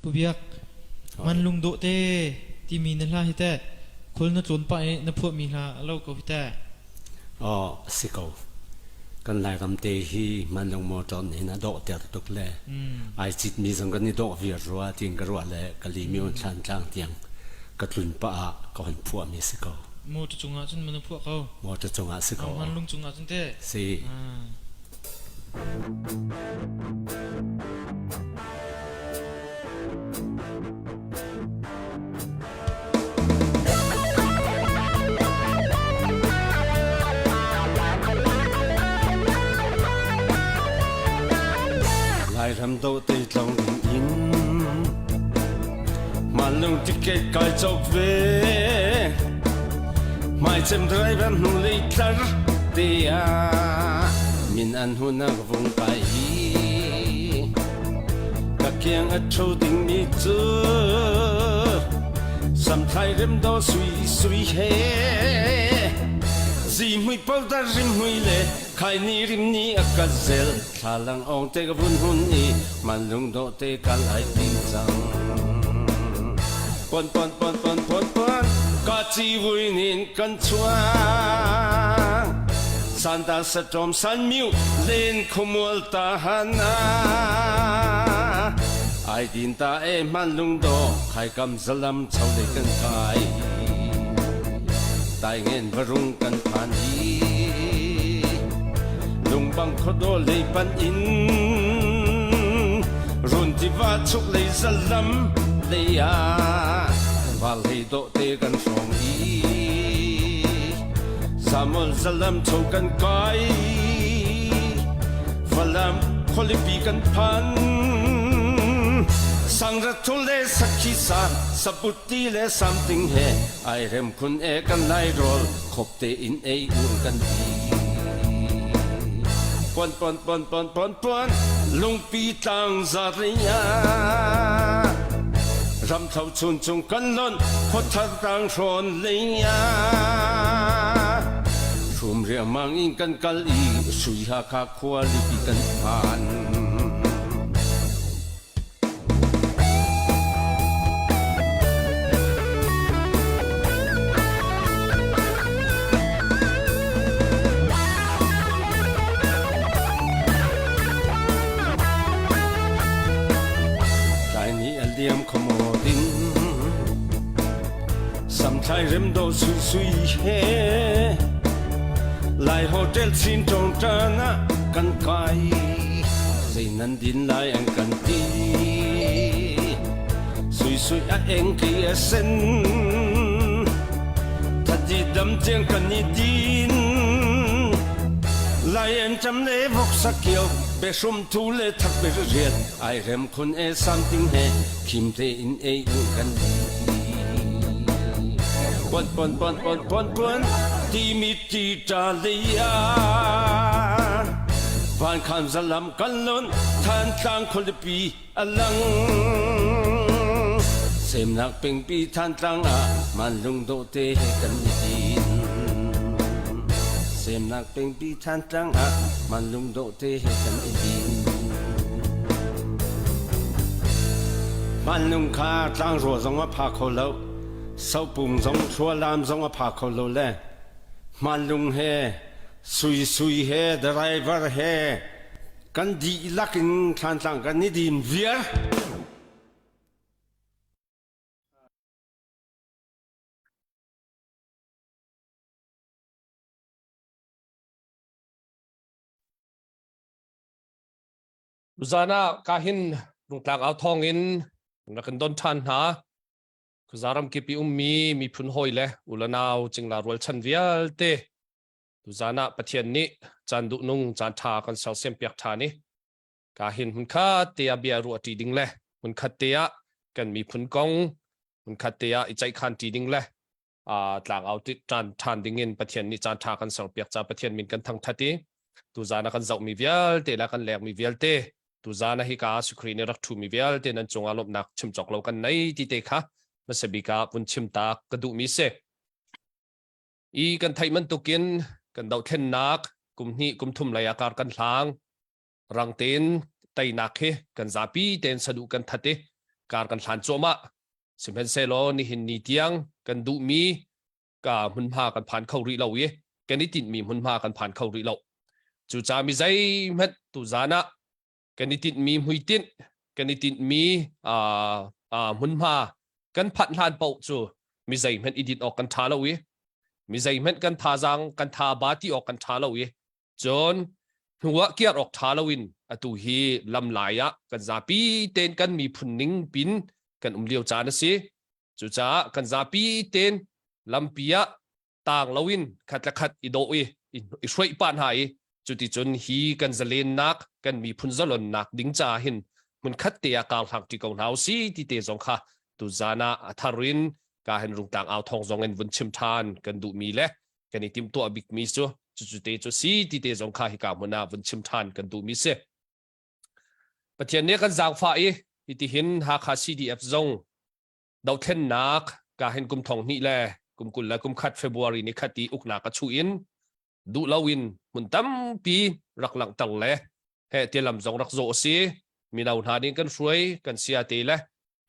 ปุบยักมันลุงโดเตที่มีนั่นละฮิตแต่คนนั่นจนไปนั่นพวกมีละเราก็ฮิตแต่อ๋อสิเขากันไล่กำเตฮีมันลงมอจอนเห็นดอกเตียตุกเล่ไอจิตมีสังกันนี่ดอกเวียรัวจริงกรัวเล่กะลีมีวันชันจางเตียงกระตุนปะก็หันพวกมีสิเขาโมจะจงอาจนมันพวกเขามอจะจงอาสิเขามันลุงจงอาจนเต้สิไล่ทำโตตีตรงอินมันลงที่เกตกายจบเวไม่จำได้แบบนุ่งลีคลาร์เตียมินอันหุ่นนักวงไปก็เคียงอัดโชดิ้งมีจูสัมไทยเริ่มโตสุยเฮซีมุยเป้าตาริมหุยเล่ใครนี่ริมนี่อากาศเซลทาลังอองเตกบุญหุ่นนี่มันลงโตเตกันไอติงจังปนก็จีวุยนินกันชวงสันตาสะจอมสันมิวเล่นขมัวตาหันนาไอดินตาเอมันลุงโตใครกำสลัมเช่าได้กันกายตายเงินพรุงกันผ่านอีลุงบังขดเลยปันอินรุนที่ว่าชุกเลยสลัมเลยว่าเลยโตเตกันสองอีสามวันสลัมเช่ากันกายฝรั่งคนลิปีกันพันสังรัทุเลสักขีสาสบุตีเล something เฮไอเรมคุณเอกันไลโรลขบเตอินเออุนกันดีปนลุงปีตังซาริยารำเท่าชุนจงกันล้นพดทัดตังชนเลยชุมเรียมังอิงกันกัลอีสุยหาคาควาลิปีกันผ่านเดียมขโมดินสัมไทยเริ่มโดสุยเฮไลโฮเทลซินตรงจานะกันไกใจนั้นดินไลอันกันตีสุยอะเองกีเซนทัดจีดำเจียงกันนี่ดินไลเอ็นจำเลวกสักเกียวเบชุมทูเลทักเบรเรียนไอเรมคุณเอซัมติงเฮคิมเตอินเออุกันปนที่มีจีจาลียาวันคำสลัมกันล้นท่านต่างคนละปีอลังเสมนักเป็นปีท่านต่างมันลงโตเตกันดีเสมนักเป็นปีท่านต่างมันลงโตเตกันดีมันลุงข้าตั้งรัวสงว่าพาเขาเล่าเสาปุ่งสงชัวลามสงว่าพาเขาเล่าแลมันลุงเฮสุยเฮดไรเวอร์เฮกันดีลักอินทานต่างกันนี่ดีนเวียZana kahin rung tlang au thong in na kan don than ha kuzaram ki pi mi phun hoi le ulanau chingla rol chan vial te Zana pathian ni chan du nung chan tha kan sau sem piak tha ni kahin hun kha te bia ru ti ding le hun kha te kan mi phun kong hun kha te I chai khan ti ding le tlang au ti chan than ding in pathian ni chan tha kan sau piak cha pathian min kan thang thati Zana kan zau mi vial te la kan lek mi vial te tu zana hi ka sukri ne rak thu mi vial te nan chunga lop nak chim chok lo kan nei ti te kha masabika pun chim ta ka du mi se I kan thai man tukin kan dau then nak kum ni kum thum la yakar kan hlang rang ten tai nak he kan zapi ten sadu kan thate การกันทันโจมาสิเป็นเซโลนี่เห็นนี่เตียงกันดูมีกามุนพากันผ่านเข้าริเราเยกันนี่ติดมีมุนพากันผ่านเข้าริเราจู่จามีใจเม็ดตุจานะกันนี่ติดมีหุยตินกันนี่ติดมีมุนพากันผ่านลานเป่าจู่มีใจเม็ดอีดินออกกันท้าเราเยมีใจเม็ดกันท้าจังกันท้าบาตีออกกันท้าเราเยจนหัวเกียร์ออกท้าเราวินอตุฮีลำลายะกันซาปีเต้นกันมีพุนนิงปินกันเลียวจานสิจู่จ้ากันซาปีเต้นลำปียะต่างลาวินขัดละขัดอีโดอีช่วยปานหายจุดที่จนฮีกันจะเล่นนักกันมีพุนจะหล่นนักดิ้งจ่าหินมันคัดเตียกาลหักที่กองเท้าสีที่เตะสงค่ะตุจานาอัธารินการเห็นรุงต่างเอาทองจงเงินวันชิมทานกันดูมีเละกันในทีมตัวบิ๊กมิสจุดเตะจุดสีที่เตะสงค่ะให้การมันนาวันชิมทานกันดูมีเสปัจจัยนี้กันจากฝ่ายที่เห็นหาคาซีดีเอฟซงดาวเทนนักการเห็นกลุ่มทองนี่แหละกลุ่มกุลและกลุ่มคัดเฟบรุรีนี่คัดตีอุกนักกระชูอินดูลาวินมุนตั้มปีรักหลังตังเล่เฮเตลำซงรักโจซีมีดาวนาดินกันช่วยกันเสียเตะเล่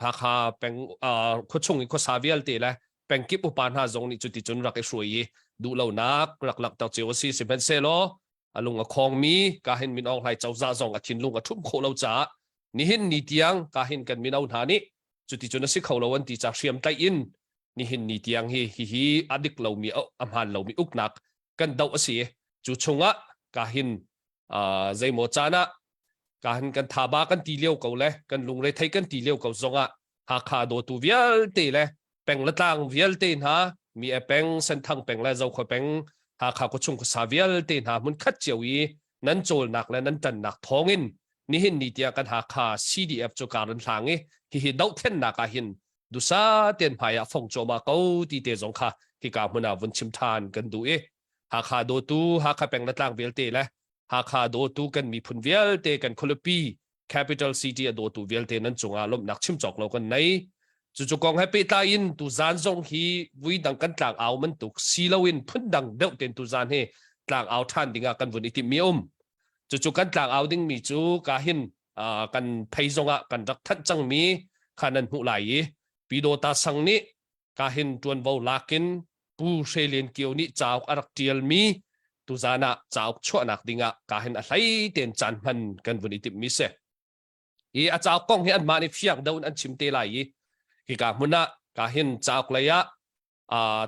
หาคาเป็นขชงอีกขสาวิลเตะเล่เป็นกิบอุปานหาซงนี่จุดที่จนรักไอ้ช่วยดูลาวนักรักหลังตังเจวซีสิเป็นเซโลลุงอคองมีการเห็นมินออกไหลเจ้าจ่าซงอาทินลุงอทุ่มโคเราจ่านี่เห็นนี่เตียงการเห็นกันมินเอาหานี่จุดที่จนสิเขาเราวันที่จากเชียมไตอินนี่เห็นนี่เตียงฮีอดิกเรามีอัมฮันเรามีอุกนักกันดาวเสียจุดชงะการเห็นใจโมจานะการเห็นกันทาบากันตีเลี้ยวเก่าเลยกันลุงเลยไทยกันตีเลี้ยวเก่าซงะหาคาโดตูเวียลเตเลยแปงละตังเวียลเตนฮะมีแปงเส้นทางแปงและเจ้าขวแปงหาคาก็ชงก็สาเวียลเตนฮะมันคัดเจียวอีนั้นโจลหนักและนั้นตันหนักท้องอินนี่เห็นนี่เตียกันหาคา CDF จุการันทางฮีดาวเทนนักเห็นดูซาเตียนพายฟงโจมาเก้าตีเตจงค่ะที่การมันวันชิมทานกันดูหาคาโดตูหาคาแปงละตังเวียลเตเลยหาคาโดตูกันมีพุนเวียลเตกันโคลปี capital city โดตูเวียลเตนั้นจงอารมณ์นักชิมจอกเรากันในจุกองให้เปตาอินตูจานจงฮีวิดังกันต่างเอามันตุกซีลวินพุ่นดังเดาเต็นตูจานเฮต่างเอาท่านดิ่งกันวันอิติมีจุกันต่างเอาดิ่งมีจูกาหินกันเพยจงกันรักทัดจังมีขานันหุไหลปีโดตาสังนี้กาหินจวนเบาลากินปูเชลียนเกียวนี้จ้าอารักเทียลมีตุจานะจ้าชั่วนักดิ่งกาหินอะไรเต็นจันมันกันวันอิติมีเสอาจ้ากองเห็นมาในเฟียงดาวอันชิมเตลัยที่กามุนะกาหินจากเลย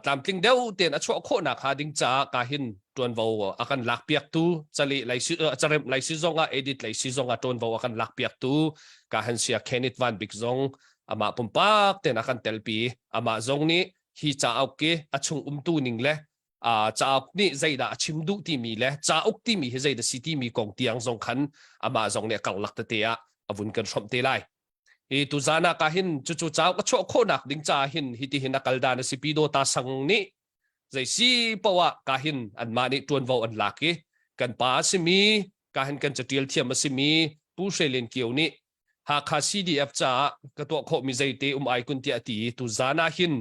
ตามทิ้งเดียวเตียนชั่วโคนักหาดิ้งจากาหินจวนวาวอากันลักเปียกตูจะเลยไหลซิจะเริ่มไหลซิซงเอดิตไหลซิซงจวนวาวอากันลักเปียกตูกาหินเสียเคนนิตวันบิกซงมาปุ่มปักเตียนอากันเตลปีมาซงนี้ฮีจะเอาเกอชงตูนิงเล่จะเอานี่ใจด่าชิมดูที่มีเล่จะอุกที่มีใจด่าสิที่มีกองเตียงซงขันมาซงเนี่ยกังลักเตียวุ่นกันชมเตลัยตุจานะกาหินจู่ๆจ้าก็ชั่วโคนักดิ้งจ่าหินฮิติหินนักลดานสิปีโดตาสังนี้ใจซีปวะกาหินอันมานี่จวนวาวอันลักกันป้าสิมีกาหินกันจะเตียลเทียมสิมีผู้เชลินเกียวนี้หากคาซีดีเอฟจ้าก็ตัวโคมีใจเตไอคุนเตียตีตุจานะหิน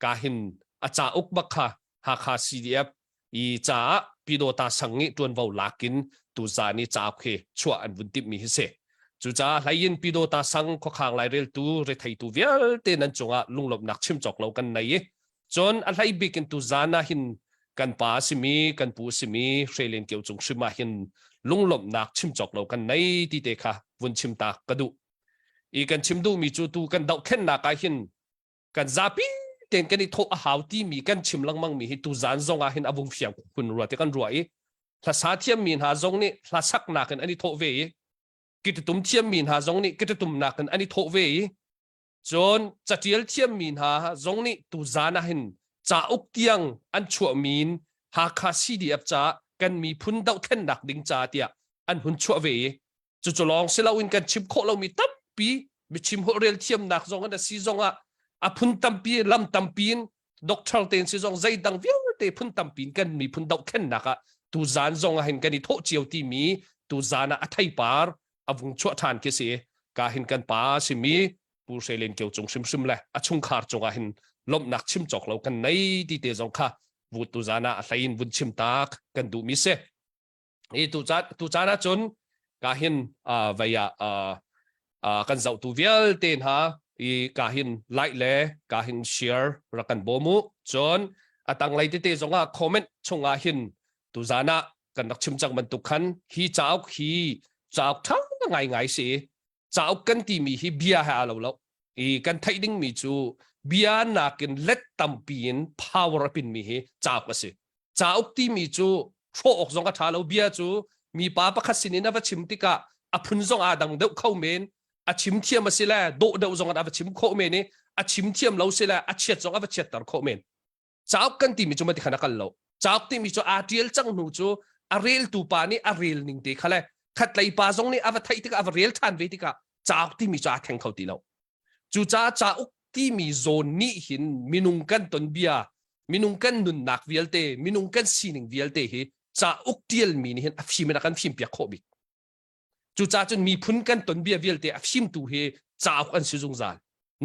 กาหินอาจาอุกบักค่ะหากคาซีดีเอฟจ้าปีโดตาสังนี้จวนวาวลักินตุจานี่จ้าโอเคชั่วอันวุ่นติมีเสจู่จ้าไหลยินปีโดตาสังข้อข้างไหลเรลตูเรทัยตูเวียลเตนันจงลุงหลบนักชิมจอกเรากันในจนอะไรบิกินตุจานะหินกันป้าสิมีกันปูสิมีเชลินเกียวจงชิมาหินลุงหลบนักชิมจอกเรากันในที่เตค่ะวุ่นชิมตากระดูอีกันชิมดูมีจูตูกันดาวเข็นนักหินกันซาปีเต็นกันอีโทอาหาวที่มีกันชิมลังมังมีตุจานจงหินอวุงเฟียงคุณรัวเตกันรวยถ้าสาเทียมมีหาจงนี่ถ้าสักนักกันอันนี้โทเวกิจตุมเทียมมีนหาจงนี้กิจตุมนักกันอันนี้โทเวจนจัดเทียลเทียมมีนหาจงนี้ตุจานะหินจ่าอุกเตียงอันชัวมีนหาคาซีดีเอฟจ่ากันมีพุนดาวเทนนักดิ้งจ่าเตียอันหุ่นชัวเวจะลองเสลาวินกันชิมโคเรามีตั้มปีมีชิมหัวเรียลเทียมนักจงกันแต่ซีจงพุนตั้มปีลำตั้มปีนด็อกเตอร์เตนซีจงใจดังเวียวเตพุนตั้มปีนกันมีพุนดาวเทนนักตุจานจงหินกันนี่โทเจียวที่มีตุจานะอัฐยปาร์อวุงชั่วทานเกษีกาหินกันป้าสิมีผู้เชลินเกี่ยวจงชิมเลยชุงขาดจงหินลมนักชิมจอกเรากันในที่เตจงค่ะวุตุจานะอะไรวุนชิมตากกันดูมิเสตุจานะจนกาหินวิยากันเจ้าตูเวียลเตนฮะ กาหินไลค์เล่กาหินแชร์รักันบ่มุจนตังไลติเตจงคอมเมนต์ชงหินตุจานะกันนักชิมจังมันตุขันฮีเจ้าทั้งไงสิเจ้ากันที่มีฮีเบียหาเรากันไทยดิ้งมีจูเบียนักกินเล็ดตั้มปีน power ปินมีฮีเจ้าก็สิเจ้าที่มีจูโชอกจงกระทาเราเบียจูมีป้าประคัสินินะว่าชิมติกะอพุนจงอาดังเดาเข้าเมนชิมเทียมมาสิแลโดเดาจงอาดังชิมเข้าเมนนี่ชิมเทียมเราสิแลเชียดจงอาเชียดตาเข้าเมนเจ้ากันที่มีจูมาติขนักเราเจ้าที่มีจูอาเดียลจังหนูจูอาเรียลตูปานี่อาเรียลนิ่งตีเขาเลยขัดไหลปาจงนี่อาวัตไทยติกะอาเรียลทันเวติกะเจ้าที่มีจูอาแข่งเขาตีเราจูเจ้าที่มีโซนนี้หินมินุงกันตนเบียมินุงกันนุนนักวิลเตมินุงกันซีนิงวิลเตฮีจ้าอุกเดียลมีนี่เห็นอัฟชิมนักกันฟิมเปียโคบิจูจ้าจนมีพุนกันตนเบียวิลเตอัฟชิมตูเฮจ้าอุกันซิจงจาน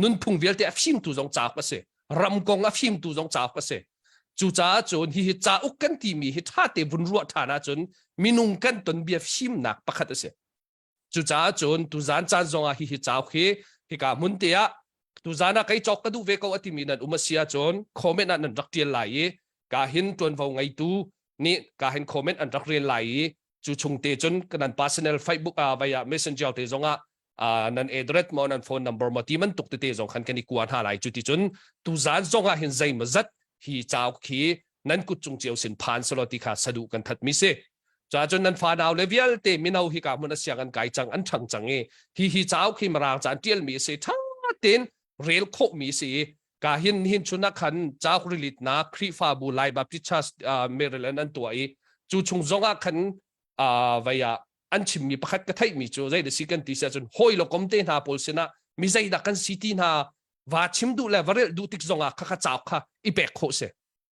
นุนพุงวิลเตอัฟชิมตูจงจ้าก็เสรำกงอัฟชิมตูจงจ้าก็เสจูจ้าจนฮีจ้าอุกันที่มีฮิท่าเตบุนรัวฐานะจนมินุงกันตนเบียฟิมนักประคัตเสจูจ้าจนตูจานจานจงอาฮิจ้าเฮฮิกามุนเตียตุจานะใครจอกกระดูเวกเอาอติมีนันอุมาเสียจนคอมเมนต์นันรักเรียนไหลกาหินจวนวงไงตูนี่กาหินคอมเมนต์อันรักเรียนไหลจูชงเตจนกันนัน personal Facebook via messenger เตจงนันเอเดรสมอนันโฟนนัมเบอร์มาที่มันตุกเตจงขันกันอีกวนหาไหลจุดที่จนตุจานจงหินใจมาจัดฮีเจ้าขี้นั้นกุจงเจียวสินพานสโลติขาสะดุกันทัดมิเซจ้าจนนั้นฟ้าดาวเลเวลเตมินเอาฮิกามุนเสียกันไกจังอันชังจังฮีเจ้าขี้มารางจานเตียลมิเซทั้งเต็นเรลโคมีสิกาหินชุนักขันจ้าคริลิตนาครีฟาบูไลบับติชัสเมริแลนด์นั่นตัวจูชงจงขันวิยาอันชิมมีประคัดกระไทมีจูใจเดสิกันติเสียจนหอยลกอมเตน่าโพลเซนะมีใจดักกันซิตี้น่าวาชิมดูเลเวลดูติกจงข้าจ้าข้าอีเปกโคเซ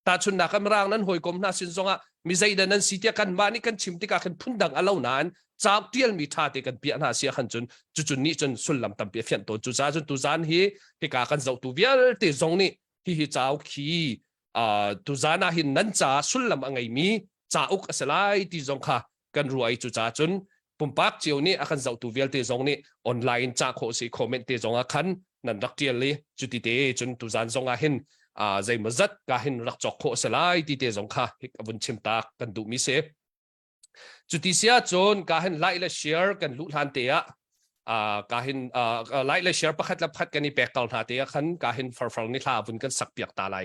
แต่ชุนนักมรางนั้นหอยกอมน่าสินจงมีใจดันนั้นซิตี้กันมานี่กันชิมติกากันพุ่นดังอลาวนั้นจ้าเตียลมีท่าเตกันเปียนาเสียขันจนนี้จนสุลลัมตัมเปียเฟียนตัวจูจ้าจนตูจานฮีกากันเจ้าตัวเวียลเตจงนี่ฮีจ้าขี้ตูจานาหินนั้นจ้าสุลลัมอังไงมีจ้าอุกเสลายที่จงข้ากันรวยจูจ้าจนปุ่มปักเจียวนี่อากันเจ้าตัวเวียลเตจงนี่ออนไลน์จ้าโคสิคอมเมนต์เตจงอาคันนั่นรักเตียลเลยจุดที่เตจนตูจานจงอาหินใจมาจัดกาหินรักจอกโคเสลายที่เตจงข้าฮิกอบุญชิมตากันดูมิเซจุดที่เสียจนการเห็นไลค์และแชร์กันลุทันเตียการเห็นไลค์และแชร์ประคัดและพัดกันนี่แปลกตลอดเตียขันการเห็นฟังนี่ลาบุญกันสักเปียกตาไหล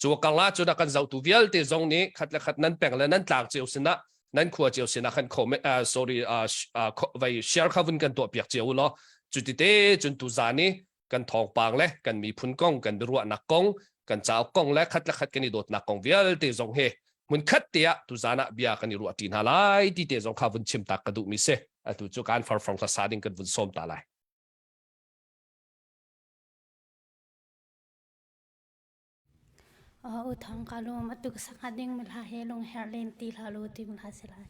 จัวกังลาจุดกันเจ้าตัวเวียลเตจงนี้ขัดและขัดนั้นแปลงและนั้นต่างเจียวสินะนั้นขวดเจียวสินะขันคอมเมนต์sorry ไว้แชร์ข้าบุญกันตัวเปียกเจียวล้อจุดที่เตจนตุจานี่กันทองปางและกันมีพุนกงกันรัวนักกงกันเจ้ากงและขัดและขัดกันนี่โดดนักกงเวียลเตจงเฮมันคัดเตียตุจานะเบียกันนี่รัวตีนหาไลที่เตจงข้าวุนชิมตากระดูมิเซตุจุการฟาร์ฟังภาษาดิ่งกันวุนส้มตาไลอุทองกาลูมาตุกสักดิ่งมิลาเฮลงเฮเลนตีลาลูติมิลาเซลาย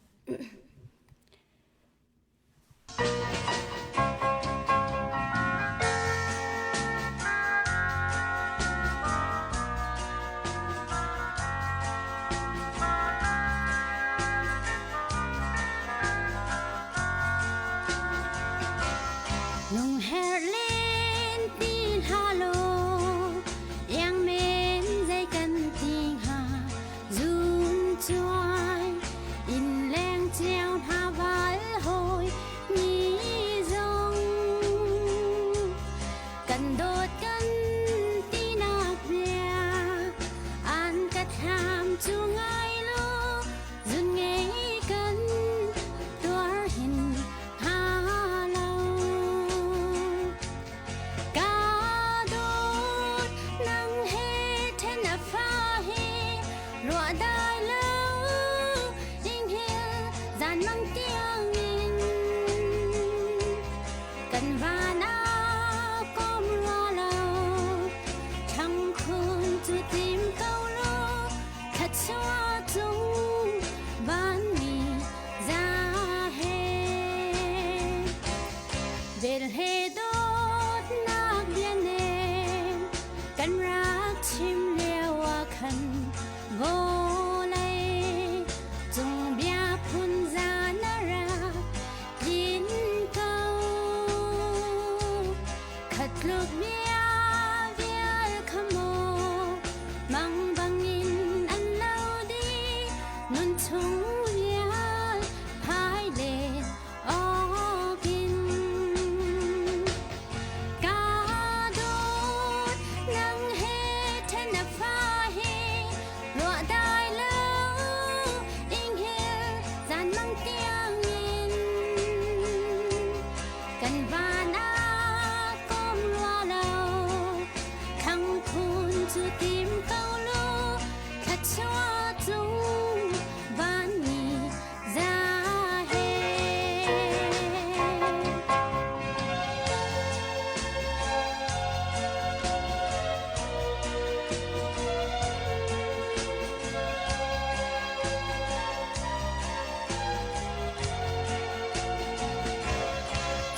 กันวานาก้มรอ Kluk bia vial khamo mang bangin an lau di nun chung vial phai le ogin ka dot nang he then a pha he ro dai lo ing hil zan mang tiang in kan vana kom lo lo khang khun chu tim câu lu khát chua chung van ni ra he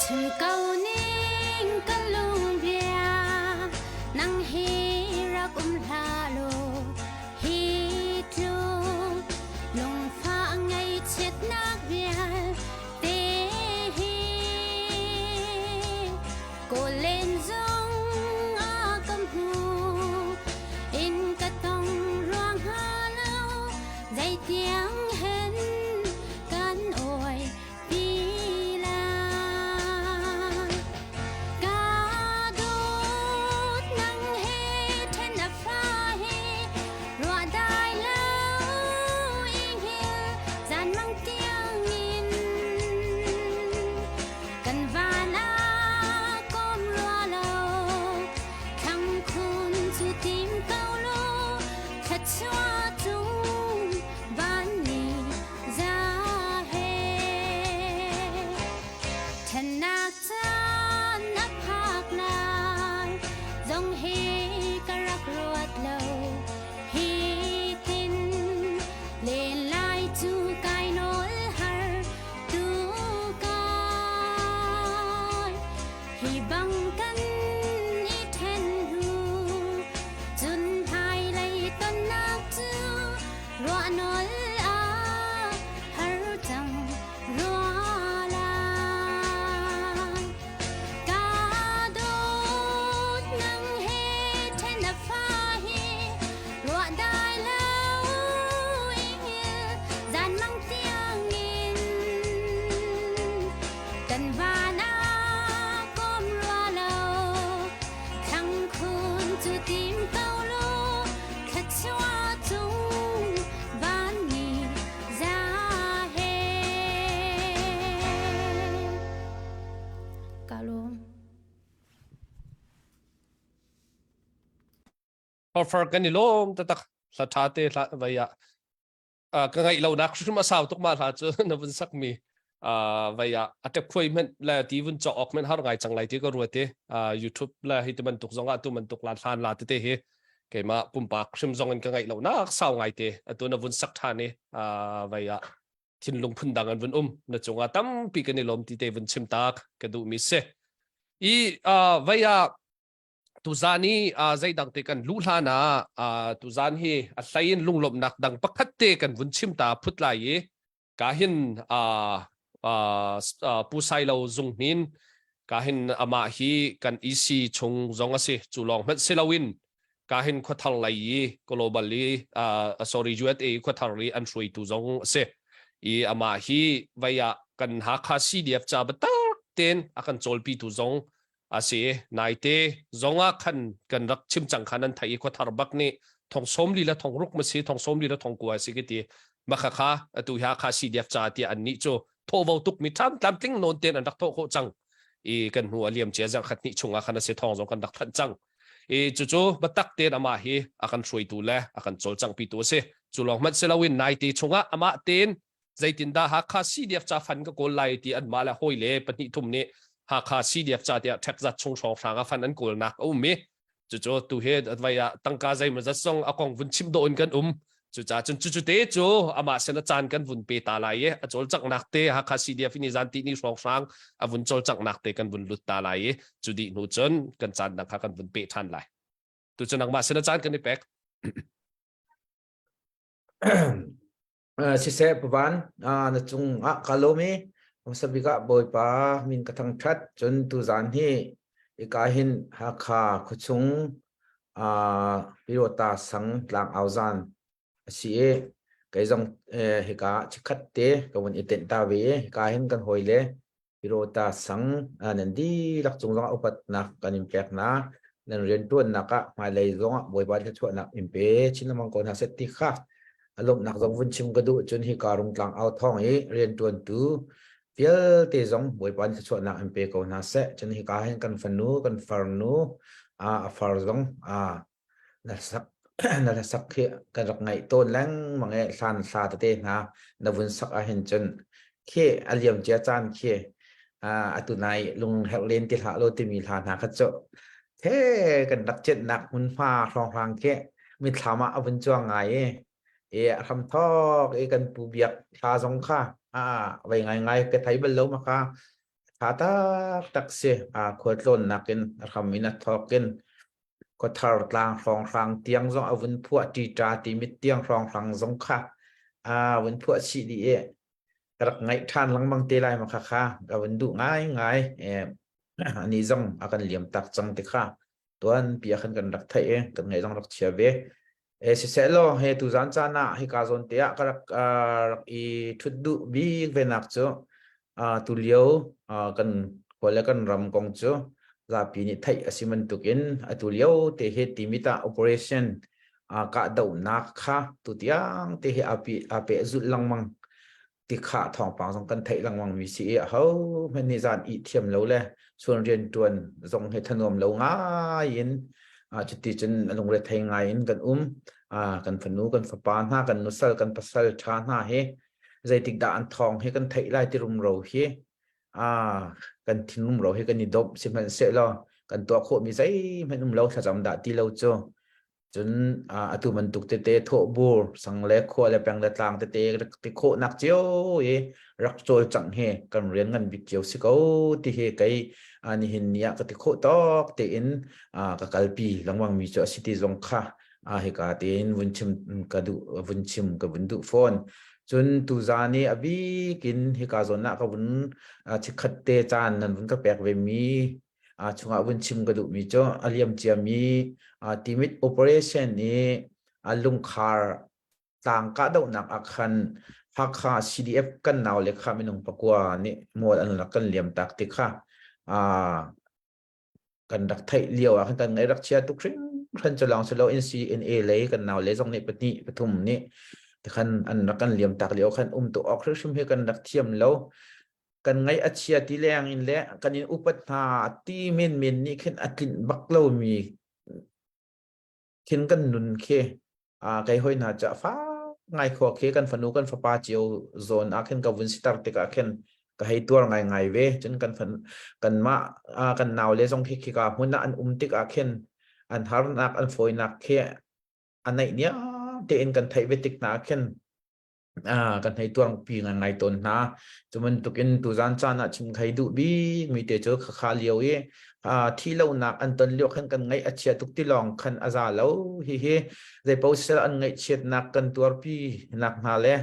Chu câu ninh kan lung bia nang hi ra la lo hi chu lung pha ngày chết nak bia te hi cô lên dòng a cầm hu in ka tong ruang ha lo dây tiếng hen kan oi pi la ka dot nang he then a pha he ro dai lo ing hil zan mang tiang in kan vana kom lo lo khang khun chu tim câu lo khát chua chung van ni ra he thân nạc chan nắp hạc lai dòng hi ca rắc ruột lâu hi tin lên lai chu cai nối har tu cai hi băng căn i then hu chun hai lay ton nạc chu ro nol a har chang ro la ka dot nang he then a pha he ro dai lo ing hil zan mang tiang in kan vana kom lo lo khang khun chu tim câu lo khát chua chung van ni ra he kalum offer kan ilom tatak sa thate la vaya ka ngai lo nak shuma saw tuk ma la chu na bun sak mi vaya atep khoi men la ti bun cho ok men har ngai changlai ti ko ruate youtube la hitman tuk zonga tu man tuk la than la te he ke ma pumpa khrim zong ka ngai lo nak saw ngai te atu na bun sak thane vaya thin lung phun dangan bun na chunga tam pi kan ilom ti te bun chim tak ka du mi se i vaya tuzani zai dang te kan lu hlana tuzan hi a thlain lunglom nak dang pakhat te kan vun chim ta phut lai ye ka hin pu sai lo zung nin ka hin ama hi kan isi chung zong ase chulong met selawin ka hin khothal lai ye globally sorry juat e khothal ri an shui tu zong se i ama hi vaya kan ha kha cdf cha bata ten akan cholpi tu zong ase naite zonga khan kan rak chim chang khanan thai ko thar bak ni thong somli la thong ruk ma si thong somli la thong kwa si ke ti makha kha atu ya kha cdf cha ti an ni cho tho vo tuk mi tham tam ting non ten an rak tho kho chang e kan hu aliam che jang khat ni chunga khana se thong zong kan dak than chang e chu chu batak te ama hi akan shroi tu la akan chol chang pi tu se chulong mat selawin naite chunga ama ten zaitin da ha kha cdf cha fan ka ko lai ti an ma la hoi le patni thum ne ha kha cdf cha tia thak za chung chong franga fan an kol nak o me chu chu tu he advaya tangka zai ma za song akong vun chim do on kan chu cha chun chu te chu ama sena chan kan vun pe ta lai ye a chol chak nak te ha kha cdf ni zan ti ni song frang a vun chol chak nak te kan vun lut ta lai ye chu di nu chon kan chan nak kha kan vun pe than lai tu chun ma sena chan kan ni pek si se pavan na chung kalomi sabi ka boy pa min kathang that chun tu zan hi ikahin hakha khuchung pirota sang tlang auzan si cái dòng hika chikhat te kawun iten ta ve kahin kan hoile pirota sang nan di lak chung long upat nak kan impact na nan rian tuan naka ma lei zonga boi ba chua nak impe chinamang kon ha set ti kha alom nak zong vun chim gadu chun hi karung tlang out thong e rian tuan tu fiel te zong boi ba chua nak impe ko na se chun hi ka hen kan fanu kan farnu far zong na sak na sak khi kan rak ngai ton lang mange san sa te na na vun sak a hen chun khi aliam chia chan khi atunai lung hel len ti ha lo ti mi tha na kha cho thếกันดักเจ็ดนักมันฟ้าคลองคลางแค่มีถามเอาเป็นจ้วงไงทำทอกกันปูเบียกชาสงค่ะไว้ไงก็ไทยบรรลุมาค่ะถ้าตักเสียขวดล้นนักกินทำมินัททอกกินก็ทาร์กลางคลองคลางเตียงสงเอาเป็นพวกตีจาตีมิเตียงคลองคลางสงค่ะเป็นพวกชีดีกระไงท่านหลังบางเตลัยมาค่ะก็เป็นดุง่ายอันนี้จงอาการเหลี่ยมตักจังติค่ะตัวนั้นเปียขันกันรักไทยกันไงจงรักเชียเวสิเสโลเฮตุจันจานะให้กาซอนเตียก็รักอีทุดดุบีเวนักจ้ตุเลียวกันคนละกันรำกงจ้ลาปีนี้ไทยสิมันตุกินตุเลียวเตเฮติมิตา operation กะดาวนักค่ะตุเตียงเตเฮอาเปจุดลังมังติขาทองปังสองกันไทยลังวังวิสีเขาเป็นนิจานอีเทียมแล้วเลยส่วนเรียนจวนทรงให้ถนอมแล้วง่ายยินจุดที่จนลงเรียนไทยง่ายยินกันกันฝนูกันฝปานห้ากันนุสัลกันปัสสัลชาหน้าเฮใจติดด่านทองให้กันไทยไล่ที่รุมเราเฮกันทิ้งรุมเราให้กันนิดบสิมันเสร็จแล้วกันตัวโคมีใจมันรุมเราถ้าจำด่าที่เราเจอจนตุมันตุกเตะโถบูสังเล็กขั้วและแปลงและต่างเตะติโคนักเจียวรักโจลจังเฮกันเรียนกันบิเจียวสิเขาที่เฮไกนี่เห็นเนี่ยก็ติโคตอกเตอินกับกัลปีหลังวังมีเจ้าสิติจงค่ะเฮกาเตอินวุนชิมกระดูวุนชิมกับวุนดุฟอนจนตุจานีอบีกินเฮกาโซน่ากับวุนชิคัดเตจานนั้นวุนก็แปลกเวมีช่วงวันชิมกระดูมีเจ้าอาเลียมเจียมีทีมิดโอเปอเรชั่นนี้ลุงคาร์ต่างก็ต้องนักอักขันฮักคา CDF กันนาวเล็กค่ะไม่นุ่งปะกัวนี่หมดอันนักกันเหลี่ยมตักติค่ะกันดักไทยเลี้ยวกันไงรักเชียทุกครั้งท่านจะลองสโล NCNA เลยกันนาวเลยตรงนี้ปฏิปฐุมนี่แต่ขันอันนักกันเหลี่ยมตักเลี้ยวขันตัวออกเครื่องชุ่มให้กันดักเทียมแล้วกันไงอาเชียที่แรงอินแหละกันอินอุปถาที่เมนนี่ขึ้นอากินบักเล่ามีขึ้นกันนุนเคไกห้อยน่าจะฟ้าไงขวบเคกันฝนูกันฟ้าปาเจียวโซนขึ้นกับวินสตาร์ติกขึ้นก็ให้ตัวไงเวจนกันฝันกันมากันนาวเลยทรงเคกับหุ่นอันติกขึ้นอันฮาร์นักอันฟอยนักเคอันไหนเนี้ยเดินกันไทยเวติกนักขึ้นกันให้ตัวปีงานไงตนนะจนมันตุกินตุจานจานะชิมไข่ดูบีมีแต่เจอขาเลียวที่เราหนักอันตนเลี้ยวขันกันไงอาเชียตุกที่ลองขันอาซาแล้วเฮ้ใจเป้าเสอันไงเชียดนักกันตัวปีหนักมาเลย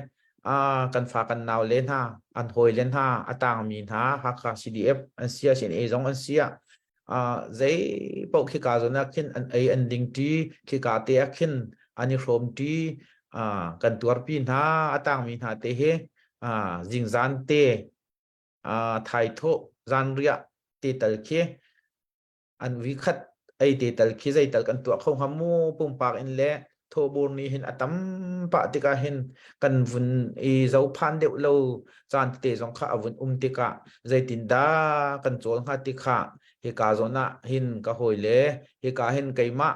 กันฝากกันนาวเล่นฮะอันหอยเล่นฮะต่างมีนะฮักคา CDF อันเสียเสียนเอซองอันเสียใจเป้าขี้กาจนักขึ้นอันดิงทีขี้กาเตะขึ้นอันนี้โครมทีกันตัวปีนหาต่างมีหาเตะจิงจันเตไทยโตจันเรียเตตลเคอันวิคัดเตตลเคใจตลกันตัวเขาหามูปุ่มปากอินเล่โทบูนี่เห็นอัตมปะติกาเห็นกันวุนเจ้าพันเดียวเราจานเตจงข้าวุนติกาใจตินดากันโจลหาติกาเฮกาโซนะหินก็หอยเล่เฮกาเห็นไก่มะ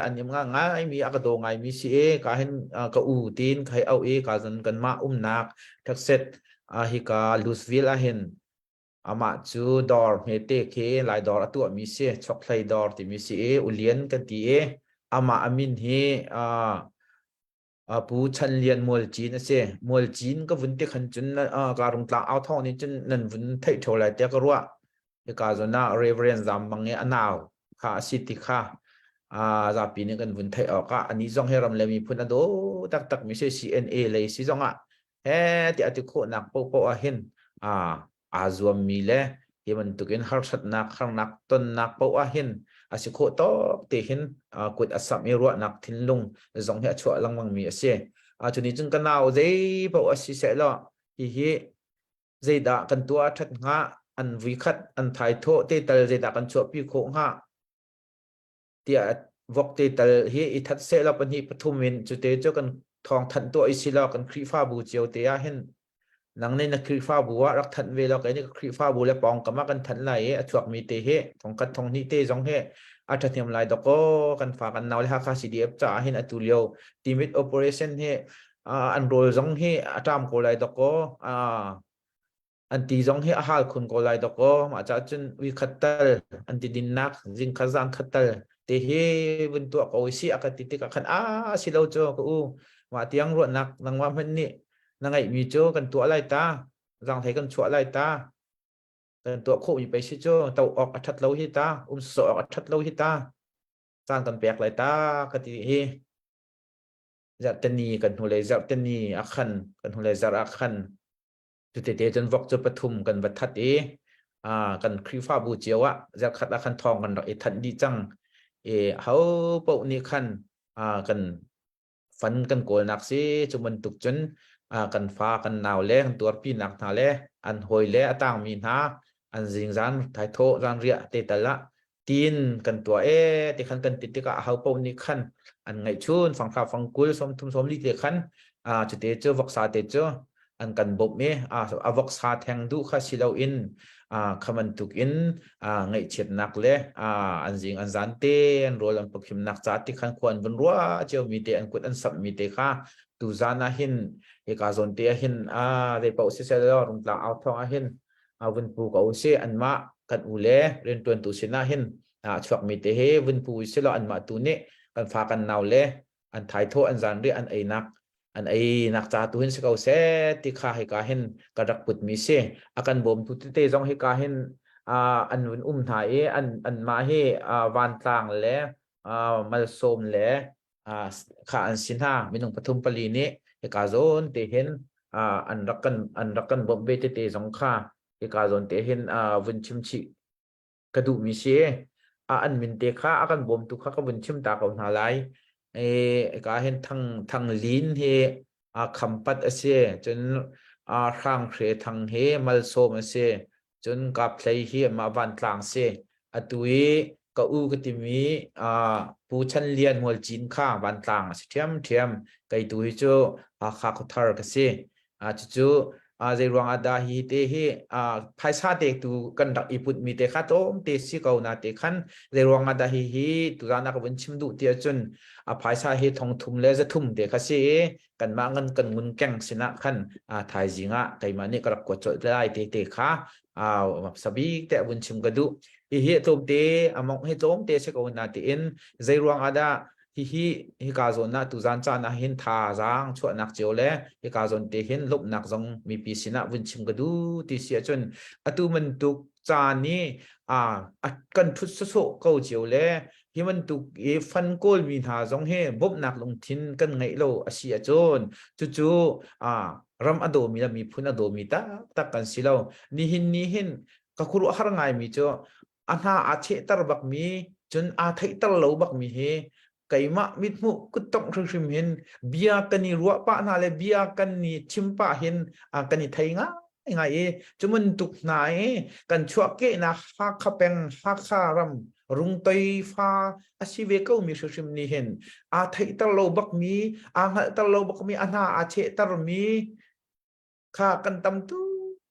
อันนี้ง่ายมีอากาโดไงมีซีกาเห็นก็อูตีนใครเอากาจนกันมานักทักเซตเฮกาลูสวิลเห็นมาจูดอร์เมเตเคหลายดอร์ตัวมีเสียช็อกไลดอร์ที่มีเสียอุเลียนกันตีมาอามินเฮผู้ชันเลียนมัวจีนเสียมัวจีนก็วุนที่ขันจนการลงตาเอาท่องนี้จนนั่นวุนไทยเท่าไรเดียก็รู้กาจนน่าเรเวอเรนซ์จำบางอย่างนาวข้าสิทธิข้าจะปีนี้กันวุนไทยออกอันนี้จงให้รำเลยมีพูดนะโดตักไม่ใช่ CNA เลยสิจงที่อธิโคนักโปเห็นอาจวมมีเลย hi man tukin har sat nak har nak ton nak pau a hin asiko to te hin kut asam mi ro nak thin lung zong he chua lang mang mi ase chu ni chung kanao zai pau asi se lo hi zai da kan tua that nga an vi khat an thai tho te tal zai da kan chua pi kho nga tia vok te tal hi I that se la pan hi pathumin chu te chu kan thong than to isila kan khri fa bu chiao te a hin nang nei na khri fa bu wa rak than ve la kai ni khri fa bu le pong kama kan than lai e chuak mi te he thong khat thong ni te jong he a thathiam lai do ko kan fa kan naw le ha kha CDF cha hin atulio timit operation he an rol jong he atam ko lai do ko an ti jong he a hal khun ko lai do ko ma cha chun wi khatal an ti din nak jing khazang khatal te he bun to ko si akati ti ka khan si lo cho ko u ma tiang ro nak nang wa man ni nang ai mi cho kan to lai ta jang thai kan chua lai ta kan to kho mi pe si cho tau ok athat lo hi ta so ok athat lo hi ta sang kan pek lai ta ka ti he zat tani kan hu le zat tani akhan kan hu le zar akhan tu te jun vok chu pathum kan wat that e kan khri fa bu chiawa zat khat akhan thong kan rak e than di chang hau pau ni khan kan fan kan kol nak si chu man tuk chun kan fa kan naw le kan tur pi nak na le an hoi le atang mi na an jing zan thai tho zan ria te tala tin kan tua te khan kan ti ka hau pau ni khan an ngai chun phang kha phang kul som thum som li te khan chu te chu vok sa te chu an kan bob me avok sa theng du kha silo in khaman tuk in ngai chet nak le an jing an zan te an rol an pakhim nak cha ti khan khwan bun ruwa cheu mi te an kut an sap mi te kha tu zana hin e ka zon te hin de pau se se lo rung tla out thong a hin vun pu ko se an ma kan u le ren tuan tu sina hin chuak mi te he vun pu se lo an ma tu ne kan fa kan naw le an thai tho an zan ri an ai nak cha tu hin se ko se ti kha he ka hin ka rak put mi se akan bom tu te jong he ka hin an vun tha e an ma he van tlang le mal som le kha an sin ha minung pathum pali ni he ka zon te hin an rakan bom be te jong kha he ka zon te hin vun chim chi kadu mi se an min te kha akan bom tu kha ka vun chim ta ko na lai ka hin thang lin he khampat ase chun rang khre thang he mal som ase chun ka play hi ma van tlang se atui ka u ka ti mi pu chan lian mol chin kha van tlang ase thiam kai tu hi chu kha ko thar ka se chu zai ruang ada hi te hi phaisa te tu kan dak iput mi te kha tom te si ko na te khan zai ruang ada hi tu rana ka bun chim du tia chun phaisa hi thong thum le za thum te kha se kan ma ngan kan mun keng sina khan thai jinga kai ma ni karak ko cho lai te kha sabi te bun chim ga du hi tom te among hi tom te se ko na te in zai ruang ada hi ka zon na tu zan cha na hin tha jang chua nak cheu le hi ka zon te hin lup nak jong mi pi sina vun chim ga du ti sia chun atu man tu cha ni kan thut so ko cheu le hi man tu e fan kol mi tha jong he bob nak long thin kan ngai lo asia chon chu ram ado mi la mi phun ado mi ta kan silo ni hin ka khuru har ngai mi cho anha a che tar bak mi chun thai tar lo bak mi he kaima mitmu kutong rim hin bia kani ruwa pa na le bia kani chimpa hin kani thainga ngai chumun tuk na kan chuak ke na ha khapeng ha kharam rung toi fa asive ko mi rim ni hin thai tar lo bak mi ngal tar lo bak mi ana che tar mi kha kan tam tu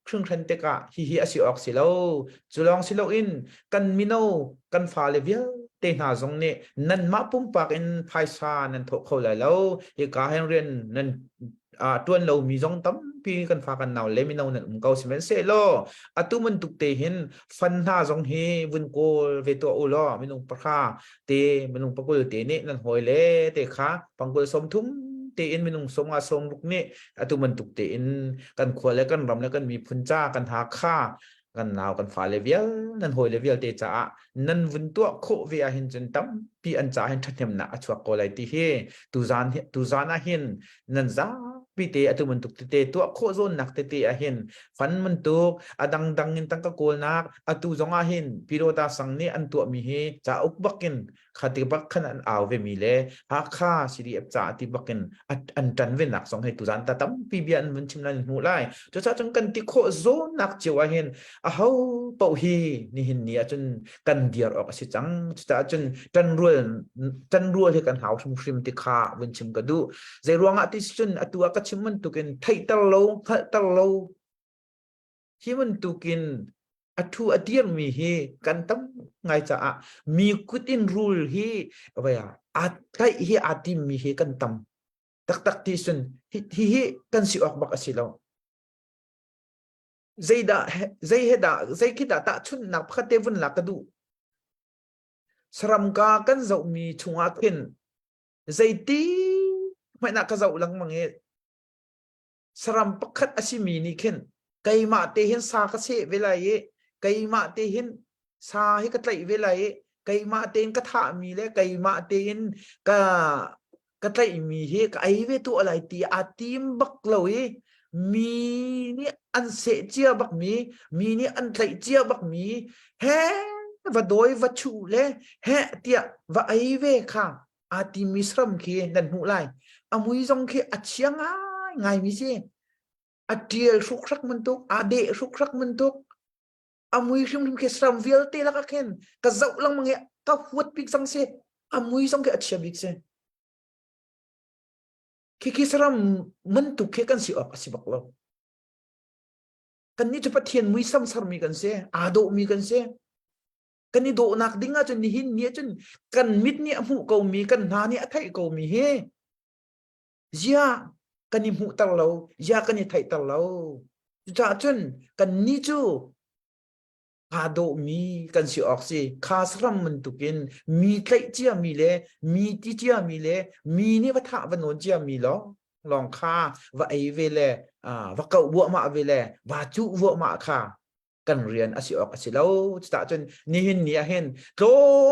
khung than te ka hi asi ok silo chulong silo in kan mino kan fa le bia te na zong ne nan ma pum pak in phaisa nan tho kho lai lo he ka hen ren nan tuan lo mi zong tam pi kan fa kan naw le mi naw nan ko simen se lo atu man tuk te hin fan na zong he vun ko ve to u lo mi nung pakha te mi nung pakul te ne nan hoi le te kha pangkul som thum te in mi nung som som luk ne atu man tuk te in kan khwa le kan ram le kan mi phun cha kan ha kha kan naw kan fa le vial nan hoi le vial te cha nan vun to kho ve a hin chen tam pi an cha hin thathem na achwa ko lai ti he tu zan a hin nan za ปีเตอตุมันตุกเตตัวโคโซนนักเตอะเห็นฟันมันตุกอดังดังเงินตั้งก็โกลนักอตุจงอาเห็นพิโรตาสังเนี่ยอันตัวมีเฮจะอุกบักกินขัดบักขันอันเอาเวมีเลฮักข้าสิริเอฟจ่าติบักกินอันจันเวนักสองให้ตุจันแต่ตั้มปีเบียนมันชิมนันหูไล่จะจังกันติโคโซนนักเจ้าเห็นเขาเป่าฮีนี่เห็นเนี่ยจนกันเดียร์ออกสิจังจะจนจันรัวให้กันหาวชิมชิมติขาวันชิมกระดูใจรวงอาทิตย์จนตัวก็ชิมมันตุกินไทยตะโลที่มันตุกินอัวเดียร์มีเฮกันตั้มไงจะมีกุดินรูลเฮอะไรใครเฮอาทิมมีเฮกันตั้มตักที่สุนเฮกันสิออกบักสิเราใจคิดตาชุนนักพัดเทวันลักดูสรำกากันจะมีชงอาคินใจตีไม่นักจะเอาลังมังเอสรำปักขัดอาชิมีนี่คินไกมาเตหินสากเสเวลาเยไกมาเตหินสาให้กัดไหลเวลาเยไกมาเตนกระทามีเลยไกมาเตนกัดไหลมีเฮกไอเวตัวอะไรตีอาติมบักเลยมีนี่อันเสียเจียบักมีนี่อันไหลเจียบักมีเฮ้ว่าโดยว่าชูเลยเฮ้เตียว่าไอเวค่ะอาติมิสรมเคนันหูไลอามุยจงเคอัดเชียงไงมิเซอาเดียสุขรักมันตุกอาเดสุขรักมันตุกอามุยชิมทิมเคสรมวิลเตลักเคนกะเจ้าลังมังเอะกะหัวดปิกสังเซอามุยจงเคอัดเชียบิกเซเคสรมมันตุกเคกันสิออกสิบักเรากันนี่จะปะเทียนมุยซ้ำสรมีกันเซอาโดมีกันเซกันนี่โดนักดิ้งจนนี่หินเนี่ยจนกันมิดเนี่ยหูเกามีกันนาเนี่ยไทยเกามีเฮยากันนี่หูตะเรายากันนี่ไทยตะเราจ้าจนกันนี่จูอาโดมีกันสิออกสิคาสรัมมันตุกินมีไทยเจียมีเลมีติเจียมีเลมีนี่วัฒนวันโนเจียมีหรอลองคาว่าไอเวเลว่าเกาวัวมาเวเลว่าจูวัวมาคากันเรียนอาศิออกอาศิแล้วจะจนนี่เห็นเนี่ยเห็นโจ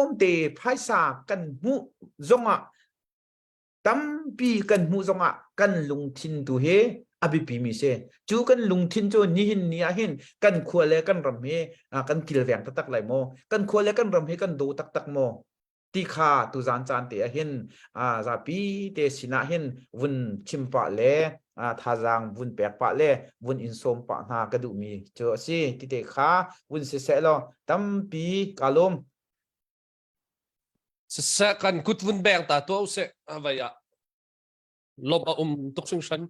มตีภายสากันหูจงตั้มปีกันหูจงกันลุงทินตัวเฮอภิปีมีเสจูกันลุงทินโจนี่เห็นเนี่ยเห็นกันขวเลกันรำเฮกันกิลแหวงตักไหลโมกันขวเลกันรำเฮกันดูตักโมตีขาตุจานเตะเห็นซาปีเตสินะเห็นวุนชิมปะเลทาจางวุนแปกปะเลวุนอินโซมปะนากระดูมีเจอสิติเตขาวุนเสเสลอตั้มปีกาลมเสกันกุดวุนแบงตาตัวเสอะไรลบตุกซึ่งฉัน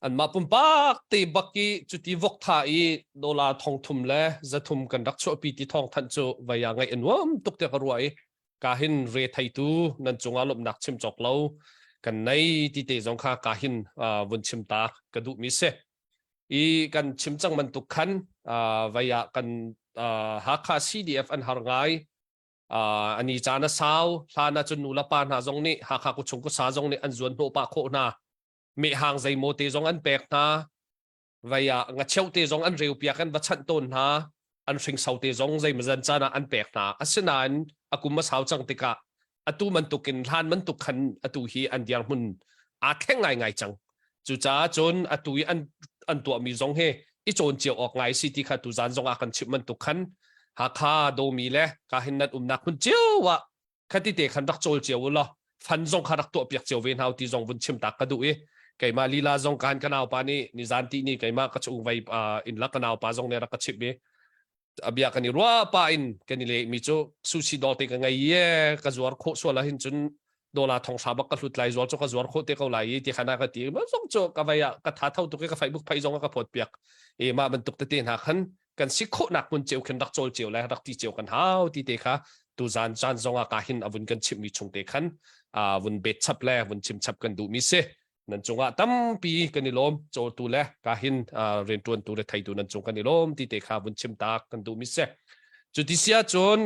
อันมาปุ่มปากตีบักกี้จุดที่วกท่าอีดอลลาร์ทองทุ่มเลยจะทุ่มกันรักชัวปีที่ทองทันโจไว้ยังไงอันว่าตุกเตะกรวยกาหินเรทัยตูนั่นจงอารมณ์นักชิมจอกเล่ากันในที่เตะจงค่ากาหินวันชิมตากระดูมิเสอีกันชิมจังมันตุกขันไว้กันหาค่า CDF อันหาง่ายอันนี้จานะสาวลานาจนนูละปานหาจงนี้หาค่ากุชงกุสาจงนี้อันจวนโนปะโคนามีห่างใจโมเตจงอันเปกนาไว้งัดเชี่ยวเตจงอันเรียวเปียกันวัชันต้นนาอันชิงเสาเตจงใจมันจันจานะอันเปกนาอัศนันอากุมาสาวจังติกะอตูมันตุกินลานมันตุขันอตูฮีอันเดียร์มุนแข่งไงจังจู่จ้าจนอตูอันตัวมีจงเฮอีโจนเจียวออกไงสิที่ขัดตุจานจงอากันชิมันตุขันหาคาโดมีเล่กาหินนัดนักมุนเจียววะขัดที่เตะขันรักโจลเจียวละฟันจงขารักตัวเปียกเจียวเวนเฮาที่จงวุนชิมตักกระดูเอไก่มาลีลาจงการกันเอาปานี่นิจานที่นี่ไก่มากระชุงไว้อินลักกันเอาปาจงเนี่ยรักกระชิบเอเบียกันนี่รัวปาอินกันนี่เลยมีโจซูชิดอลเตกันไงเย่กระจวรโคส่วนละหินจนดอลลาร์ทองสาบักกระสุดไหลจวรโจกระจวรโคเตกันไหลที่ขนาดกันที่มันจงโจกระไว้กระถาเท่าตุกกระไฟบุกไฟจงกระพดเปียกมาบรรทุกเตียนหาขันกันสิโคหนักมันเจียวขึ้นรักโจลเจียวและรักที่เจียวกันหาวที่เตะค่ะตูจานจานจงอากาหินอวุนกันชิมมีชงเตะขันวุนเบ็ดชับแลวุนชิมชับกันดูมิเซนั่นจงอ่ะตั้มปีกันนิลมโจตูเล่กาหินเรียนตัวตัวไทยตัวนั่นจงกันนิลมที่เตะขาบุญชิมตากันดูมิเซจุดที่เสียจน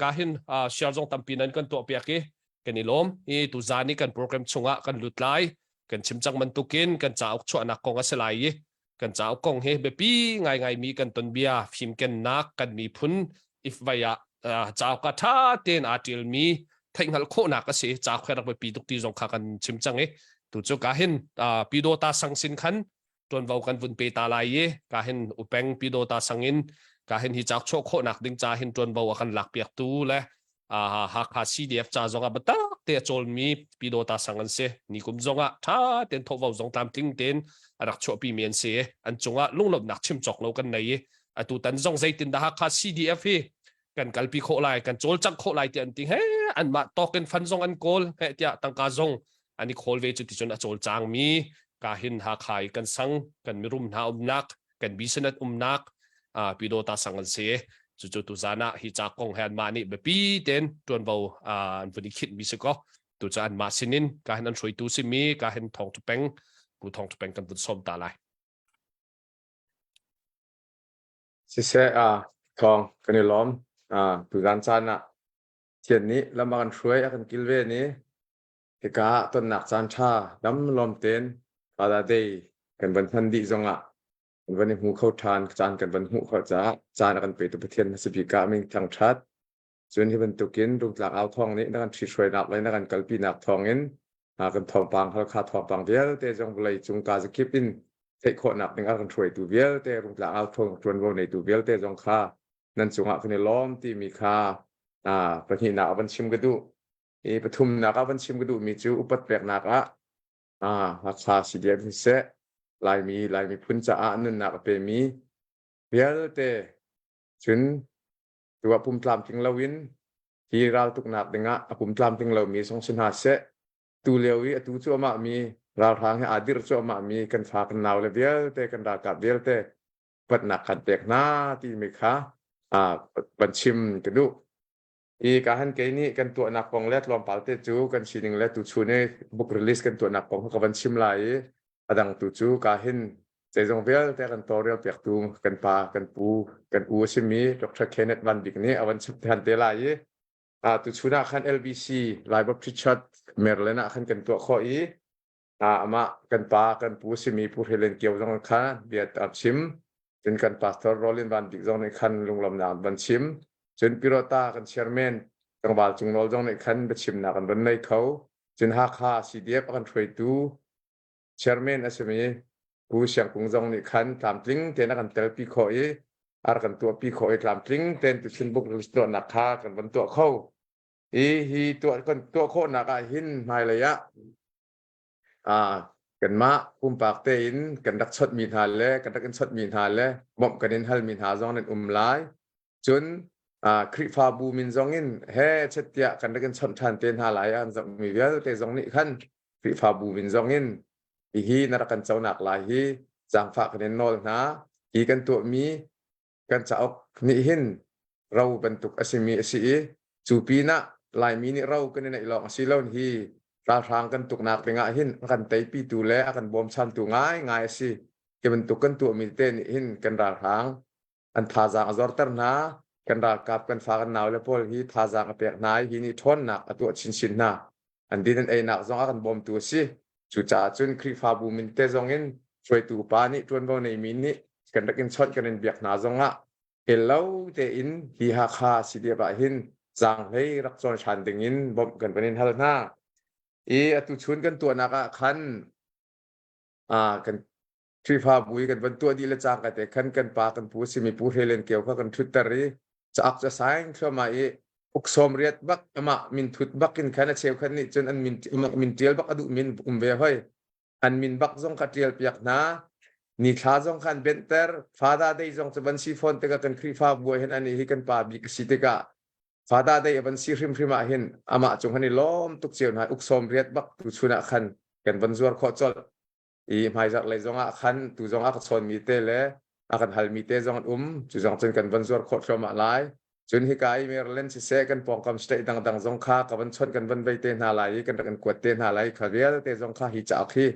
กาหินเชียร์จงตั้มปีนั้นกันตัวเปียกกันนิลมอีตัวจานี่กันโปรแกรมจงอ่ะกันหลุดไหลกันชิมจังมันตุกินกันจ้าชวนนักกองอัศไลกันจ้ากองเฮเบปีไงมีกันต้นเบียฟิมกันนักกันมีพุนอิฟไว้จ้ากระทาเตนอาทิลมีไทยงัลโคนักก็เสียจ้าแค่รักไปปีตุกตีจงขากันชิมจัง tu chu ka hin pido ta sangsin khan ton vau kan vun pe ta lai ye ka hin upeng pido ta sangin ka hin hi chak cho kho nak ding cha hin ton vau kan lak piak tu le ha kha CDF cha zonga bata te chol mi pido ta sangan se ni kum zonga tha ten tho vau zong tam ting ten arak cho pi men se an chunga lunglop nak chim chok lo kan nei atu tan zong zaitin da ha kha CDF hi kan kalpi kho lai kan chol chak kho lai ti an ting he an ma token fan zong an kol he tia tangka zong ani khol ve chu ti chon a chol chang mi ka hin ha khai kan sang kan mirum na nak kan bisanat nak pido ta sangan se chu tu zana hi cha kong han mani be pi ten ton vo an vuni khit mi se ko tu cha an ma sinin ka han an throi tu si mi ka han thong tu peng pu thong tu peng kan tu som ta lai si se thong kan ni lom tu zan chan na thian ni lamakan throi akan kilve ni he ka ton nak chan tha dam lom ten pada dei kan ban than di zongaวันนี้หูเข้าทานจานกันวันหูเข้าจ้าจานกันไปตัวประเทศสปีกามิงทางชัดส่วนที่เป็นตุกินรูปหลักเอาทองนี้นักการชิดช่วยนับเลยนักการกลปีนับทองเงินกันทองปังเขาขาดทองปังเดียวแต่จงเลยจงการจะคิดอินเทคโคนับในการกันช่วยตัวเดียวแต่รูปหลักเอาทองจวนวันในตัวเดียวแต่จงค่านั่นจงอ่ะคนในล้อมที่มีค่าประเทศนักบัญชีมกระดูปทุมนักบัญชีมกระดูมีจูอุปถัมภ์นักราคาสีเดียวพิเศษลายมีพุ่นจะนุนนักเปมีเพียงแต่ฉันตัวปุ่มตามถึงเราวินที่เราตุกนักดึงปุ่มตามถึงเรามี2,500เสตัวเลี้ยววิตัวชั่วมามีเราทางให้อดีตชั่วมามีกันฝากกันนาวเลยเพียงแต่กันดากับเพียงแต่ปัดหนักขัดเด็กหน้าที่มีค่าบัญชิมกันดูอีการเกนี้กันตัวนักปองเล็ดลอมปาลเตจูกันชีนิงเล็ดตัวชูนี่บุกรีลิสกันตัวนักปองกับบัญชิมไหลดังตุจูกาหินใจจงเวลแต่กันตัวเรียวเปียกตูกันปากันปูกันอูชิมีดร.เคนเนตวันดิกนี้อวันสุดทันเตลายตุจูนักขัน LBC ไลฟ์บริชัดเมรเลนะขันกันตัวข้ออีมากันปากันปูชิมีปูเฮเลนเกียวจงขันเบียดอับชิมจนกันปาสตอร์โรลินวันดิกจงในขันลุงลำนานบันชิมจนพิโรตากันเชอร์แมนจังหวัดจุงโนจงในขันบันชิมนักกันบันในเขาจนฮักฮาCDFกันช่วยดูเชอร์แมนอาศัยผู้เสียงกงจงในขันตามทิ้งเต็นกันเตลปีโคยกันตัวปีโคยตามทิ้งเต็นตุชินบุกลิสตัวนักฆ่ากันบนตัวเข้าฮีตัวโคนักหินไม่เลยกันมาปุ่มปากเตินกันดักชดมีทานเลยกันดักกันชดมีทานเลยบ่มกันนินฮัลมีทาจงในไลจนคริฟาบูมินจงอินเฮเชตยากันดักกันชดทานเต็นหาหลายอันจะมีเวลเตจงนี้ขันคริฟาบูมินจงอินฮีนรักกันเจ้าหนักหลายฮีจางฝากกันนอลนะฮีกันตัวมีกันจะเอานี่หินเราบรรทุกอาศิมีอาศิจูปีนะลายมีนี่เรากันในหลอกอาศิเลนฮีราทางกันตุกหนักเป็นไงหินกันไตปีตูเล่กันบอมชันตัวง่ายสิกันบรรทุกกันตัวมีเต้นหินกันราทางอันทาจางอจอร์เตอร์นะกันรากับกันฝากกันหนาวแล้วพอฮีทาจางเปียกนายฮีนี่ทนหนักตัวชินนะอันดีนั่นเองหนักจงกันบอมตัวสิจุดจ่าจุนคริฟาบูมินเตจงเงินช่วยตัวปานี่จวนบ่ในมินนี่กันดักอินช็อตกันเบียกหนาจงเห็นแล้วเตอินฮีฮาคาสิเดียบะหินจางให้รักจนชันดึงอินบ่มกันเป็นอินฮัลน่าตุชุนกันตัวนักขันกันคริฟาบุยกันบนตัวดีละจางกันแต่ขันกันปากันปูสิมีปูเฮเลนเกี่ยวกับกันทุตตรีจะอักจะสายเข้ามาอุกสมเรียดบักมามินทุดบักกินขันเชียวขันนี่จนอันมินเทียลบักอดุมินเวห้อยอันมินบักจงขัดเทียลเปียกนะนี่ท้าจงขันเบนเตอร์ฟาดาได้จงจะบันซีฟอนเตกันคริฟาบุยเห็นอันนี้ให้กันปาบิกสิเตกะฟาดาได้บันซีริมมาเห็นอามาจงขันนี่ล้อมตุกเชียวนะอุกสมเรียดบักตุชุนะขันกันบันจวรขอจอดหมายจากเลยจงขันตุจงขัดชนมีเตเลกันฮัลมีเตจงจุจงจนกันบันจวรขอชมาลายจนฮิกายเมรเลนสิเซกันปองคำสเตดังจงค่ากับวันชนกันวันใบเตนหาไหลกันกันกวดเตนหาไหลขาเรียลเตจงค่าฮิจากที่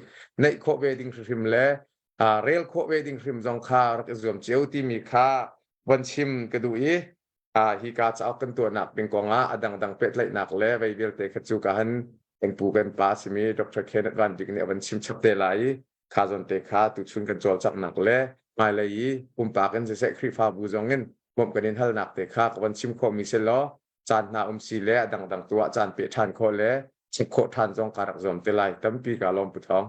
ในโคเวดิงริมเล่เรลโคเวดิงริมจงค่ารักส่วนเจียวที่มีค่าวันชิมกระดูฮิกาจะเอากันตัวหนักเป็นกองดังเป็ดไหลหนักเล่ใบเบลเตขจูกันเป็นปูกันปาสิมีดร.เคนเนตวันดิกเนี่ยวันชิมชับเตไหลขาจนเตค่าตุชุนกันจอจักหนักเล่ไม่เลยปุ่มปากกันจะเสกคริฟาบูจงเงินบ่มกันนินฮัลนักเตะค่ากับวันชิมโคมีเซลล์จานนาซีเล่ดังตัวจานเปียทานโคเล่ เช็คโคทานจงการักจอมเตลัยตั้มปีกาลมปุทอง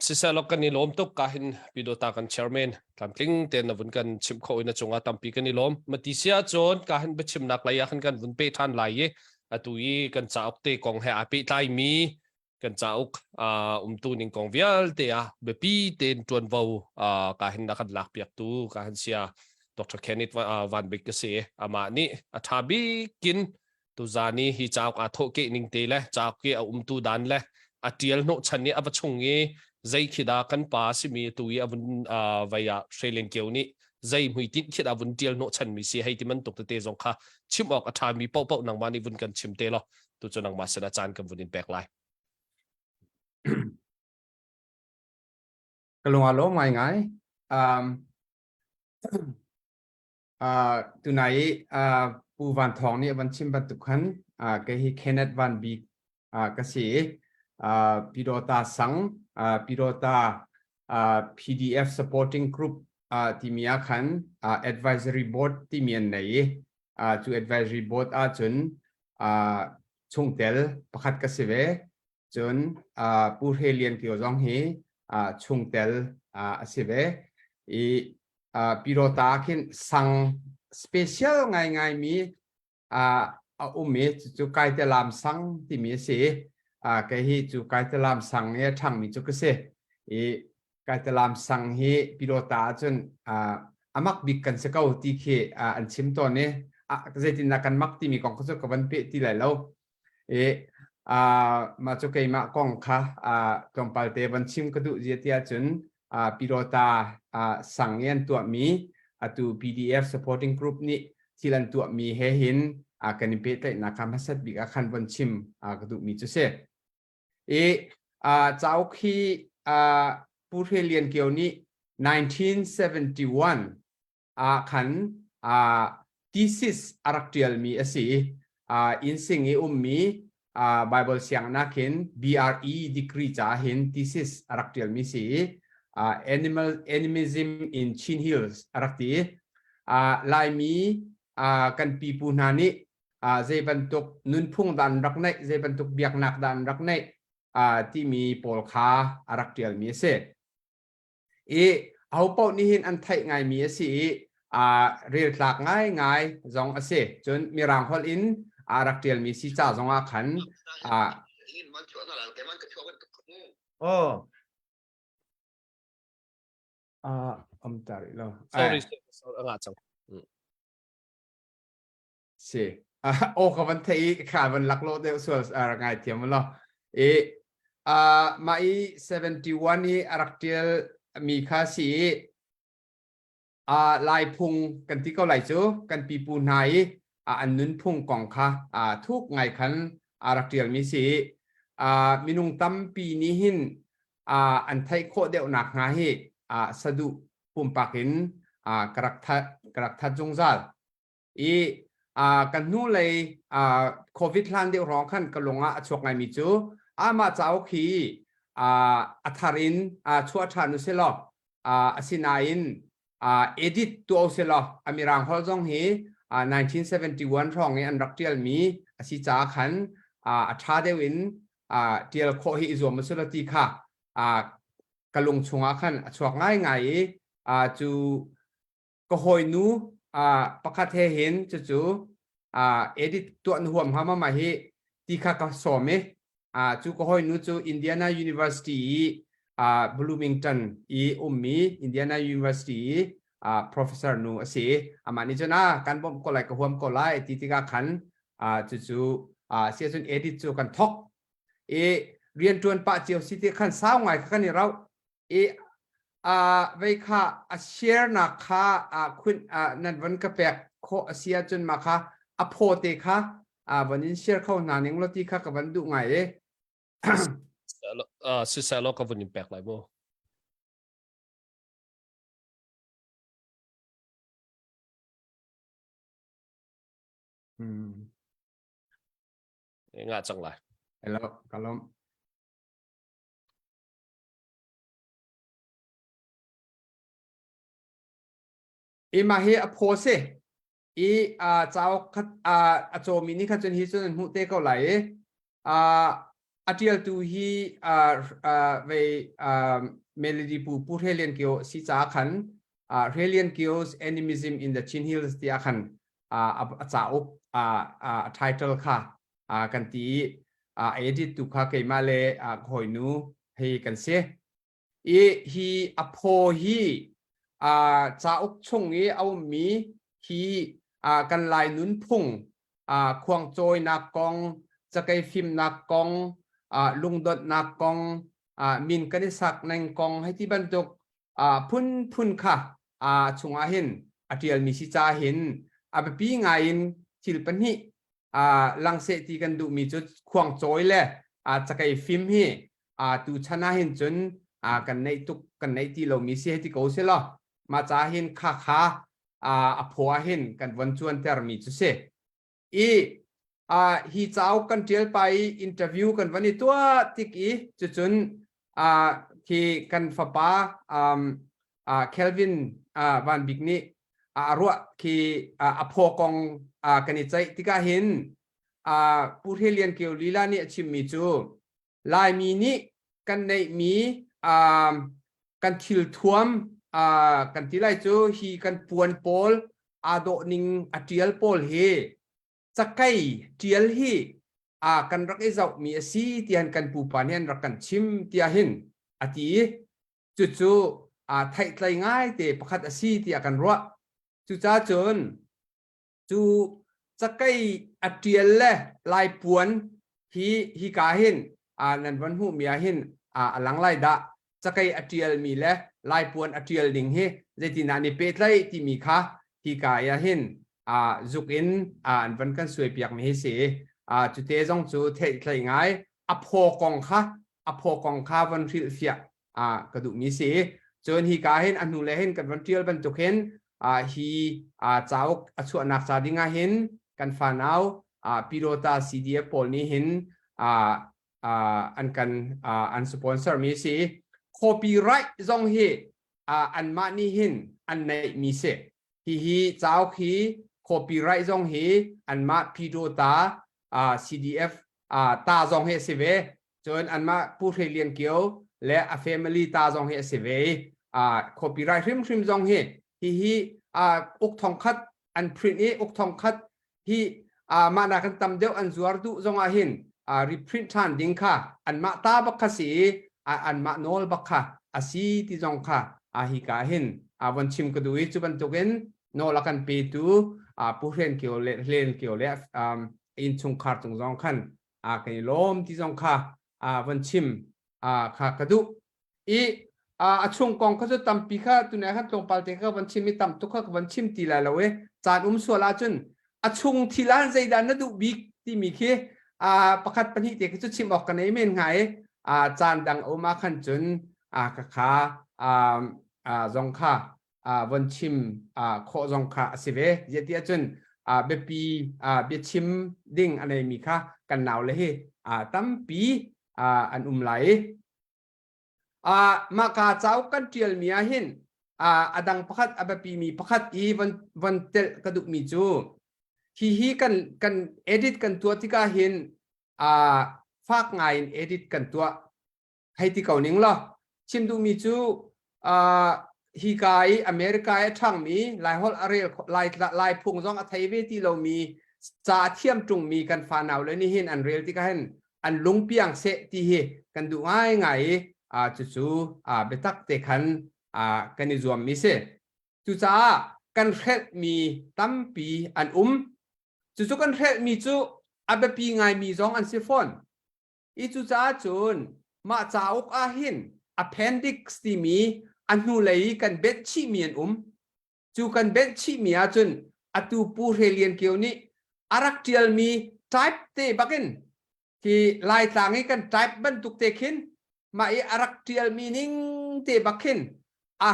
sisalo kan nilom tok kahin pidota kan chairman tlamtling ten na vun kan chimkho ina chunga tampi kan nilom matisia chon kahin bechim nak laya kan vun pe than lai ye atui kan chauk te kong he api tlai mi kan chauk tu ning kong vial te a bepi ten tuan vau kahin na kan lak piak tu kahin sia Dr. Kenneth Van Beek ka se ama ni athabi kin tu zani hi chauk a tho ke ning te le chauk ke tu dan le atial no chani abachungi zai khida kan pa simi tui avun vaya Australian kioni zai muitin khida avun tial no chan mi si haiti man tok te zong kha chimok atha mi pau pau nang mani vun kan chimte lo tu chonang ma sena chan kan vunin pek lai Kalung alo mai ngai tunai pu van thong ni ban chim ban tukhan ke hi Kenneth Van Beek ka si pidota sang pidota PDF supporting group timia khan advisory board timian nei chu advisory board chun chungtel pakhat ka sive chun pu helian kyo jong hi chungtel asive i pirota khin sang special ngai mi umi chu kai te lam sang ti mi se ke hi chu kai te lam sang ne thang mi chu ka se i kai te lam sang hi pirota chun amak bik kan se kau ti khe an chim to ne zetin na kan mak ti mi kong chu ka ban pe ti lai lo e ma chu ke ma kong kha tong pal te ban chim ka du je tia chun pirota sangyen tua mi atu PDF supporting group ni tilan tua mi he hin kan pe te na kam hasat bi khan bon chim ka du mi chu se e chau khi purhelian kyo ni 1971 khan thesis araktial mi asi in singi mi Bible siang na kin BRE degree cha hin thesis araktial mi si animism in Chin Hills arakti lai mi kan pi pu na ni zai bantuk nun phung dan rak nei zai bantuk biak nak dan rak nei ti mi pol kha araktial mi se e au pau ni hin an thai ngai mi si rel tlak ngai zong ase chun mirang hol in araktial mi si cha zonga khan oh tari lo sorry nga chang se o ka ban thei kha ban laklo de so ngai thiam lo e mai 71 ni araktial mi kha si lai phung kan ti ko lai chu kan pi pu nai an nun phung kong kha thuk ngai khan araktial mi si minung tam pi ni hin an thai kho deu nak nga hi sadu pumpakin karak tha jungzal i kan nu lei covid lan deu rong khan kalonga achok ngai mi chu ama chau khi atharin chua thanu selo asinain edit tu selo amirang hol jong hi 1971 rong an raktial mi asi cha khan atha deuin tial kho hi izom masulati kha kalung chunga khan achok ngai chu ko hoi nu pakhat he hin chu edit tu an huam hama ma hi ti kha ka some chu ko hoi nu chu Indiana University Bloomington ummi Indiana University professor nu ase amani chana kan bom ko lai ka huam ko lai ti ka khan chu sia chun edit chu kan thok rian tuan pa chiu si ti khan saw ngai khan ni rau vei kha share na kha khun nan van ka pek kho asia chun ma kha apho te kha vanin share kho na ning lo ti kha ka ban du ngai sisalo ka vunin pek lai mo nga chang lai hello kalom ima he apho se อีเจ้าคัดโจมินี่คัดจนฮิจนหูเตก็ไหลอาเทียลตูฮีเวเมลดีปูเฮเลียนเกียวสิจ้าขันเฮเลียนเกียวส์แอนิมิซึมอินเดอะชินฮิลส์ที่อาขันเจ้าไททลค่ะกันตีเอดิตตุค่ะเกมาเลคอยนูให้กันเสียอีฮีอโพฮีเจ้าชงนี้เอามีฮีกันลายนุนพุ่งควงโจยนักกองจะไกฟิล์มนักกองลุงดดนักกองมินกันสักนังกองให้ที่บรรทุกพุ่นค่ะชงอาเห็นอาเทียลมีสิจ้าเห็นแบบปีไงทิลปันฮีลังเสตีกันดูมีจุดควงโจยเลยจะไกฟิล์มฮีตูชนะเห็นจนกันในตุกกันในที่เรามีเสียที่เขาเสียละมาจ้าเห็นค่ะผัวเห็นกันวันชวนเตอร์มีจุเสฮีเจ้ากันเที่ยวไปอินเตอร์วิวกันวันนี้ตัวติกจุนที่กันฟ้าป้าเคลวินวันบิกนี้รัวที่ผัวกองกันใจที่ก็เห็นผู้เรียนเกี่ยวลีลานี่ชิมมีจูลายมีนี้กันในมีกันทิลทวมกันที่ไรจูฮีกันปวนโพลโดนิงเทียลโพลเฮจะไกเทียลเฮกันรักไอ้เจ้ามีสีที่หันกันปูปานเห็นรักกันชิมที่เห็นที่จู่ไทยไทยง่ายแต่ประคัดสีที่กันรัวจ้าจนจะไกเทียลเล่ลายปวนฮีกาเห็นนั่นวันหูมีเห็นหลังไล่ดะจะไกเทียลมีเล่ลายปวนอัจฉริยดิ่งเฮเจตินานิเปตไลที่มีค่ะที่กายเห็นจุกอินอันวันกันสวยเปียกมีเสียจุดเตจงจุดเทใครง่ายอโพกองค่ะวันที่เฟียกระดูมีเสียจนที่กายเห็นอันนู้นเลยเห็นกันวันที่บรรทุกเห็นฮีเจ้าชวนนักษาดิ่งเห็นกันฟันเอาพิโรตาซีดีเอฟโพลนี้เห็นอันกันอันสปอนเซอร์มีเสียcopyright จงเฮอันมานี่เห็นอันในมีเสฮีเจ้าฮี copyright จงเฮอันมาพิโดตาCDF ตาจงเฮเสเวจนอันมาผู้เรียนเกี่ยวและ family ตาจงเฮเสเวcopyright ริมจงเฮฮีอุกทองคัดอัน print นี้อุกทองคัดฮีมานากันตำเดียวอันจวดดูจงเห็นreprint ทันดิ้งค่ะอันมาตาบักสีอันมาโนลบักค่ะสีที่จงค่ะฮิกาเห็นวันชิมก็ดูจุบันตุกินโนลักันปีตูผู้เรียนเกี่ยวเล่นเกี่ยวเล่อินชงขาดตรงจงขันกันล้มที่จงค่ะวันชิมค่ะก็ดูช่วงกองเขาจะตำปีค่ะตัวไหนขั้นตรงปาลเตค่ะวันชิมไม่ตำตุกค่ะวันชิมตีละละเว้จานส่วนละจนช่วงที่ล้านใจดันนั่นดูบิ๊กที่มีแค่ประคัดปัญหาเด็กจะชิมออกกันในเมนไงจานดังออกมาขันจนขาจงค่ะวันชิมโคจงค่ะสิเวเยติจนเบปีเบชิมดิ่งอะไรมีค่ะกันหนาวเลยตั้มปีอันไหลมากาเจ้ากันเทียลมีเห็นดังประคัดเบปีมีประคัดวันเตลกระดูกมีจูฮีกันเอดิตกันตัวที่ก็เห็นฝากไงเอดิตกันตัวให้ที่เขาหนิงล่ะชิมดูมีจูฮีกายอเมริกาทั้งมีหลายฮอลอะไรหลายพุงจงอัธยเวที่เรามีจ่าเทียมตรงมีกันฟานเอาเลยนี่เห็นอันเรียลที่ก็เห็นอันลุงเปียงเสที่เฮกันดูง่ายไงจู่เบตักเตคันกันนิจวมมีเสจู่กันเฮ็ดมีตั้มปีอันจู่กันเฮ็ดมีจู่เบปีไงมีจงอันซิฟอนจู่จนมาจ้าอุกเห็น appendix ที่มีอันนู้นเลยกันเบ็ดชีมีอันจู่กันเบ็ดชีมีจนตูผู้เรียนเกี่ยวนี้อารักเทียลมี type เตบักินที่ลายต่างให้กัน type บรรทุกเตคินมาอารักเทียลมีนิ่งเตบักิน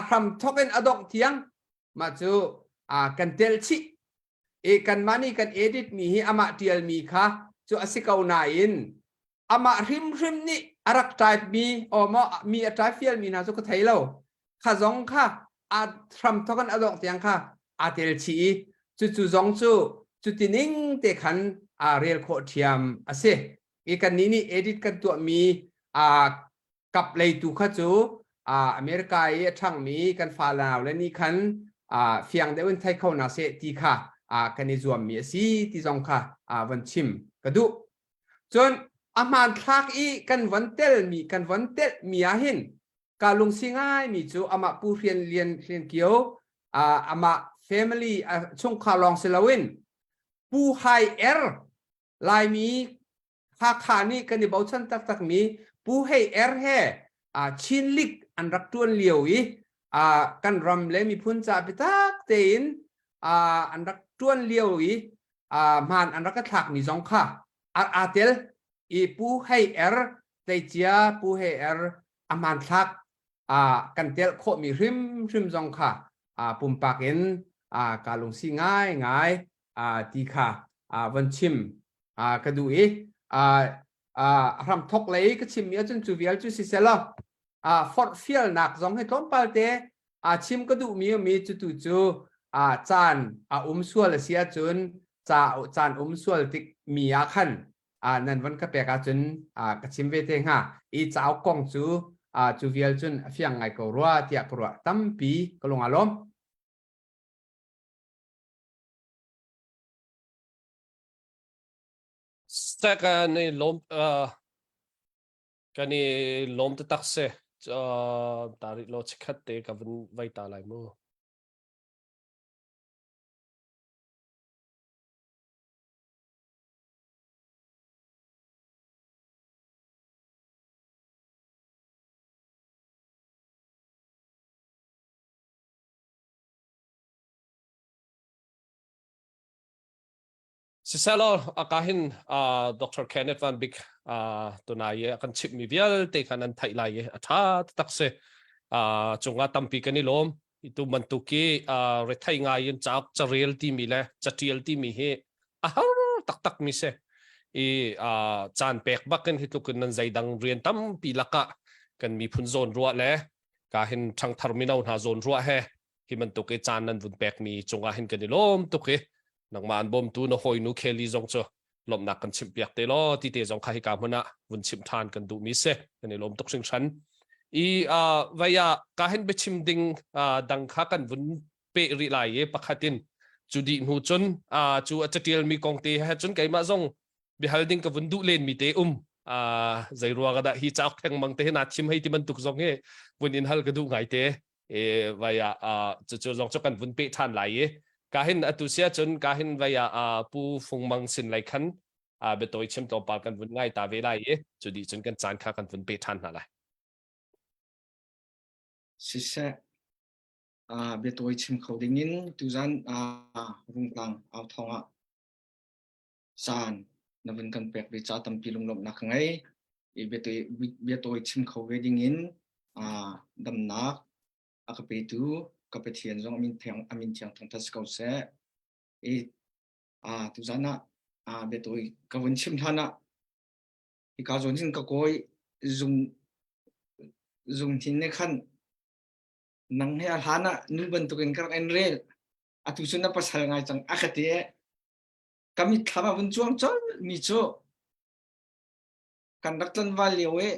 รำทอกันอดอกเทียงมาจู่กันเตลชีกันมานี่กันเอดิตมีอามาเทียลมีค่ะจู่สิกาวนาอินอามาริมนี่อารัก type มีมี type เฟียลมีนะจู่ก็ไทยเราข้าจงค่ะรำทอกันอดอกเทียงค่ะเตลชี จุจงจูจุดนิ่งเตขันเรียลโคเทียมเสอีกันนี้นี่เอดิตกันตัวมีกับเลยตุขจูอเมริกาช่างมีกันฟาลาวและนี่ขันเฟียงเดวันไทยเข้านาเซตีค่ะกันในส่วนมีสีที่จงค่ะวันชิมกระดูจนอามันทักอีกันวันเตลมีอาหินการลงสิง่ายมีจูอามาผู้เรียนเกี่ยวอามา family ช่วงข่าวลองเซลวินผู้ไฮลายมีขานี่กันในบ่าวชันตักมีผู้ไฮเฮชินลิกอันรักตัวนเลียวอีกันรำเลยมีพุ่นจ่าไปตักเต็นอันรักตัวนเลียวอีมันอันรักกระถักมีสองค่ะอาเตลอีผู้ไฮเตจียผู้ไฮอามันทักกันเตลโคมีริมสองค่ะปุ่มปากเห็นการลงสิง่ายตีค่ะวันชิมกระดูอีรำทกเลยก็ชิมมีจนจูเวียลจูสิเซลฟอร์ดฟิลนักสองให้ต้นปาเตชิมกระดูมีจูจานส่วนเสียจนจานส่วนติมีขันนั่นวันก็เปกจนกระชิมเวทีฮะอีเจ้ากงจูเวียลจนเฟียงไงก็รัวเตียกรัวตั้มปีก็ลงอารมณ์ แต่กันในลมกันในลมตะตักเสตาริโลชิคัตเตกับไวตาไลมูสิเซลล์อาการหินดร. Kenneth Van Beek ตัวนายกันชิปมีเวียลเตกันนันไทยไลท่าตักเสจงอาตั้มปีกันนี่ลมitu mantuki retai ngayon chak cha realty mi le cha realty mi he tak mi se chan pek bakan hitukun nan zaidang rian tam pilaka kan mi phun zone ruwa le ka hin thang terminal na zone ruwa he hi mantuki chan nan vun pek mi chunga hin kan lom tuki nang man bom tu no hoi nu kheli zong cho lom nak kan chim piak te lo ti te zong khai ka mona vun chim than kan du mi se kan lom tok sing chan vaya kahin bechim ding dang kha kan vun pe ri lai ye pakhatin chudi nu chon chu atatial mi kong te ha chon kai ma zong bi halding ka vun du len mi te zai ruwa ga da hi chak theng mang te na chim hai ti man tuk zong he vun in hal ka du ngai te vaya chu zong cho kan vun pe than lai ye kahin atusia chon kahin vaya pu phung mang sin lai khan be toi chim to pal kan vun ngai ta ve lai ye chudi chon kan chan kha kan vun pe than na lai sisa betoi chim khodingin tuzan rungtang thonga san navin kan pek be cha tam pilung lom nakhangai e betoi chim khodingin damna akapetu kapethian jong amin thiang thong tas ko se e tuzana betoi kawin chim thana ika jonin ka koi zoom thin ne khan nang he hana nuban tukin kar en rel atusuna pasal ngai chang akhate kami thama bun chuang chol mi cho kandaktan value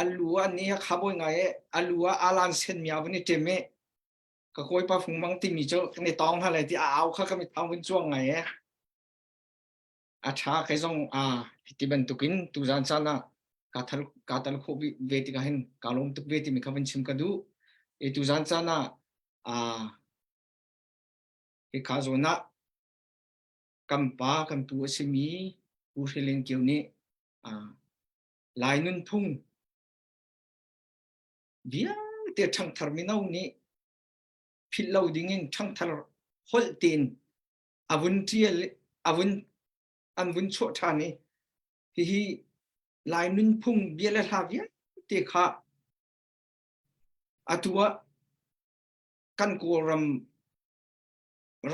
alua ni khaboi ngai alua alan sen mia buni teme ka koi pa phungmang ti mi cho ni tong ha lai ti au kha kami tham bun chuang ngai acha kai jong tiban tukin tu jan sana katal kho veti ka hin kalom tuk veti mi khaban chim ka du itu jan sana he khazona kampa kam tu asimi u heleng kiu ni lainun thung bia te thang terminal ni phil loading in thang thar holtin avun trial avun anvun cho thani hi lainun phung bia la thavia te kha atua kan koram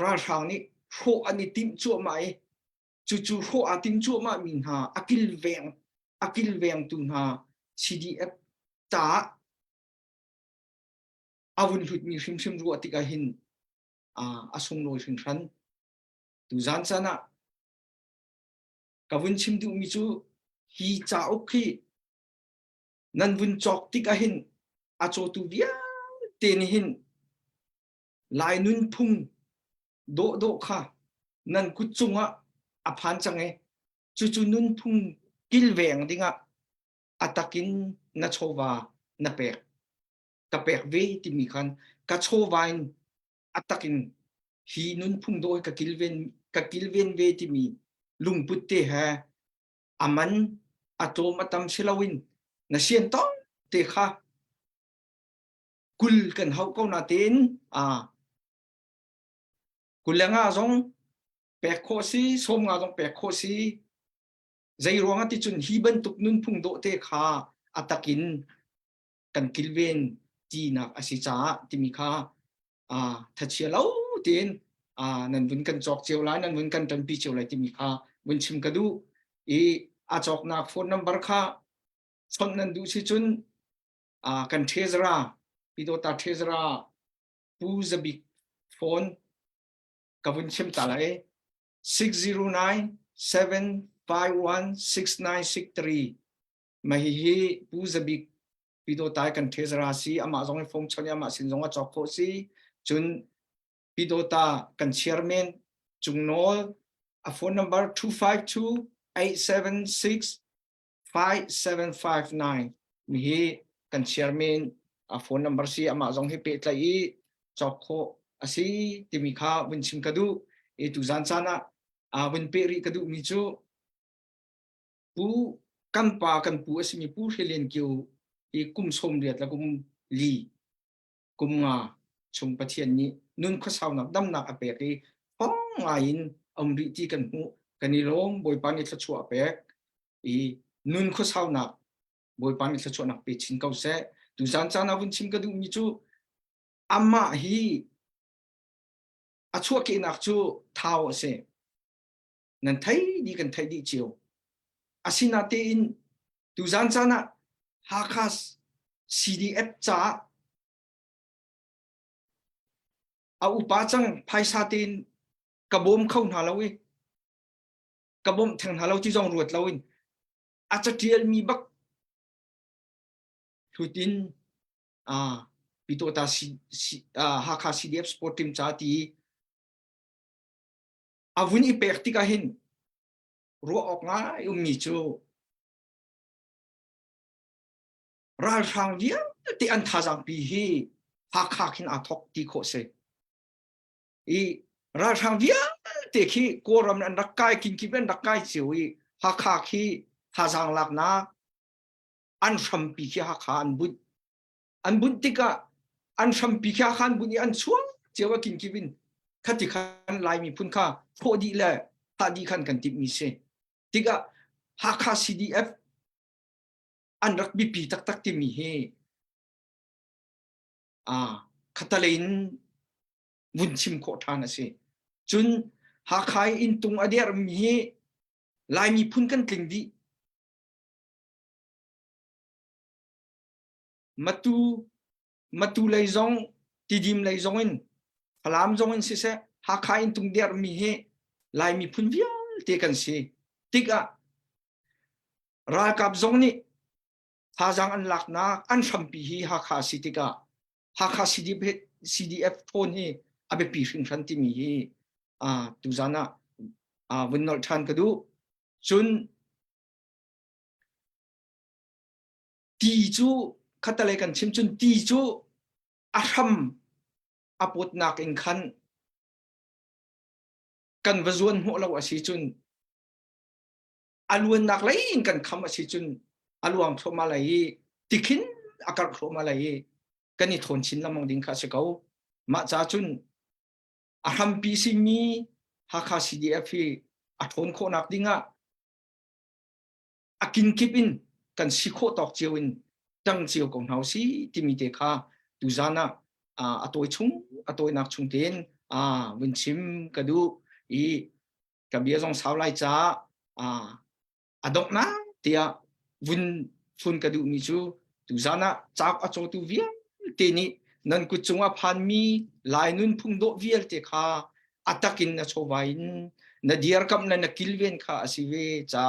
ra thang ni kho ani tim chu mai chu kho atim chu ma min ha akil veng tu ha cdf ta avun hut mi sim ru atika hin asung loi hring hran tu zan chana kavun chim du mi chu hi cha ok khi nan vun chok tik a hin a cho tu via ten hin lai nun phung do kha nan ku chunga a phan change chu nun phung kil veng dinga atakin na chowa na pek ka pek ve ti mi khan ka chowain atakin hi nun phung do ka kilven ve ti mi lung putte ha aman atom atam silawin na sian to te kha kul kan hau ko na ten kulanga zong pek kho si som nga zong pek kho si zai ronga ti chun hi ban tuk nun phung do te kha atakin kan kilven ti na asi cha ti mi kha thachia lo ten nan bun kan chok cheu lai nan bun kan tan pi cheu lai ti mi kha bun chim ka du a chok na phone number kha chon nan du si chun kan thezra pido ta thezra pu zabi phone ka bun chim ta lai 609-751-6963 mahi pu zabi pido ta kan thezra si ama zong phone chon ama sin zong a chok pho si chun Pidota kan chairman Jungnol a phone number 252-876-5759 mihi kan chairman a phone number si ama zong he pe tlai chokho asi timikha bunchim kadu e tu zan chana bun pe ri kadu mi chu pu kan pa kan pu asimi pu helen kyu e kum som riat la kum li kum nga chung pathian ni nun kho sau nak dam nak apek ri pong ngain amri ti kan hu kani rom boy pani thchu apek I nun kho sau nak boy pani thchu nak pe chin kau se tu zan chana bun chim ka du mi chu amma hi achua ke nak chu thao se nan thai di kan thai di chiu asina te in tu zan chana hakas CDF cha a upa chang phaisa tin kabom khau na lawi kabom thang na law ti jong ruat lawin a chatial mi bak thutin pitota hakha CDF sport team cha ti avuni pekti ka hin ro ok nga mi chu ral sang dia ti an thajang pi hi hakha khin athok ti kho se ra thang via te khi koram an rakai kin ki ben rakai chiwi ha kha khi thajang lak na an sham pi khi ha kha an bun tika an sham pi kha khan buni an chuang chewa kin ki bin khati khan lai mi phun kha phodi la ta di khan kan tip mi se tika ha kha CDF an rak bi pi tak tak ti mi he khatalein vun chim kho thana se chun ha khai in tung ader mi lai mi phun kan tling di matu lai zong tidim lai zong in phalam zong in se ha khai in tung der mi he lai mi phun vial te kan se tika ra kap zong ni thajang an lak na an sampi hi ha kha sitika ha kha CDF phone hi abe pi hring hran ti mi hi tu zana vinnol than kadu chun ti chu khatale kan chim chun ti chu aham apot nak in khan kan vazuan ho lo asi chun aluan nak lai in kan kham asi chun aluang thoma lai tikhin akar thoma lai kani thon chin lamang ding kha se kau ma cha chun aham pi si mi hakha CDF hi athon kho nak dinga akin kipin kan sikho tok chewin tang chiu kong hau si timi te kha tu zana atoi nak chung ten win chim kadu I kabia jong saw lai cha adok na tia win fun kadu mi chu tu zana chak acho tu via te ni นันกุจงว่าพันมีลายนุนพุ่งโดเวียลเตคาอัตกินนะโชวายินนาเดียร์กับนันกิลเวนคาอสิเวจ้า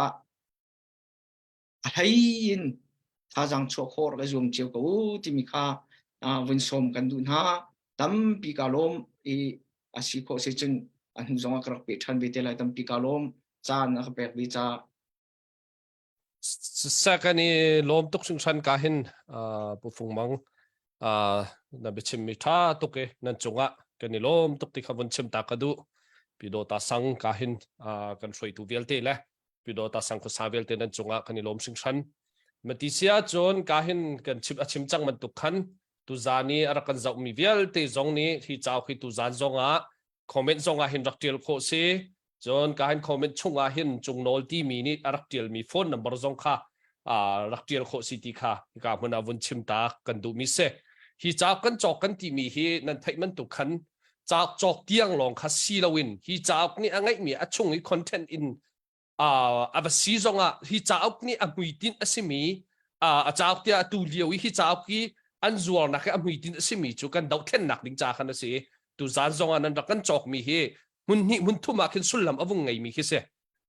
ให้ยินถ้าจังโชคอร์ก็จงเจียวกูที่มีคาวันสมกันดูนะตั้มปีกาลมอาศิโคเซจนอันจงว่ากระเปิดทันเวทีไรตั้มปีกาลมจานนักเปิดวิจา sakani lom tuk sing san kahin pufung mang na bichim mi tha tuke nan chunga kani lom tuk ti khavun chim ta kadu pido ta sang kahin kan soi tu velte le pido ta sang ko sa velte nan chunga kani lom sing san matisia chon kahin kan chim achim chang man tuk khan tu zani arakan zau mi velte zong ni hi chaw khi tu zan zonga comment zonga hin raktil kho se chon kahin comment chunga hin chungnol ti mi ni araktil mi phone number zong kha raktil kho city kha ka huna vun chim ta kan du mi se hi chaw kan chok kan ti mi hi nan thai man tu khan chaw chok tiang long kha si lawin hi chaw ni angai mi achung i content in ava si zonga hi chaw ni amuitin asimi a chaw tia tu liawi hi chaw ki an zuar na ka amuitin asimi chu kan dau then nak ding cha khan ase tu zan zonga nan rakan chok mi hi mun thu ma khin sulam avung ngai mi hi se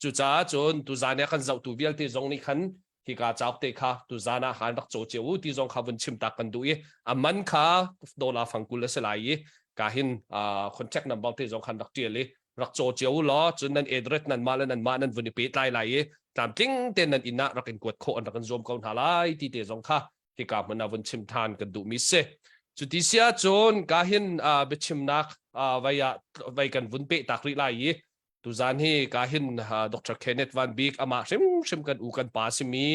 chu cha chon tu zania kan zau tu vial te zong ni khan hi ka chak te kha tu zana han rak cho cheu ti zong kha vun chim ta kan du e aman kha dola fangkul se lai ka hin contact number te zong khan rak ti le rak cho cheu lo chun nan address nan ma nan ma nan vun pe lai lai tam ting ten nan ina rak in kwat kho an rak zom kaun halai ti te zong kha hi ka man vun chim than kan du mi se chu ti sia chon ka hin bichim nak vai kan vun pe tak ri lai tu zan hi ka hin Dr. Kenneth Van Beek ama sim kan u kan pa simi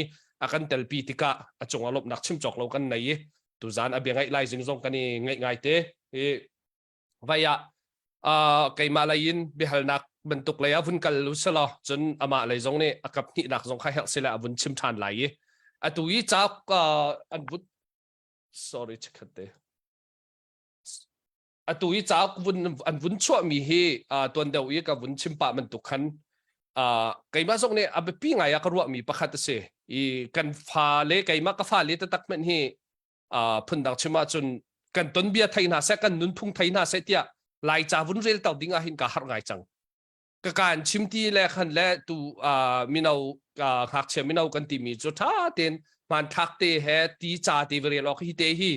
akan telpi tika achong alop nak chim chok lo kan nei tu zan abiangai lai jing zong kani ngai te vaya kai malayin bihal nak bentuk laya vun kal lu sala chun ama lai zong ne akap ni nak zong kha hel sila vun chim than lai atui chak an vut sorry chekhate atui chak vun an vun chua mi hi tuan deu i ka vun chimpa man tu khan kaima zong ne abepi ngai ka ruwa mi pakhat se I kan fa le kaima ka fa le ta tak men hi phundang chima chun kan ton bia thaina se kan nun phung thaina se tia lai cha vun rel taw dinga hin ka har ngai chang ka kan chimti le khan le tu minau hak che minau kan ti mi chu tha ten man thak te he ti cha ti vre lo hi te hi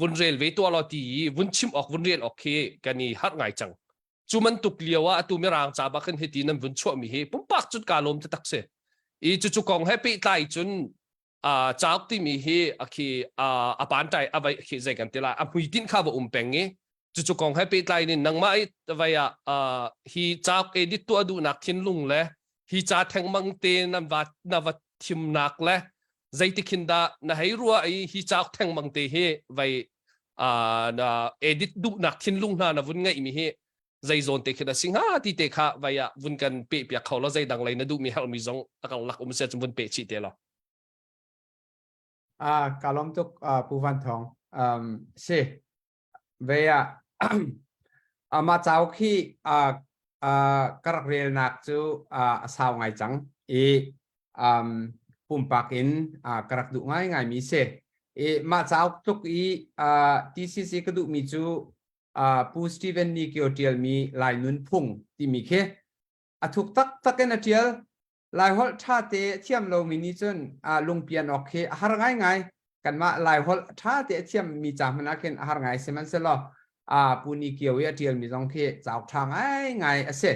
vun rel ve to lo ti vun chim ok vun rel ok he kani har ngai chang chu man tuk liawa tu mi rang cha ba khan he ti nan vun chua mi he pum pak chut ka lom ta tak se I chu kong happy tai chun chak ti mi hi akhi apan tai avai khi zai kan tela apui tin kha ba peng nge chu kong happy tai ni nang mai vaya hi chak edit tu adu nak thin lung le hi cha theng mang te nan wat na wat thim nak le zai ti khinda na hai ruwa ai hi chak theng mang te he vai na edit du nak thin lung na vun ngai mi he zai zon te khina singha ti te kha vaya vun kan pe pya khawla zai dang lai na du mi hal mi zong akang lak se vun pe chi te lo kalom tuk puvan thong se veya ma chau khi karak rel nak chu saw ngai chang pumpakin karak du ngai mi se ma chau tuk TCC ka du mi chu pu Stephen ni kyo tial mi lai nun phung ti mi khe athuk tak en atial lai hol tha te thiam lo mi ni chun lung pian ok khe har ngai kan ma lai hol tha te thiam mi cha mana ken har ngai se man se lo pu ni kyo ya tial mi jong khe chau tha ngai ase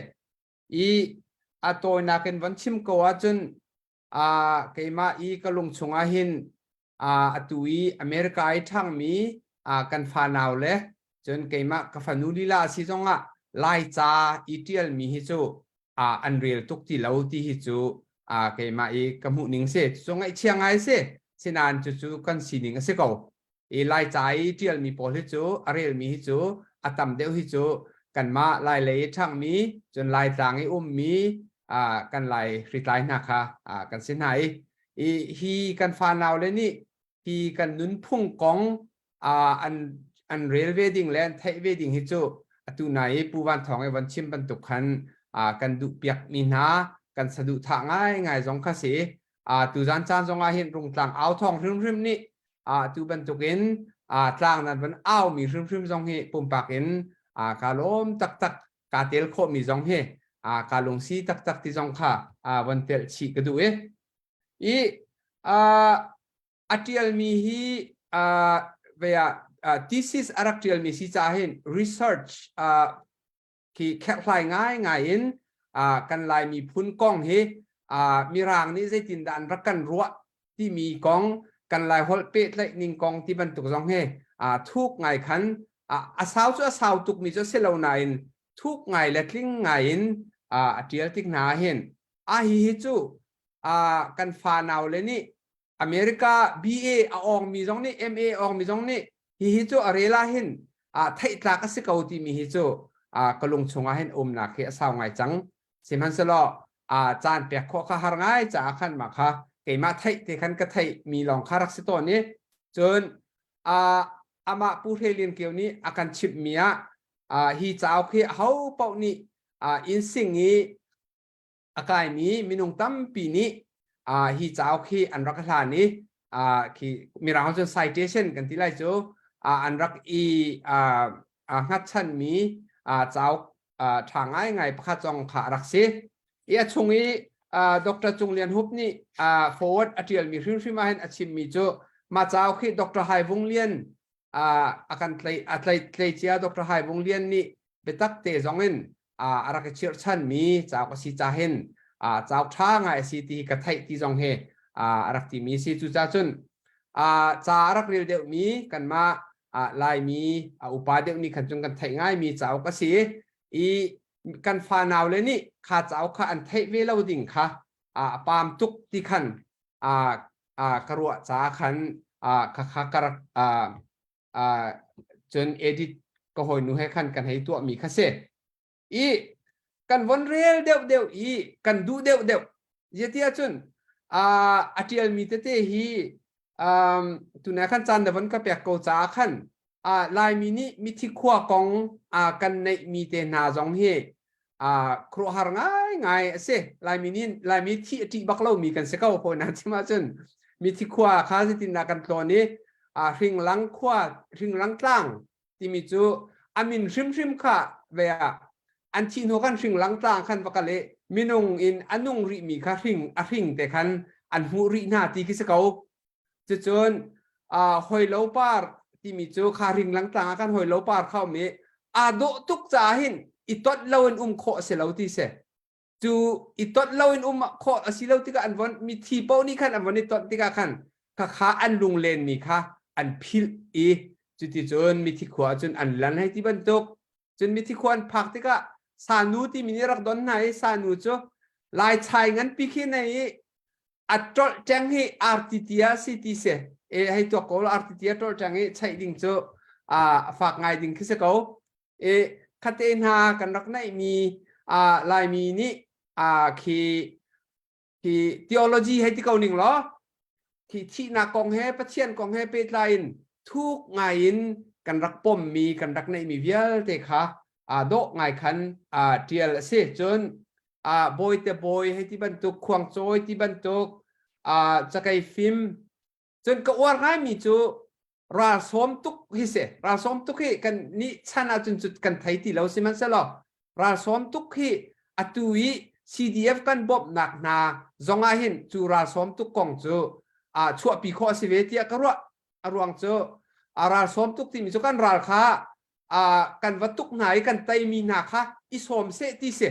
toy na ken van chim ko a chun keima ka lung chunga hin atui America ai thang mi kan fa naw le chun keima ka fanuli la si zonga lai cha itial mi hi chu unreal tuk ti lo ti hi chu keima ka mu ning se zonga chiang ai se sinan chu kan sining ase ko lai cha itial mi pol hi chu arel mi hi chu atam deu hi chu kan ma lai le thang mi chun lai tang I mi kan lai reply na kha kan sin hai hi kan fa naw le ni hi kan nun phung kong an rail wedding land thai wedding hi chu atu nai puwan thong e wan chim ban tuk khan kan du piak mi na kan sadu tha ngai jong kha se tu jan chan jong a hin rung tlang au thong rim ni tu ban tuk in ตรางนั้นมันอ้าวมีรึมๆจงเฮปุ่มปากเห็นกาลมตักกาเตลโคมีจงเฮกาลงซีตักที่จงค่ะวันเตลชีกระดูอีอาทิลมีฮีเวียthesis อาทิลมีซีจ่าเห็น research ที่แค่ลายง่ายอินกันลายมีพุ่นกล้องเฮมีรางนี้ใช้จินดานรักกันรัวที่มีกองกันลายฮอลเปตและนิงกองที่บรรทุกจงเฮทุกไงคันอาสาวตุกมีจะเซลล์นายทุกไงเล็กลิงไงอินอาทิลติกนาเห็นฮิจูกันฟานาวเลยนี่อเมริกา BA ออกมีจงนี่ MA ออกมีจงนี่ฮิจูอะไรล่ะเห็นไทยตากสิกาวที่มีฮิจูกลงชงเห็นนาเขสาวไงจังสิมันสลอจานเปียกข้อข้าหารง่ายจะขันมาค่ะเกี่ยมาไทยที่ขันก็ไทยมีลองคารักสิตัวนี้จนอามาพูดเรียนเกี่ยวนี้อาการชิบเมียฮีจะเอาเขเขาเป่านี้อินสิ่งนี้อากาศมีนุ่งตั้มปีนี้ฮีจะเอาเขอันรักษานี้ที่มีเราจะ citation กันที่ไรจูอันรักงัดชันมีเจ้าทางง่ายพระจงขารักษาช่วงนี้ดร.จงเลียนฮุบนี่forward อาทิตย์มีเรื่องมาเห็นอาชิมมีจูมาเจ้าคือดร.ไฮวงเลียนอาการเลยเจ้าดร.ไฮวงเลียนนี่ไปตักเตะจงเงินรักเชื่อชันมีเจ้าก็สิจะเห็นเจ้าทางไงสิที่กระไทยที่จงเฮรักที่มีสิจุจ้าจุนจารักเรียวเดียวมีกันมาลายมีอุปาเดียวนี้ขันจงกันไทยง่ายมีเจ้าก็สิกันฟานาวเลยนี่ข้าเจ้าข้าอันไทยเวลาดิ่งค่ะปามตุกที่ขันกระวจ้าขันข้ากระจนเอดิตก็หอยนูให้ขันกันให้ตัวมีคาเซกันวันเรียลเดียวกันดูเดียวเยติอาจุนอาทิลมีเตฮีตุนัยขันจันเดวันก็เปียกโกจ้าขันลายมีนี่มีที่ขั้วกองกันในมีเตนาจงเฮครัวหาง่ายเสลายมีนี่ลายมีที่บักเล่ามีกันเสก้าพอนะที่มาจนมีที่ขั้วข้าสิตินากันตัวนี้ริงหลังขั้วริงหลังตั้งที่มีจูมินริมค่ะเวียอันที่นกันริงหลังตั้งขันปกติมินงอินอันนงริมีค่ะริงแต่ขันอันหูรินาที่กิสเก้าจนหอยเล่าปาร์ที่มีจูคาริงหลังต่างกันหอยเล่าปาร์เข้ามีโดตุกจ่าหินอิตอดเล่าอินโคเสลาที่เสจูอิตอดเล่าอินโคสิลาที่กันวันมีที่เป้านี่ขันอันวันนี้ตอดที่กันข้าอันลุงเลนมีค่ะอันพิลจุดที่จนมีที่ขวาจนอันลันให้ที่บรรทุกจนมีที่ขวานพักที่ก็สานุที่มีรักดอนไหนสานุจูลายชายงั้นปีขี้ในอัตรจังให้อาร์ติเตียสิที่เสให้ตัวเขาอาร์ติเตียตัวจังให้ใช้ดิ่งจูฝากไงดิ่งคือเขาคัตเตนหากันรักในมีลายมีนี่ที่ theology ให้ที่เขาหนึ่งหรอที่นักกองเฮปเชียนกองเฮเปตไลน์ทุกไงอินกันรักปมมีกันรักในมีเวียลเตค่ะโดไงคันเทียลเซจนบอยแต่บอยให้ที่บรรทุกควงโจยที่บรรทุกจะไกฟิล์มจนก็ว่าง่ายมีจูราสมตุกฮิเสราสมตุกฮิกันนี่ชันอาจจุดกันไทยที่เราสิมันเสลอราสมตุกฮิอตุย CDF กันบบหนักนาจงอาเห็นจูราสมตุกกองจูชั่วปีข้อสิเวทีกระรัวรวงจูราสมตุกที่มีจูกันราคากันวัตถุไหนกันไตมีนาคาอิสมเสติเส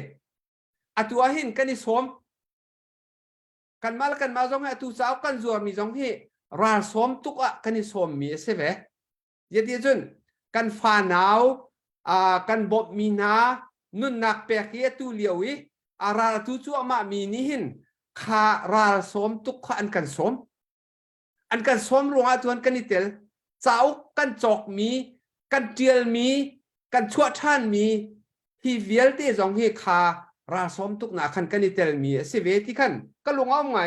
ตัวเห็นกันอิสมกันมาจงให้ตัวเจ้ากันจวมีจงที่ราสมตุกกันอิสมมีเสเวยัดจุนกันฟานาวกันบบมีนานุนนักเปียกตุเลียวิราตุจัวมามีนิหินขาราสมตุกอันกันสมรวงตัวกันนิเตลเจ้ากันจอกมีกันเจียลมีกันชั่วท่านมีที่เวียลที่จงให้ขาราสมตุกหนาขันกันนิเตลมีเสเวที่ขันก็ลงเอาไง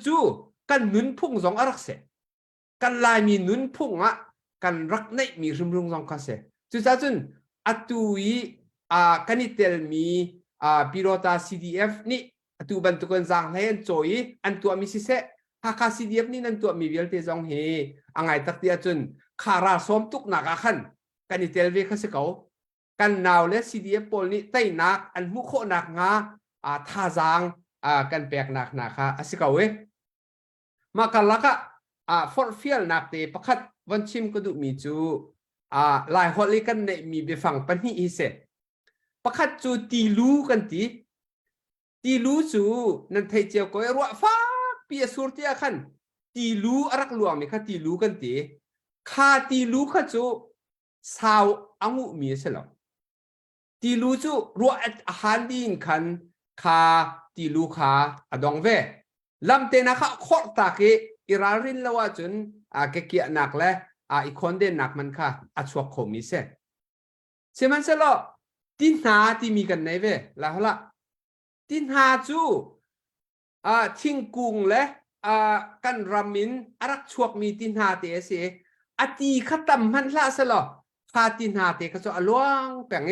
จู่กันนุนพุ่งจงอารักเสกันลายมีนุนพุ่งกันรักในมีรุมจงคาเสจู่จุนตุยกันนิเตลมีปิโรตา CDF นี่ตัวบรรทุกกันจางเล่นโจยอันตัวมีสิเสหาก CDF นี่นั่นตัวมีเวลเตจงเฮอังไงตักเดียจุน ขาราสมตุกนักขันกันอิเตลเวคัสเกากันนาวและ CDF ปอลนี่ไต้นักอันมุขนักงาท่าจางกันแปลกนักค่ะอาศัยเกาเวมากันละก็ฟอร์ฟิลนักเตะประคัดวันชิมก็ดูมีจูลายฮอลลีกันเนี่ยมีไปฟังปัญหาอีเสประคัดจูตีลูกันตีลูจูนั่นไทยเจียวก็รัวฟ้าเปียสุรเตียขันตีลูอรักหลวงมีค่ะตีลูกันตีข้าตีลูข้าจูสาวอังุมีเสลตีลูจูรัวอาหารดีนขันข้าตีลูข้าอดองเวลำเตนะข้าขอตาเกอิรารินละว่าจนเกี่ยนักและอีกคนเด่นนักมันค่ะชวกโคมิเสมันเสลตินหาที่มีกันในเวแล้วละตินหาจูทิงกุงและกันรามินอรักชวกมีตินหาเตเสอตีขตัมมันละเสลพาตินหาเตก็จะอลวงแปงเอ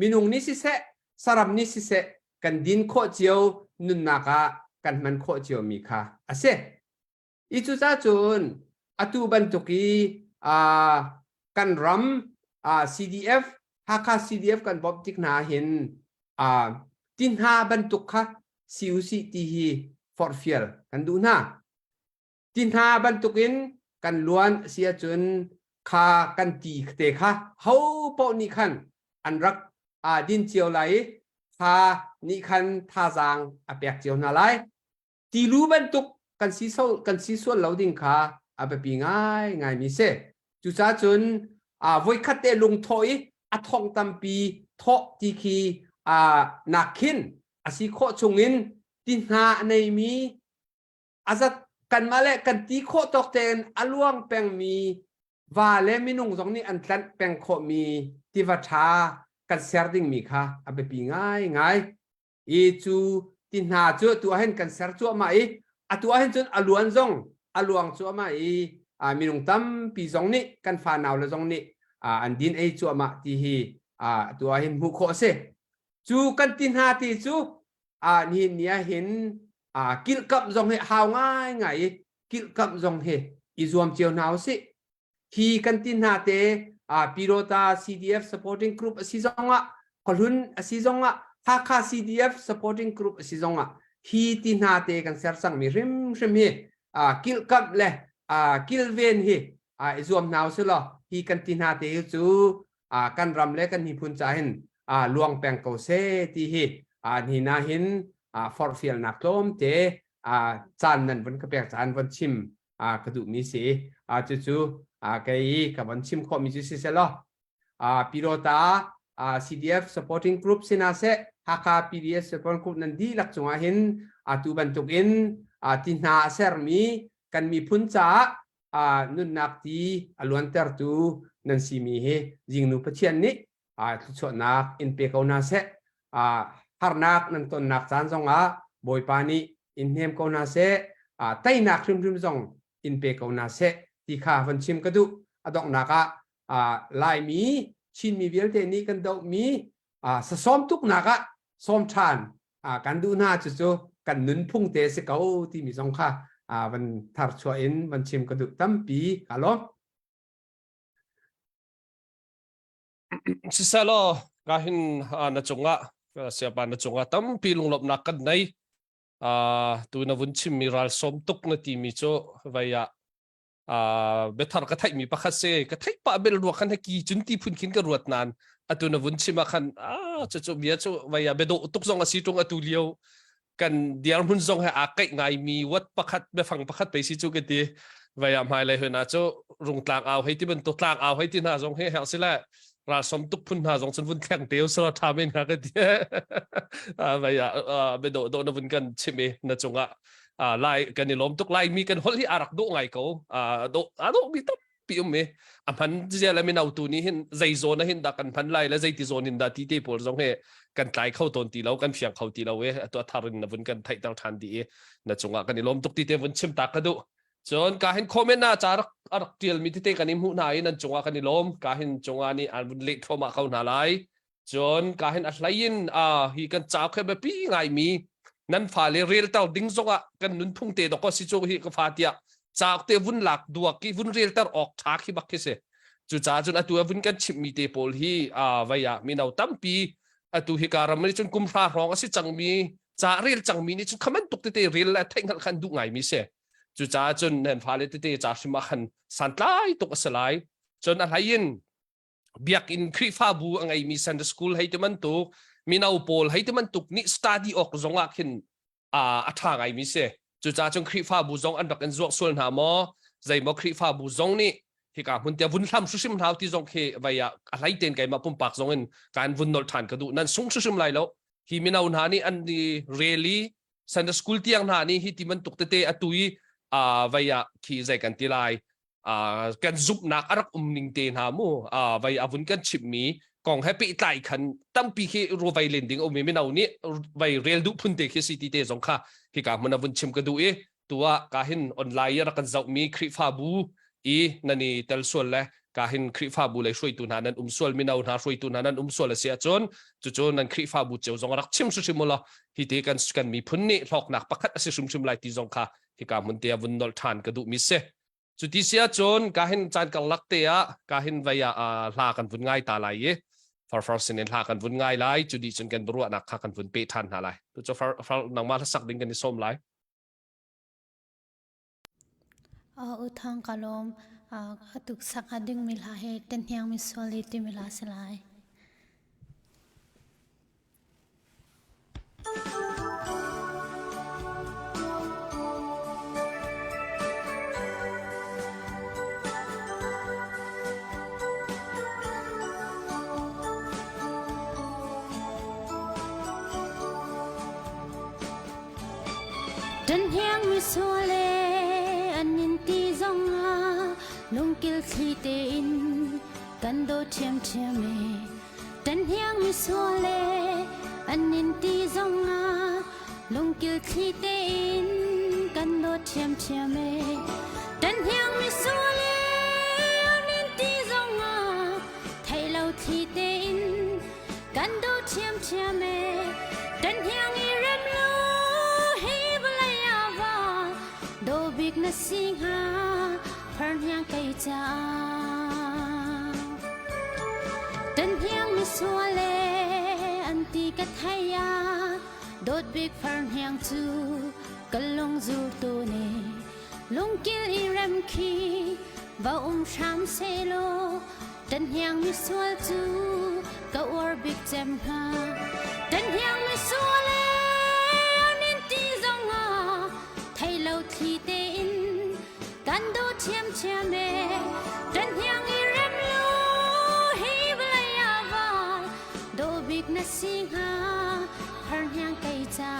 มินุงนิสิเสสารมนิสิเสกันดินโคเจียวนุนนักกันมันโคเจียวมีค่ะเสอีจุจ้าจุนตูบันตุกีกันรัมCDF ฮาคา CDF กันบ๊อบจิกนาเห็นตินหาบันตุกค่ะซิวซิตีฮีฟอร์ฟิลกันดูนะตินหาบันตุกินกันล้วนเสียจนคากันตีเตะค่ะเฮาปอนี่คันอันรักดินเจียวไหลคานี่คันท่าจางเปียกเจียวนาไลตีรู้บันตุกกันซีส่วนเหล่าดิ่งค่ะไปปีง่ายมีเสจุจ้าจนวัยคัดเตลงถอยทองตัมปีทอตีคีนักขินสิโคชงอินตินหาในมีจัดกันมาแล้วกันตีโคตกเตนอลวงแปงมีว่าและมินุงสองนี้อันทันแปงโคมีติวัชากันเซอร์ดิ้งมีค่ะไปปีง่ายอีจูตินหาจูตัวเห็นกันเซอร์จูมาตัวเห็นจนอลวนจงอลวงจูมามินุงตั้มปีสองนี้กันฟ้านาวละสองนี้อันดินจูมาที่ตัวเห็นมุขเสจูกันตินหาตีจูนี่เนี่ยเห็นกิลกับจงเหหาวง่ายกิลกับจงเหอีรวมเจียวนาวสิฮีกันตินหาเตปิโรตา CDF supporting group สิจงกลุ่นสิจงฮาคา CDF supporting group สิจงฮีตินหาเตกันเสร์สังมีริมเฮกิลกับเลกิลเวนเฮอีรวมนาวสิล่ะฮีกันตินหาเตจูกันรำเล็กกันหิพุนใจเห็นลวงแปงเกาเซที่เฮนี่น่าเห็นฟอร์ฟิลนักลมเตจานนั้นวันกระเปียกจานวันชิมกระดูมีสีจู่ๆไก่กับวันชิมข้อมีจุดสิเสลปิโรตาCDF supporting group สินาเซฮักPDS supporting group นั้นดีลักษณะเห็นตูบันตุกินตินาเซอร์มีกันมีพุนจ่านุนนักที่อลวนเตอร์ตูนั่นสิมีเฮยิงนูปเชียนนี้ชดนักอินเปกเอานาเซฮาร์นักนั่นต้นนักจานซองบอยปานีอินเฮมกานาเซไตนักริมซองอินเปกเอานาเซที่ข้าฟันชิมกระดูดอกนักลายมีชินมีเวลเทนี้กันดอกมีสะสมทุกนักซ้อมชานกันดูน่าจู่ๆกันนุนพุ่งเตะเสกเอาที่มีซองค่ะวันทัดชัวอินวันชิมกระดูตั้มปีฮัลโหลสิเสลก็เห็นนัจงะเสียบานนัจงะตั้มปีลงหลบนักกันในตัวนวุ่นชิมมีรัลสมตุกนาทีมีโจไว้เบทาร์ก็ไทยมีปะคัสเซ่ก็ไทยปะเบลรัวกันให้กี่จุนที่พุ่นขินกันรวดนานตัวนวุ่นชิมมาคันจะเบียโจไว้เบดตุกซองอาศิตรงตุเลียวกันเดียร์หุ่นซองให้อาเกยไงมีวัดปะคัดเบฟังปะคัดไปสิจูกันดีไว้หมายเลยเหรอนะโจรุงกลางเอาให้ที่เป็นตัวกลางเอาให้ที่น่าซองให้เฮลสิแหละราสมตุกพุ่นหาสองสันวุ่นแข่งเดียวสลัดทำเองนะกันดีไว้เบดโดนวุ่นกันใช่ไหมนะจงไล่กันนี่ล้มตุกไล่มีกันฮอลลี่อารักดูไงเขาโดมีตับปีมเมพันเจ้าแล้วไม่เอาตัวนี้เห็นใจโซนนะเห็นดักกันพันไล่แล้วใจที่โซนเห็นดักที่เตปอลสองเฮกันไกลเข้าตนตีแล้วกันเฟียงเข้าตีแล้วตัวทารินนะวุ่นกันไทยตาวทันดีนะจงกันนี่ล้มตุกที่เตวุ่นชิมตากระดูจนการเห็นคอมเมนต์น่าจะรักเดียลมีที่เตกันนิ่มหูนายนั่นจงกันนี่ล้มการเห็นจงนี่อันบุญเล็กเข้ามาเข้าหน้าไล่จนการเห็นอะไรยินฮีกันจ้าแค่แบบปีไงมีนั่นฝ่ายเรียลเต้าดิ้งจงกันนุนพุ่งเตะดอกก็สิโจฮีก็ฟาเตีย จากเตวุนหลักดัวกีวุนเรียลเตอร์ออกทักที่บักเสจุจ้าจนอตัววุนกันชิมมีเตปอลฮีวายามีนาวตั้มปีอตัวฮิการามนี่จนกุมพระรองสิจังมีจ่าเรียลจังมีนี่จนคำนั้นตุกเตเรียลและเทงขันดูไงมีเสจุจ้าจนเห็นฟ้าเลเตจ่าชิมาขันสันไลตุกสลายจนอะไรยินเบียกอินคริฟาบูอังไอมีซันเดอร์สคูลให้ที่มันตุกมีนาวปอลให้ที่มันตุกนี่สตาดีออกจงอาขินอัฐางไอมีเสจุจ้าจนคริฟาบูจงอันดักอันจวกส่วนหามอใจมอคริฟาบูจงนี่ที่การหุ่นเดียวุ้นทำสุชิมเท้าที่จงเคไว้อะไรเต็นไก่มาปุ่มปากจงเงินการวุ้นนอลทานกระดูนั่นสุ่งสุชิมไรแล้วที่มีนาวนานี่อันดีเรลี่ซันเดอร์สคูลที่ยังนานี่ที่มันตุกเตะอตุยไว้ที่ใจกันที่ไรกันซุปนักอารักนิงเตนหามูไว้วุ้นกันชิมมีกองแฮปปี้ไตขันตั้มปีที่รัวไวเลนดิ้งไม่นาวนี่ไว้เรียลดูพุ่นเตะที่สิที่เตจงค่ะที่การมันวุ้นชิมกระดูตัวการเห็นออนไลน์รักกันจะมีคลิปฟาบูนั่นนี่เตลส่วนเลยการเห็นคลิปฟาบูเลยช่วยตัวนั้นส่วนมีนาวนาช่วยตัวนั้นส่วนเลยเสียจนนั้นคลิปฟาบูเจ้าจงรักชิมสุชิมละที่เตกันมีพุ่นนี่หลอกหนักปักขัดสิชุมไลที่จงค่ะที่การมันเตียวุนนอลทานกระดูมิเสจุดที่เสียจนการเห็นจานกันลักเตียการเห็นไว้ลากันวุ่นง่ายตาไหลฟาร์สินลากันวุ่นง่ายไหลจุดที่จนกันบรัวนักกันวุ่นเปทันอะไรตัวจะฟาร์นังมาสักดิ้งกันในส้มไหลอุทางกลมตุกสักดึงมิลาเฮเต็นยังมิสวาลิติมิลาสลายเต็นยังมิสวาเลลงกิลทีเตอินกันโดเทียมเทียมเมตันยังมิสวาเลอันนินตีจงอาลงกิลทีเตอินกันโดเทียมเทียมเมตันยังมิสวาเลอันนินตีจงอาไทยเราทีเตอินกันโดเทียมเทียมเมตันยังอีเรมโลฮีบลายาวาโดบิกนัสซิงฮาพันยังไกจ้าดันยังมิสวาเลอันตีกัทยาโดดบิกพันยังจูกัลงจูตัวเนลงกิลอีเรมคีบ่าวชามเซโลดันยังมิสวาจูกะวอร์บิกเจมฮาดันยังมิสวาเลนินตีจงอาไทยเราทีเตอินกันดูเทียมเทียมเมดันยังอีเรมโลฮีบลายาวาโดบิกนัสซิงฮาพันยังไกจ้า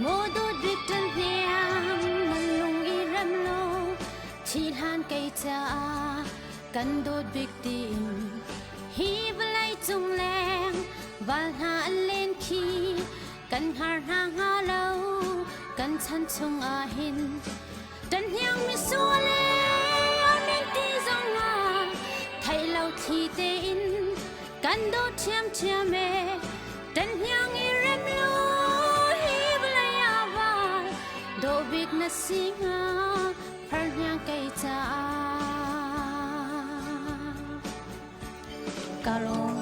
โมดูดิตันเนียมันลงอีรำโลที่หานไกจ้ากันโดดบิกติมฮีบไลจุงแรงวัลหาเลนคีกันหาหางหาเลากันฉันชงอาหินดันยังมิสวาเลเอาเนตีจงอาไทยเราทีเตอินกันโดดเทียมเทียมเมดันยังอีเรมโลโดบิกนัสซิงาพันยังไกจ้ากาลง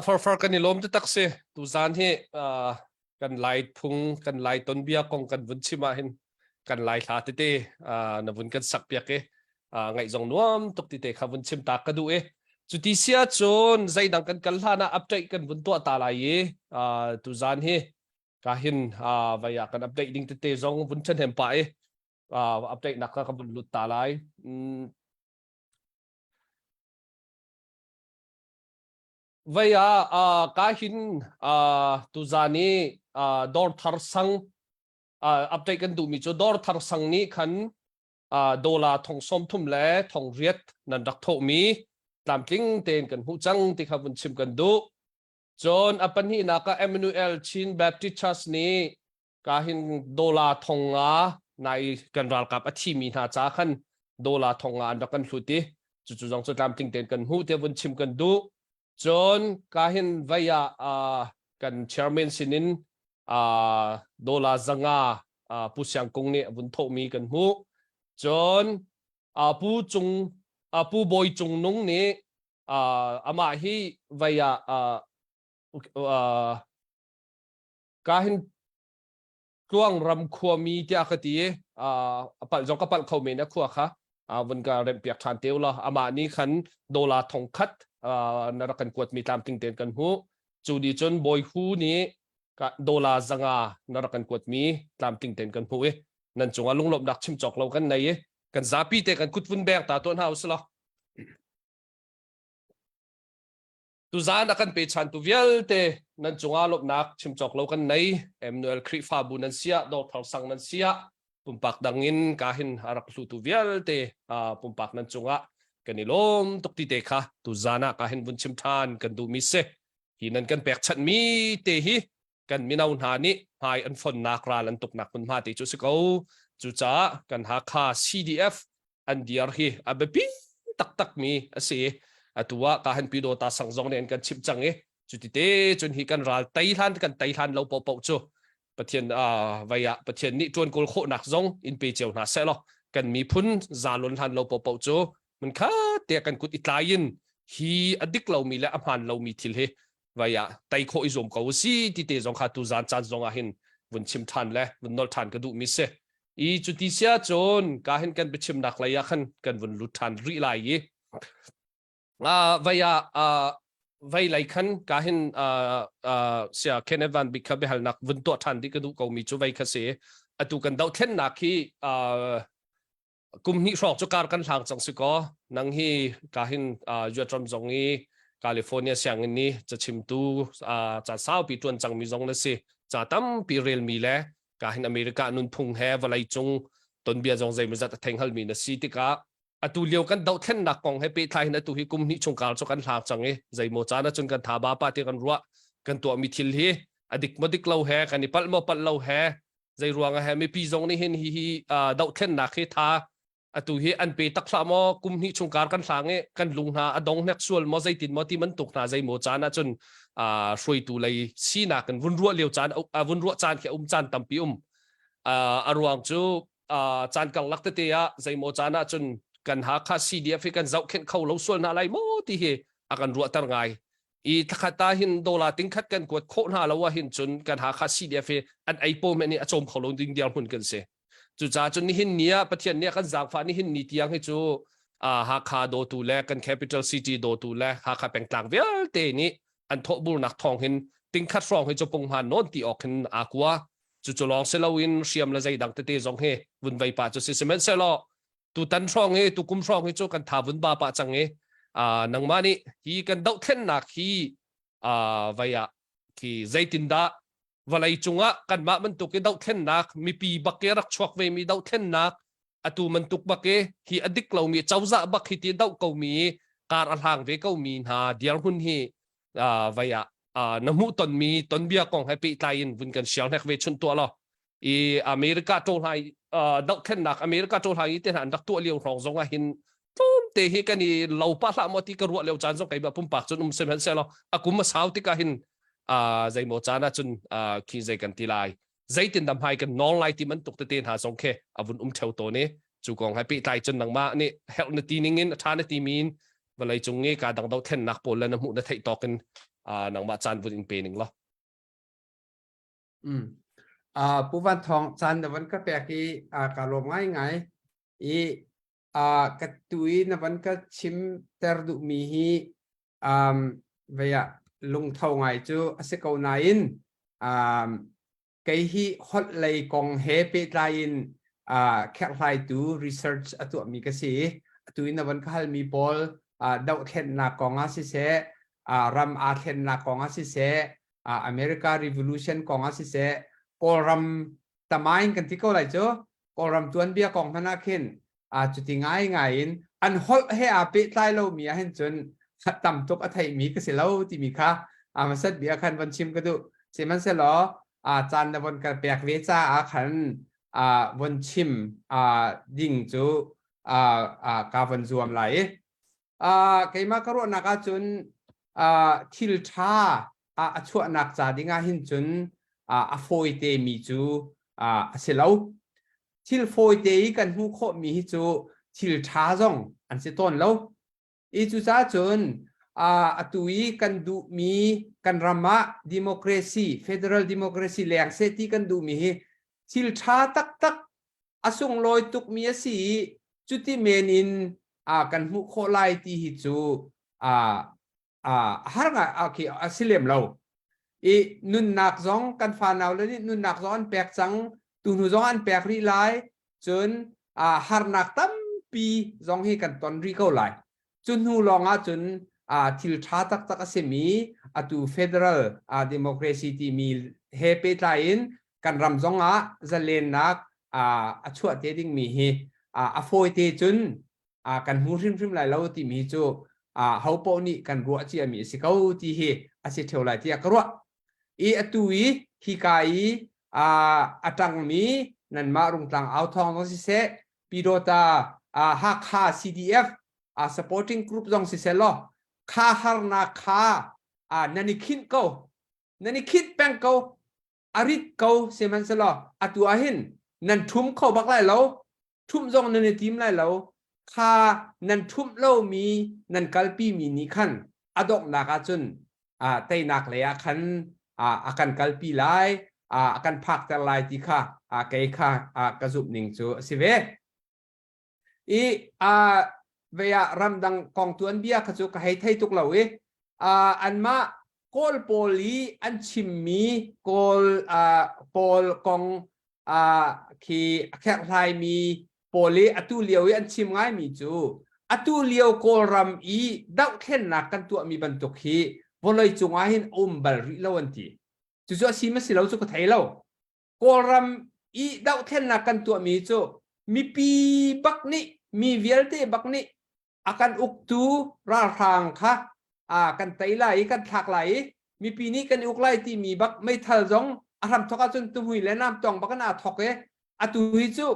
ฟาร์กันนี่ล้มจะตักเสตุจานที่กันไล่พุงกันไล่ต้นเบียกองกันวุ่นชิมาเห็นกันไล่ขาเตนวุ่นกันสักเปียกไงจงนวมตกเตขาวุ่นชิมตากระดูจุดที่เสียจนใจดังกันกันล่านะอัปเดตกันบนตัวตาลายตุจานเฮการเห็นวายกันอัปเดตดิ้งเตจงบนชั้นเห็นไปอัปเดตนักกันบนลุตตาลายวายการเห็นตุจานีดอร์ทาร์สังอัปเดตกันดูมิจูดอร์ทาร์สังนี้ขันโดลาทองส้มทุ่มเล่ทองเรียดนันรักโทมี ตามทิ้งเต็นกันหูจังที่เขาบุญชิมกันดูจนอปันฮีนักเอมนูเอลชินแบปติชัสนี้กาหินโดลาทงงาในกันรัลกับอธิมีนาจาขันโดลาทงงาอันดักกันสุติจู่ๆจงสุดตามทิ้งเต็นกันหูเทบุญชิมกันดูจนกาหินวิยากันเชอร์แมนสินินโดลาจังาผู้เสียงกงเนี่ยบุญโทมีกันหูจนผู้บอยจงนงนี้อามาฮีวิยากาหินกวางรำคัวมีที่อาคติปัลจงกับปัลเขาเมนะคัวค่ะวันการเรียนเปียกทานเตียวละอามานี้ขันโดลาทองคัดนรกันกวดมีตามติงเตียนกันหูจูดีจนบอยฮูนี้โดลาจังานรกันกวดมีตามติงเตียนกันหูนั่นจงอาลุงหลบดักชิมจอกเรากันในกันซาปีเตกันคุดฟุนแบกตาตัวหาอุสละตุจานกันไปชันตุเวลเตนั่นจงอาลบนักชิมจอกเรากันในเอ็มนูเอลคริฟาบุนันเสียดอกทางสังนันเสียปุ่มปักดังอินกาหินอารักลุตุเวลเตปุ่มปักนั่นจงอากันนิลมตกติเตค่ะตุจานะกาหินบุญชิมทานกันดูมิเซหินันกันแปกชันมีเตหิกันมินาวนหานิหายอันฝนนักราลันตกหนักมันมาติจุสกเอาจุจ้ากันหาค่า CDF อันเดียร์ฮีอับปีตักมีเสียตัวกาหันปีโดตาสังจงเนี่ยกันชิบจังจุดเตจนฮีกันรัลไตทันกันไตทันเราปอกจูปะเทียนวิยาปะเทียนนี่จวนกอลโคหนักจงอินเปเจียวนาเซลกันมีพุ่นจาลุนทันเราปอกจูมันค่าเตะกันกุดอิตาลีนฮีอดิกเรามีและอภันเรามีทิลเฮวิยาไตโคอิจมเขาซีที่เตจงขาตุจานจานจงอาหินวันชิมทันและวันนอลทันกระดูมิเซอีจุดที่เสียจนกาเห็นกันไปชิมนักเลยขันกันวันลุทันรีไลย์วิยาไว้ไลขันกาเห็นเสียเคนเนวันบิคาเบฮัลนักวันตัวทันที่กระดูกเขามีจุไว้คเสียตุกันดาวเทนนักที่กุมนี้รอกจุการกันทางจังสิกอนังฮีกาเห็นยูทรัมจงนี้แคลิฟอร์เนียเสียงนี้จะชิมตูจะสาวปีตวนจังมีจงเลยสิจะตั้มปีเรียลมีแล้วกาหินอเมริกานุนพุงแฮวไลจงตนเบียจงใจมันจะแทงฮัลมีนะสิติกาตูเลียวกันดาวเทนนักกองให้ไปไทยนะตูฮิกุมนี้ชงการจกันหลักจังใจโมจานะจนกันทาบาปาติกันรัวกันตัวมีทิลฮีอดิกมดิกเล่าแฮกันนี่ปัลโมปัลเล่าแฮใจรัวงแฮไม่ปีจงนี่เห็นฮีดาวเทนนักให้ทาตูฮีอันไปตักสามกุมนี้ชงการกันหลังกันลุงหาอดงเน็กส่วนมอใจติดมอที่มันตกหนาใจโมจานะจนช่วยตูเลยสีนักกันวุ่นรัวเลียวจานวุ่นรัวจานแค่จานตั้มปีอารวงจูจานกังลักเตียใจโมจานะจนกันหาค่า CDF กันเจ้าเข็นเข้าเราส่วนอะไรโมที่เฮอากันรัวตั้งไงอีทักตาหินโดลาติงคัดกันกวดโคหน้าเราว่าหินจนกันหาค่า CDF อันไอโปแมนี่อจมเขาลงดิงเดียวหุ่นกันเสียจู่จ้าจนนี่หินเนี้ยประเทศเนี้ยกันจากฟ้านี่หินนี่เตียงให้จูหาค่าโดตูแลกัน Capital City โดตูแลหาค่าแปลงต่างเวลเตนี้อันทบุนักทองหินติงคัดรองให้จูปงหันโนนตีออกหินอากว่าจู่ลองเซลวินเชียมละใจดังเตะจงเฮวุ่นไวป่าจู่ซิเมนเซลตูตันช่องตูกุมช่องจูกันทาวุ่นบาป่าจังนังมานี่ฮีกันดาวเทนนักฮีวิยาคีใจตินดาวลัยจุงะกันมามันตุกดาวเทนนักมีปีบักเกรักชวกเวมีดาวเทนนักตูมันตุกบักเกฮีอดิกเรามีเจ้าจะบักฮีตีดาวเขามีการอัลหังเวเขามีหาเดียร์หุ่นฮีวิยาน้ำมูตนมีตนเบียกองให้ปีไทยนวุ่นกันเชียวนักเวชนตัวเราอเมริกาโจไฮดาวเทนนักอเมริกาโจไฮที่หันดักตัวเลี้ยงรองจงหินปุ่มเตะกันนี่เราป้าละมอที่กระวดเลี้ยวจานจงไก่แบบปุ่มปากจนเซมเซลอากุมาสาวที่กันหินใจโมจานะจนขี้ใจกันทีไรใจตินดำไฮกันน้องไล่ที่มันตกเตียนหาจงเคอาวุธเท่าตัวนี้จูกองให้ปีไทยจนหนังมานี่เฮลนตีนิงินทานตีมีนเวลาจงงี้การดังดาวเทนนักโปลและน้ำมุนได้ต่อกันหนังมาจานวุฒินเปนึงละผู้วันทองจันแต่วันก็แปลกการลมง่ายไงกระตุยนวันก็ชิมเตอร์ดุมีฮีเวียลงเท่าไงจูอาศัยเกาหนาอินไกฮีฮอตเลยกองเฮเปตไลน์แค่ไลดูรีเสิร์ชตัวมีกษีตุยนวันก็ฮัลมีบอลดาวเทนนักกองอาศิเสรัมอาเทนนักกองอาศิเสอเมริการีวิลูชันกองอาศิเสกอลัมตามายกันที่เขาไหลจ้ะกอลัมตัวนเบียกองธนาคิน จุดที่ง่ายอันฮอลให้อาเปตายเรามีเห็นจนต่ำตกอัฐิมีก็เสียแล้วที่มีค่ะมาสัตเบียคันวันชิมก็ดูเสียมันเสียหรอจานวันกระเปียกเวจ้าคันวันชิมดิ่งจูกาวันรวมไหลใครมากรู้นักจนทิลชาช่วยนักจ่าดิ่งหินจนโฟยเตมีจูเสียแล้วทิลโฟยเตกันหูโคมีจูทิลชาจงอันเสียต้นแล้วอีจูจ้าจนตุยกันดูมีกันรำมะดิโมคราซีเฟเดอรัลดิโมคราซีแรงเซตีกันดูมีทิลชาตักส่งลอยตุกมีสีจุดที่เมนินกันหูโคไลที่ฮิจูฮาร์งคือสิเลมเราอีนุนนักจงกันฟานเอาเลยนี่นุนนักจงอันแปลกจังตุนุจงอันแปลกรีไลจนฮาร์นักตั้มปีจงให้กันตอนรีเขาไลจนหูลองจนทิลชาตักเสมีตูเฟเดอรัลดิโมคราซีที่มีเฮเปตไลน์กันรำจงจะเล่นนักช่วยเตดิ้งมีโฟยเตจนกันหูริมไหลเราที่มีจูเขาปนี่กันรัวที่มีสิเขาที่เสียเท่าไรที่กรัวตุยฮิกายตังมีนั่นมารุงตังเอาทองต้องสิเสปีโดตาฮักฮา CDF supporting group ต้องสิเสล้อข้าฮาร์นาคานันนิคิดเขานันนิคิดแปงเขาอาริดเขาเสมันเสล้อตัวหินนั่นทุ่มเขาบักไล่เราทุ่มจงนันทีมไล่เราข้านั่นทุ่มเรามีนั่นกัลปีมีนิขันดอกนักจนไตนักเลยขันakan kalpi lai akan phak tar lai ti kha kai kha ka zup ning chu sive veya ramdang kong tuan bia kha chu ka hei thei tuk lo anma kol poli an chimmi kol pol kong ki khak lai mi poli atu liawi an chim ngai mi chu atu liaw kol ram dau khen nak kan tu mi ban tuk hi voloi chunga hin bal ri lawanti chu chu si ma si lo chu ko thei lo koram dau then na kan tu mi chu mi pi bak ni mi vialte bak ni akan uktu ra rang kha kan tai lai kan thak lai mi pi ni kan uk lai ti mi bak mai thal jong aram thoka chun tu hui le nam tong bakana thok atu hi chu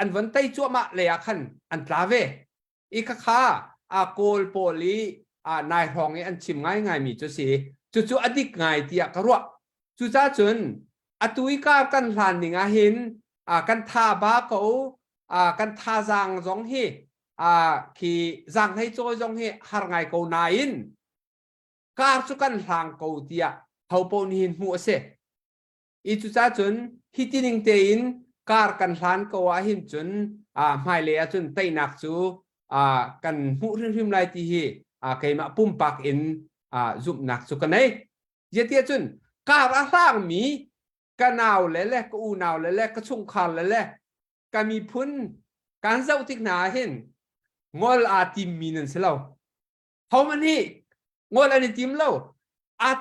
an van tai chu ma le khan an tlave kha kol poliนายรองอันชิมง่ายมีจุดสิจุดอดีตง่ายที่กระรัวจุดจ้าจนตุยก้ากันหลานหนิงเห็นกันท่าบ้าเขากันท่าจางจงเฮขี่จางให้โจ้จงเฮหารไงเขานายนการจุกันหางเขาที่เขาปนหินหัวเสจุดจ้าจนฮิตินิงเตอินการกันหลานเขาหินจนไม่เลยจนไตนักจูกันหูริมไรที่ใครมาปุ่มปากอินจุบหนักสุกันไหนเยติจุนการสร้างมีกันนาวเล่ก็อูนาวเล่ก็ชงคันเล่ก็มีพุ่นการเจ้าติกนาเห็นงอลติมมีนั่นสิเราเขามันนี่งอลอันนี้ติมเรา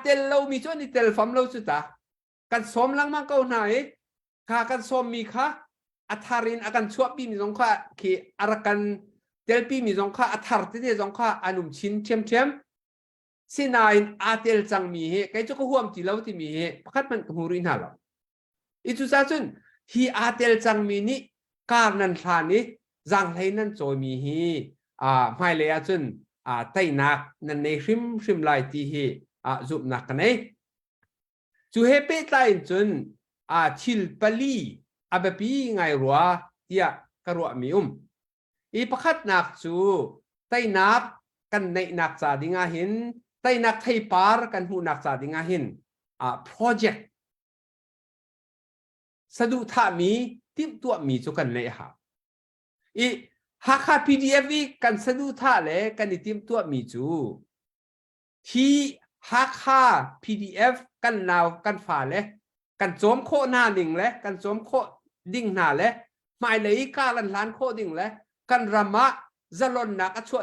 เตลเรามีจนนี่เตลฟัมเราสุดตากันสมลังมาเก่าไหนข้ากันสมมีค่ะอัฐารินอาการชั่วปีมีสองข้าคืออารักันเตลปีมีสองข้าอัฐาร์ที่สองข้าอนุมชินเทียมสินายเตลจังมีเหใครจะก็ห่วงที่เราที่มีเหพักมันก็หูรินหาเราอีจุดสั้นที่เตลจังมีนี่การนันทานี่จังให้นั่นโจมีเหไม่เลยจุนไตนักนั่นในริมลายที่เหจุบนักกันเองจูเฮเปตไลน์จุนชิลปลีแบบปีไงรัวที่กระรัวมีอีพักนักจูไตนักกันในนักจาดิงาหินไตนักไทยปาร์กันหูนักจาดิงาหินโปรเจกต์สะดุท่ามีทิมตัวมีจุกันเลยค่ะอีฮักฮา PDF กันสะดุท่าเลยกันในทิมตัวมีจูที่ฮักฮา PDF กันนาวกันฝ่าเลยกันโจมโคหน้าดิ่งเลยกันโจมโคดิ่งหน้าเลยหมายเลยการล้านโคดิ่งเลยกันรำมะจะลนนักอชัว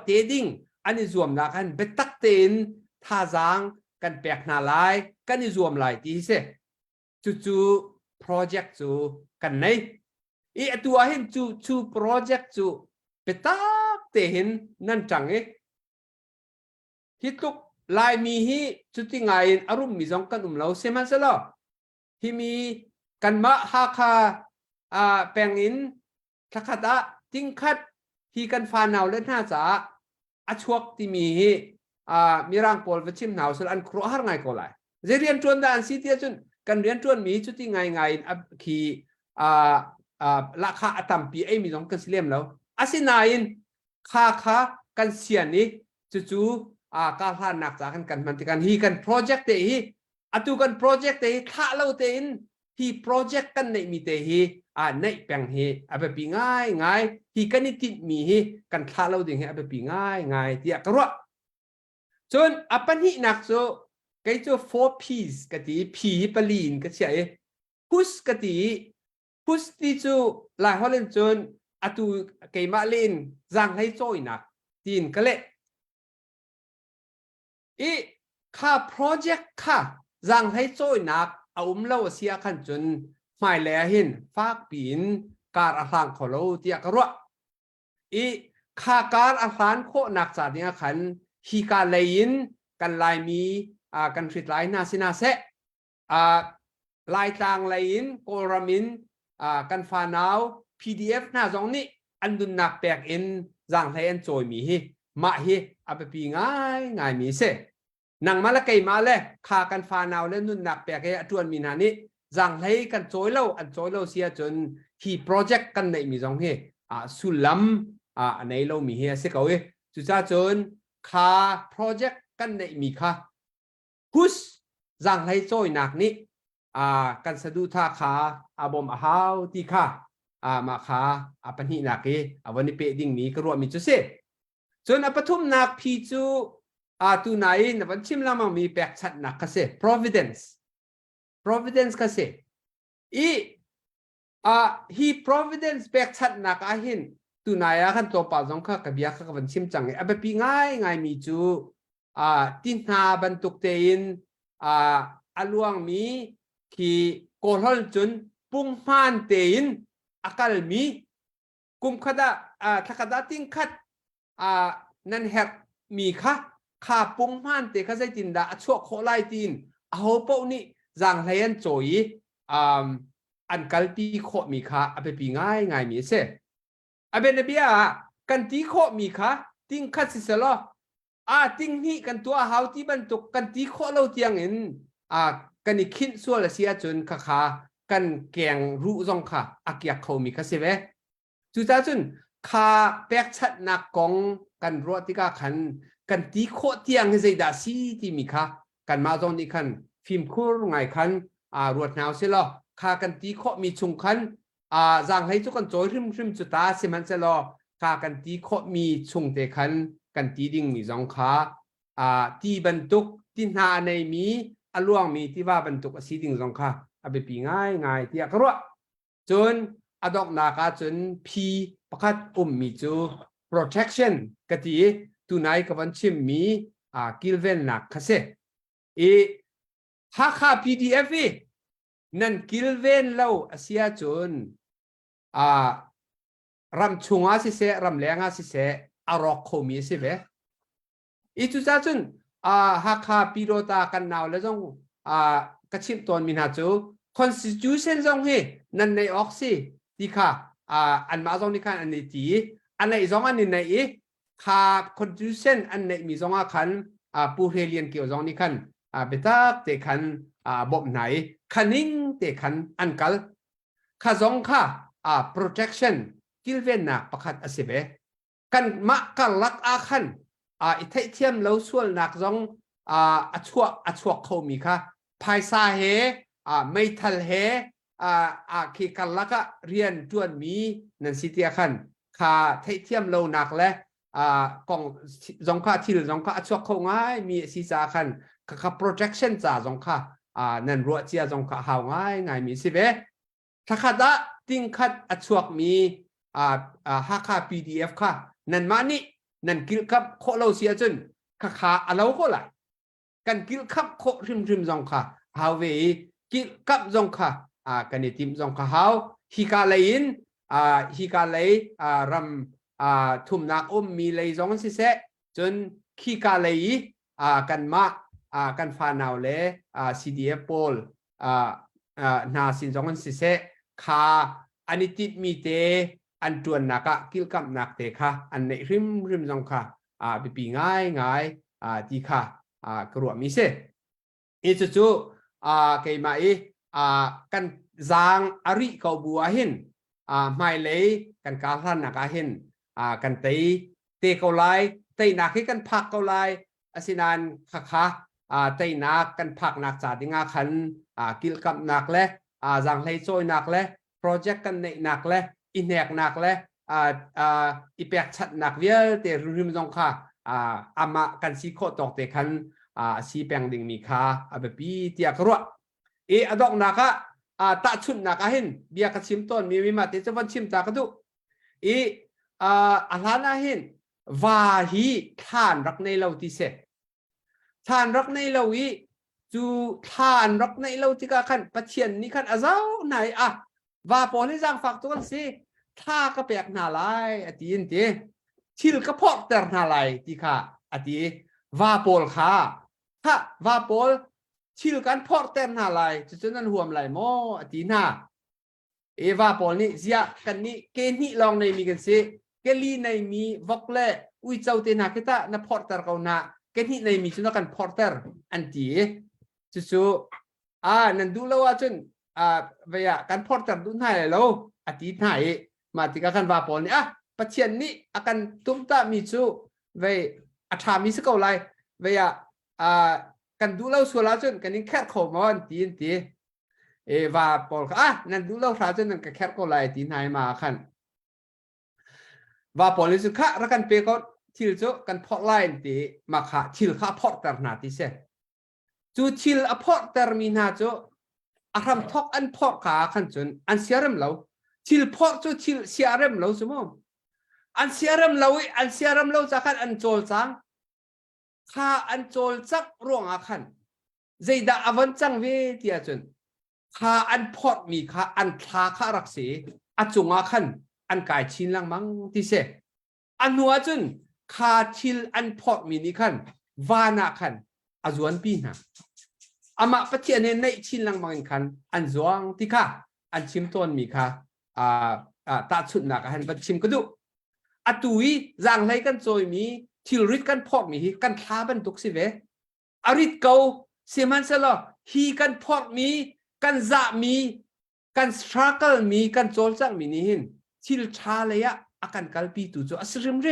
เตดิ่งอันนี้รวมนักกันเบตักเตนท่าจางกันแปลกหน้าลายกันนี่รวมหลายที่เสจู่โปรเจกต์จู่กันไหน อีตัวเห็นจูโปรเจกต์จูเปตักเตเห็นนั่นจังฮิตุกลายมีฮิจุดที่ไงอารมณ์มีสองกันเราเสมันเสลอที่มีกันมะฮาคาแปลงอินทักขะตะติ้งคัดที่กันฟานาวเล่นหน้าจ๋าอชวกที่มีฮิมีร่างโพลวิชิมหนาวสลันครัวหาไงก็ไลเรียนจวนด้านสิเทียจนกันเรียนจวนมีจุดที่ไงคีราคาอัตมปีมีสองกันเสียมแล้วอาศินายนค่ากันเสียนี้จู่การผ่านหนักจากกันมันกันฮีกันโปรเจกต์เตฮีตุกันโปรเจกต์เตฮีท่าเราเตนฮีโปรเจกต์กันในมีเตฮีในแปลงฮีแบบปีง่ายฮีกันนิติมีฮีกันท่าเราเตฮีแบบปีง่ายเดียกรัวจนปัญหาหนักโซก็จะ four P's ก็ที่ P ปลีนก็ใช่พุสก็ที่พุสที่จูหลายคนจนตุเกี่ยมาเล่นจังให้โจยนักทีนก็เลยค่าโปรเจกต์ค่ะจังให้โจยนักเอาเล่าเสียขันจนไม่แลเห็นฟากปีนการอาหารของเราเดียกรัวค่าการอาหารโคหนักจากนี้ขันฮีการเลยอินกันลายมีกันฟิตลายนาซินาเซลายต่างเลยอินโกรามินกันฟานาว PDF หน้าสองนี้อันดุนนักแปลกอินจังให้อันโจยมีฮีมาฮีไปปีง่ายมีเซนังมาละไกมาเลยค่ากันฟานาวเล่นดุนนักแปลกให้จวนมีนานี้จังให้กันโจยเล่าอันโจยเล่าเสียจนฮีโปรเจกต์กันในมีสองฮีสุลัมอันไหนเรามีฮีเสกเอาจุดจ้าจนค่าโปรเจกต์กันในมีค่ะพุสจังให้โจยนักนี้กันสะดุท่าขาบอมหาวที่ค่ะมาขาปัญหาหนักวันนี้เปดิ้งมีกรัวมีจุดเสจนปฐุมนักพีจูตัวไหนนวันชิมละมันมีแปลกชัดนักกันเส providence กันเสฮี providence แปลกชัดนักหินตัวไหนขันตัวป่าสองข้ากับยาข้ากับวันชิมจังไปปีง่ายมีจูตินหาบรรทุกเตียนอลวงมีที่โกลฮอลจุนปุ่งพานเตียนอากาศมีกุมขดาทักดาติ้งคัดนั่นแหกมีค่ะขาปุ่งพานเตะข้าใจจินดาชั่วโคไลตินเอาพวกนี้จังเลียนโจยอันกัลปีโคมีค่ะไปปีง่ายมีเสเป็นเบียกันตีโคมีค่ะติ้งคัดสิสละติ้งนี่กันตัวเฮาที่บรรทุกกันตีโคเราเตียงเห็นกันนี่คิดส่วนละเสียจนค่ะกันแกงรู้จงค่ะอากิยาเขามีค่ะเสวจุดท้ายจนข้าแปกชัดนักกองกันรัวที่กาขันกันตีโคเตียงให้ใจดาซีที่มีค่ะกันมาตรงนี้ขันฟิล์มคู่ไงขันรวดหนาวเสียละข้ากันตีโคมีชุงขันจังให้ทุกคนโจยริมจุดตาเสียมันเสียละข้ากันตีโคมีชุงเตะขันกันตีดิ่งมีจงค่ะที่บรรทุกที่หาในมีอลวงมีที่ว่าบรรทุกสีดิ่งจงค่ะไปปีง่ายที่กรัวจนอดอกนากาจนพีประคัดมีจู protection กติตัวไหนกับวันชิมมีกิลเวนนักค่ะเสถ้าค่า PDF นั่นกิลเวนเราเสียจนรำชงอาศิเสรำแรงอาศิเสอารอกโคมีสิเวจุดจนหากค่าพิโรตากันนาวแล้วต้องกระชิมตอนมินาจู constitution จงเฮนั่นในออกซิที่ค่ะอันมาจงนี่ค่ะอันนี้จีอันไหนจงอันนี้ในค่า constitution อันไหนมีจงขันผู้เรียนเกี่ยวจงนี่ขันเบต้าเตขันบ่มไหนขันนิ่งเตขันอันกัลข้าจงค่ะprotection กิลเวนนักประคัดอาศิเบกันมะกันลักขันอิทธิเทียมเราส่วนนักจงอัชวกเขามีค่ะภายซาเฮไม่ทัลเฮคีกันลักเรียนจวนมีนันสิเตียขันข้าเทียมเราหนักและกองจงข้าที่จงข้าอัชวกเขาง่ายมีศีรษะขันข้า protection จ่าจงข้านั่นรัวเจียจงข้าหาง่ายมีสิเบถ้าข้าได้ติ้งขัดอัชวกมีหาค่า PDF ค่ะนั่นมานี่นั่นกิลกับโคเราเสียจนข้าเราก็ไหลกันกิลกับโคริมจงข้าฮาวเวกิลกับจงข้ากันนี่ทีมจงข้าฮาวฮิกาเลน ฮีกาเลยรำทุ่มนักมีเลยจงสิเสจนขี้กาเลยกันมากันฟานาวเลยCDF โพลนาสินจงสิเสขาอันนี้ติดมีเตอันจวนนักกิลกับนักเตค่ะอันในริมจงค่ะปีง่ายที่ค่ะกลัวมีเสอีจู่ๆเกี่ยมากันจางอริเขาบัวเห็นไม่เลยกันการทันนักเห็นกันเตเขาไล่เตนักให้กันพักเขาไล่สินันค่ะเตนักกันพักนักจ่าดิงาขันกิลกับนักเล่จางเลยโจยนักเล่โปรเจกต์กันในนักเล่อินเนกนักเล่อีเปียกชัดนักเวียเตริมจงค่ะอามากันซีโคตอกเตคันซีแปงดิ่งมีค่าแบบปีเตียกรัวอดอกนักตาชุนนักเห็นเบียกชิมต้นมีมาเตจวันชิมตากดูอาลานาเห็นว่าฮีทานรักในเราที่เสทานรักในเราจูทานรักในเราที่กัน ปัจเจียนนี่กันอาเจ้าไหนว่าพอให้จังฝักตัวสิถ้าก็เปียกนาลายตีนตีชิลก็พอดแต่นาลายที่ค่ะตีว่าพอลค่ะถ้าว่าพอลชิลกันพอดแต่นาลายจะนั้นห่วมไหลโมตีน่าว่าพอลนี่เสียกันนี่เกนี่ลองในมีกันสิเกลีในมีวอกเล่อุ้ยเจ้าเตนักkitaนับพอดแต่เขาหน้าเกนี่ในมีจุดกันพอดแต่อันตีจู่นั่นดูแล้วว่าจนเวียกันพอดแต่ดูไหนแล้วตีไหนมาติกากันว่าพอนี่ปัจเจียนนี้อากันตุ้มตามีจู่เวียอาชามีสกอไลเวียกันดูแล้วส่วนละจนกันนี่แค่ขอมาวันตีว่าพอนั่นดูแล้วราจนนั่นก็แค่ก็ไลตีไหนมาขันว่าพอนี่สุดข้ารักกันเปก็ทิลจู่กันพอดไลน์ตีมาข้าทิลข้าพอดแต่หน้าที่เสจู่ทิลพอดแต่มีหน้าจู่อารมณ์ทอกอันพอดขาขันจนอันเสียรำเราทิลพอดจู่ทิลเสียรำเราสมมติอันเสียรำเราจากขันอันโจลจังข้าอันโจลจักร่วงอาขันใจด่าอวันจังเวทีจนข้าอันพอดมีข้าอันทาข้ารักษาจุงอาขันอันกายชินลังมังที่เสอันหัวจนข้าทิลอันพอดมีนี่ขันวานาขันอาจวนปีนะอามาปะเทียนในชินลังมังขันอันจวงที่ข้าอันชิมต้นมีข้าตาชุดหนักหันปัจฉิมก็ดูตุยจางไรกันโจยมีทิลริดกันพอดมีกันท้าบันตุกสิเวอริดเกาเสียมันเสลอฮีกันพอดมีกันจะมีกันสตรักเกิลมีกันโจลจังมีนี่หินทิลชาเลยakan kalpi tu jo asrim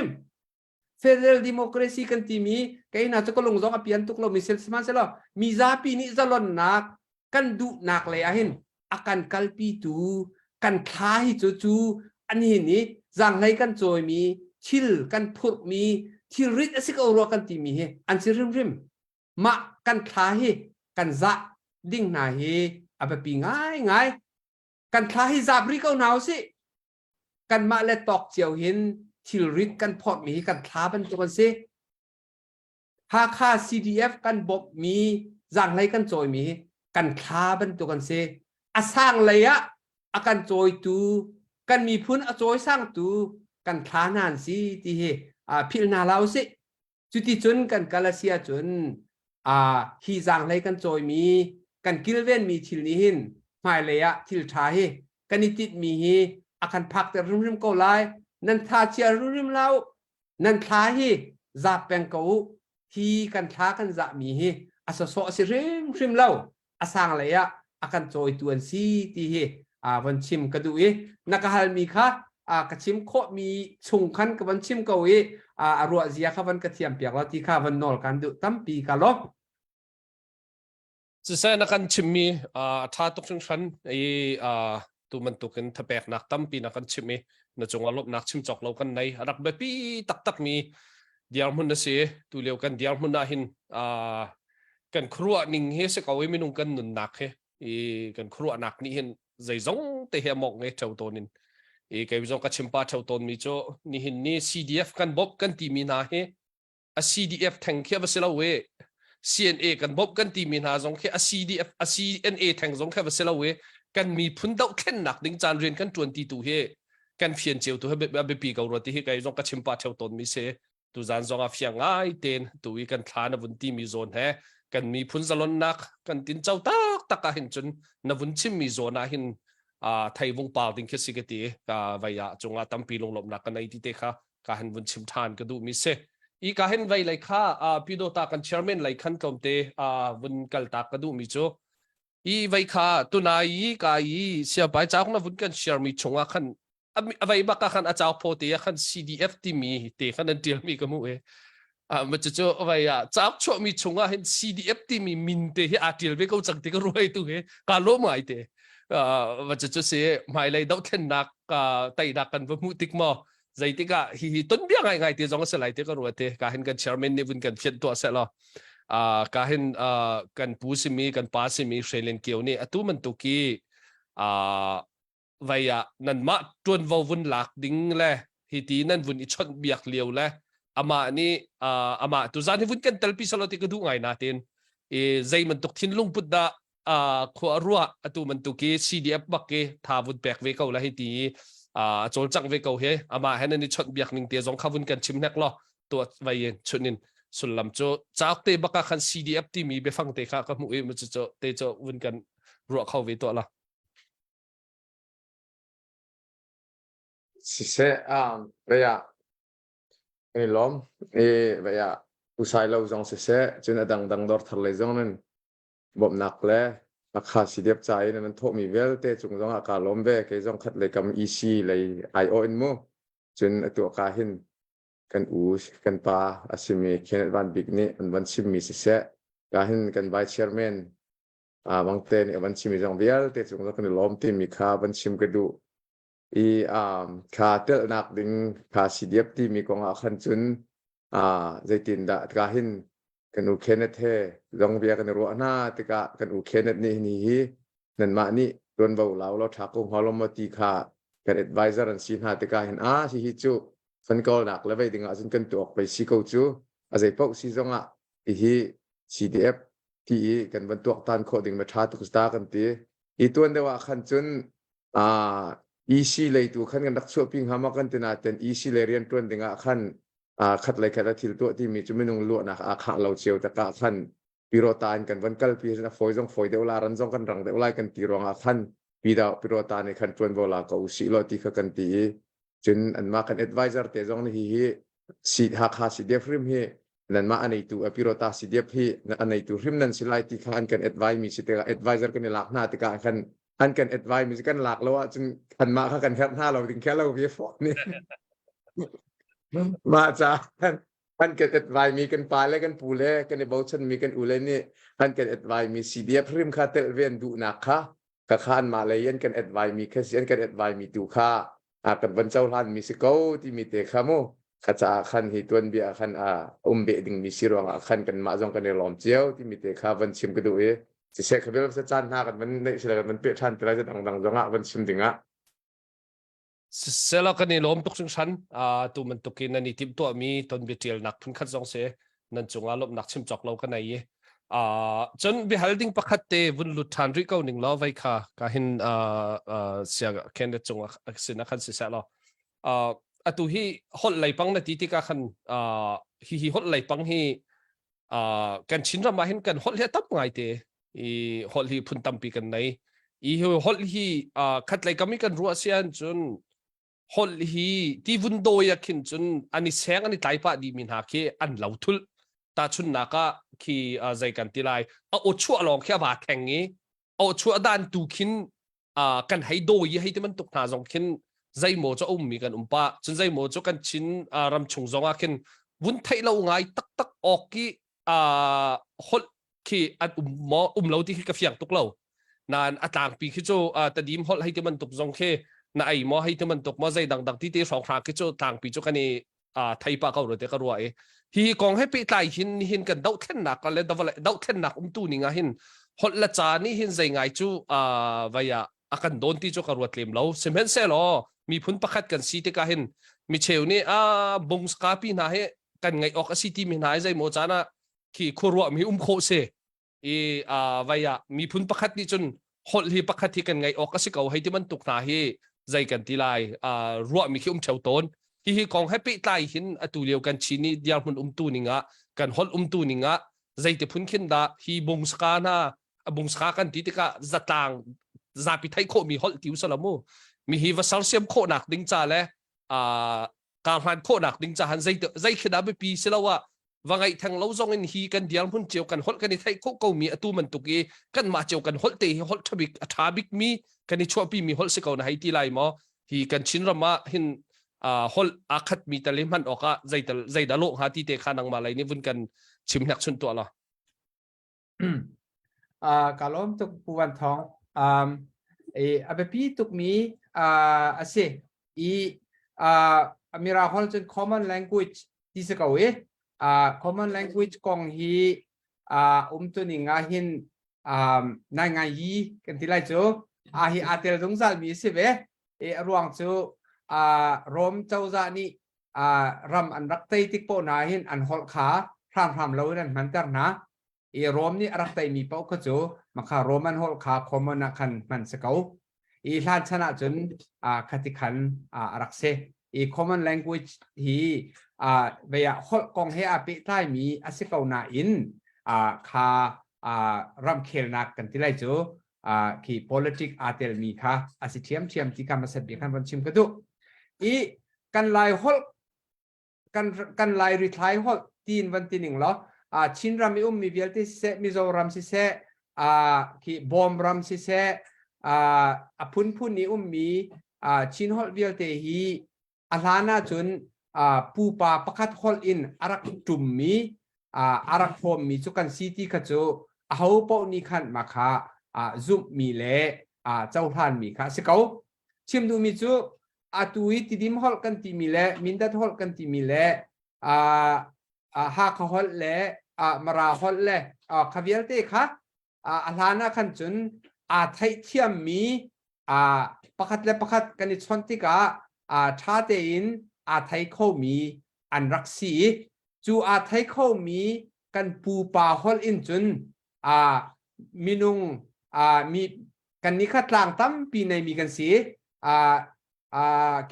federal democracy kan timi kay na to kolong zong apian tuklo misel seman selo mizapi ni zalon nak kan du nak le ahin akan kalpi tu kan khai chu ani ni jang lai kan choi mi thil kan phut mi thil rit asik ro kan timi he an sirim ma kan khai kan za ding na he abapi ngai kan khai zabri ko naw siกันมาเลตอกเจียวหินทิลริดกันพอดมีกันท้าเป็นตัวกันซิหาค่า CDF กันบบมีจางไรกันโจยมีกันท้าเป็นตัวกันซิสร้างเลยกันโจยตูกันมีพื้นโจยสร้างตูกันท้านานสิที่พิลนาเราสิจุดที่จนกันกาลาเซียจนฮีจางไรกันโจยมีกันกิลเวนมีทิลนี้หินไม่เลยทิลท้าเฮกันนิติดมีakan pak ter rim ko lai nan tha chia rim lau nan tha hi za peng ko hi kan tha kan za mi hi asa so si rim lau asang la akan choi tuan si ti hi van chim ka du nakahal mi kha ka chim kho mi chung khan ka van chim ko arwa zia kha van ka thiam piak la ti kha van nol kan du tam pi ka loจะใช้นักการชิมมีท่าตุกชันตัวมันตุกันทแบกนักตั้มปีนักกันชิมนจงอารมณ์นักชิมจอกเรากันในรักแบบปีตักมีเดียร์มุนนะเสียตัวเลี้ยวกันเดียร์มุนนะหินกันครัวนิ่งเฮสก็ไว้ไม่นุ่งกันหนุนหนักเฮกันครัวหนักนี่หินใจจงแต่เฮียมองเงี้ยเจ้าตัวนี้แกวิจารณ์กันชิมป้าเจ้าตัวมีโจนี่หินนี่ CDF กันบ๊อบกันตีมีนาเฮCDF แทงเขียบเสลาเวCNA กันบ๊อบกันตีมีนาจงแค่CDF CNA แทงจงแค่เสลาเวกันมีพุ่นดาวแค่หนักดึงจานเรียนกันจวนตีตัวเฮ กันเฟียนเจียวตัวให้แบบปีเก่ารถที่ให้ไกจงกระชิมปาเท่าตนมีเสตุจานจงอาเฟียงง่ายเต็นตัวอีกันทานวุนตีมีโซนแฮกันมีพุนสลอนนักกันตินเจ้าตักเห็นจนนวุนชิมมีโซนหินไทยวงเปล่าติงคิดสิกตีไว้จงอาตั้มปีลงหลบนักกันในที่เตค่ะการเห็นวุนชิมทานก็ดูมีเสอีการเห็นไว้เลยค่ะพี่โดตากันเชอร์แมนเลยขันกลมเตวุนกัลตากระดูมีโจอีไว้ค่ะตัวนายกายเสียไปจากนั้นวุนกันเชอร์มีชงอาขันไว้บักขันอาจารย์โพเตียขัน CDF ที่มีเตะขันนั่นเดียวมีก็มุ่งมันจะไว้จากช่วงมีชงอาเห็น CDF ที่มีมินเตะอาเดียวไปก็จังเตะก็รวยตัวการล้มไม่เตะมันจะเสียไม่เลยดาวเทนนักไต่นักกันว่ามุติกมอใจติกะฮีต้นเบี้ยง่ายๆเตะจงก็สลายเตะก็รวยเตะการเห็นกันเชอร์แมนนี่วุนกันเฟียนตัวเสร็จแล้วการเห็นกันปูซิมีกันปาซิมีเชลเลนเกียวนี่ตัวมันตุกี้ไว้นั่นมาจวนวุ่นหลักดิ้งเลยฮีตีนั่นวุ่นอีชดเบียกเลียวเลยอามานี่อามาตุจานที่วุ่นกันเตลพิสโลติกดูง่ายนาเต็นใจมันตุกทิ้งลุงพุดดาขวารัวตัวมันตุกี้ CDF บักเกทาวุ่นแบกเวกเอาเลยฮีตีโจลจังเวกเอาเฮอามาให้นั่นนี่ชดเบียกนิ่งเตียจงข้าวุ่นกันชิมนักล้อตัวไว้ชุดนินสุดลำโจจากเตบักกัน CDF ที่มีไปฟังเตะข้าก็มุ่งมันจะเตะจะวุ่นกันรัวเข้าเวตัวละสิเสเวียนี่ล้อมเเวียอุสัยเราจงสิเสจนดังดอร์ทะเลจงนั้นบ่มหนักเลยราคาสีเดียบใจนั้นทมีเวลเตจงจงอากาศล้มเวกจงคัดเลยกำอีซีเลยIONมูจนตัวกาหินกันกันปาอาชิมีเคนบันบิกนี่วันชิมมีสิเสกาหินกันไวเชอร์แมนบางเตนวันชิมีจงเวลเตจงจงกันล้อมที่มีค่าวันชิมกระดูค่าเตลนักดึงค่าสีเดียบที่มีกองอาคันจุนใจตินดะกาหินกันอุเคนเทลองเบียกันรัวหน้าติกะกันอุเคนนี่นั่นมานี่โดนเบาเราทักกงฮอลมาตีค่ากัน advisor อันสินหาติกาเห็นสิฮิจูฟันกอลหนักแล้วไปดึงอาจจะกันตัวออกไปสิเขาจูอาจจะพวกสิจงฮี CDF ที่กันบรรทุกตันโคดึงมาชาตุกสตากันตีตัวเดียวคันจุนEC เลยตัวขันกันดักชัวพิงหามากันตินาเต็น EC เลยเรียนตัวดึงขันขัดเลยแค่ละทิลตัวที่มีจุดไม่นุ่งลวดนะขาเราเชียวแต่กะขันพิโรตานกันวันกัลปีนะฝอยเดวลารันจงกันรังเดวลากันตีรองขันปีดาวพิโรตานในขันจวนโบลาก็อุสิโลติกันตีจนอันมากัน advisor เตจงนี่สีหักหาสีเดียฟริมฮีนั่นมาอันนี้ตัวพิโรตาสีเดียฟฮีอันนี้ตัวริมนั่นสิไลติขันกัน advise มีสิเต advisor กันในหลักหน้าติกาขันอันกัน advice มีกันหลักแล้วว่าจนขันมาเข้ากันแค่หน้าเราถึงแค่เราเพียฟอนี่มาจากอันกัน advice มีกันปลายและกันปูเล่กันในบอชันมีกันอูเล่นี่อันกัน advice มีสีเดียพริมคาเตลเวียนดูนักค่ะกับขันมาเลยยันกัน advice มีแค่เสียนกัน advice มีดูค่ะกันวันเจ้าหันมีสิเก้าที่มีเตะขโมขจาขันหิตวนเบียขันเบดิ่งมีสิรวงขันกันมาจงกันในหลอมเจียวที่มีเตะขาวันชิมกันดูจะเช็คเขาเรื่องสัจจานหน้ากันมันในเชื่อกันมันเปรี้ยชันแต่ละจะดังจงวันชิมดิ่งเสร็จแล้วกันนี่ล้มตุกชันตัวมันตุกินนั่นนี่ทิมตัวมีตอนเบียดนักทุนขัดจงเสนั่นจงอาลบนักชิมจอกเรากันไหนจนบิฮัลดิ้งประคัตเตวุนลุทันริเก้าหนึ่งล้อไว้ค่ะก็เห็นเสียแค่เด็ดจงสินักขันเสียแล้วตัวที่ฮอตไหลปังนาทีที่ก็ขันฮีฮอตไหลปังฮีกันชินรามาเห็นกันฮอตเลี้ยตับไงเตฮอตฮีพุ่นตั้มปีกันไหนฮอตฮีขัดไหลก็มีกันรัวเสียนจนฮอลฮีที่วุ่นโดยกินจนอันนี้แสงอันนี้ไตปะดีมินหาเคอันเหล่าทุลตาชุนนักที่ใจกันที่ไรเอาชั่วลองแค่บาดแข่งงี้เอาชั่วด้านตูขินกันให้โดยให้ที่มันตกหนาจงขินใจโมจะมีกันปะจนใจโมจะกันชินรำชงจงกินวุ่นไทยเราไงตักออกกี่ฮอลที่อันเราที่กระเฟียงตกเรานานต่างปีคิดโจแต่ดีมฮอลให้ที่มันตกจงเคน่าไอ้หมอให้ที่มันตกมาใจดังที่ที่สองครั้งก็จะต่างปีจุกันนี่ไทยปากเขาหรือแต่ก็รวยฮีกองให้ไปไต่หินกันดาวเทนนักกันเลยดาวเทนนักตัวนี่ไงหินฮอลละจานี่หินใจไงจูวายอากันโดนที่จุกรวดเลี้ยมเราเซมเฮนเซลมีพุ่นประคัดกันซีติกาหินมีเชลนี่บงสกาปีน่าให้กันไงออกซีทีมีน่าใจโมจานะที่ครัวมีโคเซวายมีพุ่นประคัดนี่จนฮอลฮีประคัดที่กันไงออกสิเก่าให้ที่มันตกหนาให้ ใจกันทีไรรัวมีขี้เฉาต้นฮีกองให้ไปไต่หินตัวเดียวกันชีนี่เดียวมันตัวนิงะกันฮอลตัวนิงะใจที่พุ่นขึ้นดาฮีบงสกานะบงสกากันที่ติกะจัดต่างจะพิไทยโคมีฮอลติวสลามูมีฮีวาซาลเซียมโคหนักดิ้งจ่าเลยการหันโคหนักดิ้งจ่าหันใจขึ้นดาไปปีเสแล้วว่าว่าไงทางเราจงอินฮีกันเดียวพุ่นเจียวกันฮอลกันที่ไทยโคก็มีตัวมันตุกีกันมาเจียวกันฮอลเตะฮอลทาบิกมีกันที่ชัวปีมีฮอลสิกเอาในไฮตีไลมอฮีกันชินรามาหินฮอลอาคัดมีแต่เล่มมันออกอะใจดาโลหาที่เตะขานังมาเลยนี่วุ่นกันชิมหนักชนตัวละกาล้อมตุกปูวันทองอาเบปีตุกมีอาเซมีราฮอลจน common language ที่สกาวcommon language กองฮีตัวนิงาหินนายงานยีกันที่ไรจูฮีอาเตลดงซัลมีสิเวรวงจูรมเจ้าจานี่รำอันรักไตติกโปนาหินอันฮอลขาพรามเรานั่นมันจังนะรมนี่รักไตมีเป้าก็จูมาคารมันฮอลขาคอมมนักขันมันสกาวลานชนะจนคติขันรักเซcommon language ฮีเวียฮอลกองเฮอาเปใต้มีอาศัยเอาหน้าอินคารำเคลนักกันที่ไรจูคี politics อาเตลมีค่ะอาศัยเทียมที่การมาเสด็จกันวันชิมกันดูกันไล่ฮอลกันไล่รีทายฮอลตีนวันที่หนึ่งเหรอชินรามีมีเวลที่เซมิโซรัมซิเซคีบอมรัมซิเซพุ่นนี้มีชินฮอลเวลที่ฮีอาลานาจนปูปาประคัดฮอลอินอารักจุมมีอารักฟอมมีจุกันซีตีขจูเอาปอนิคันมาค่ะซุมมีเล่เจ้าท่านมีค่ะสิเขาชิมดูมีจูตุยติดิมฮอลกันที่มีเล่มินดัดฮอลกันที่มีเล่ฮาคฮอลเล่มาราฮอลเล่คาเวียลเต้ค่ะอาลานาคันจนไทยเทียมมีประคัดและประคัดกันในชนติกาชาเตอินไทยเขามีอันรักสีจูไทยเขามีกันปูปาฮอลอินจนมินุงมีกันนี้ขัดล่างตั้มปีในมีกันสี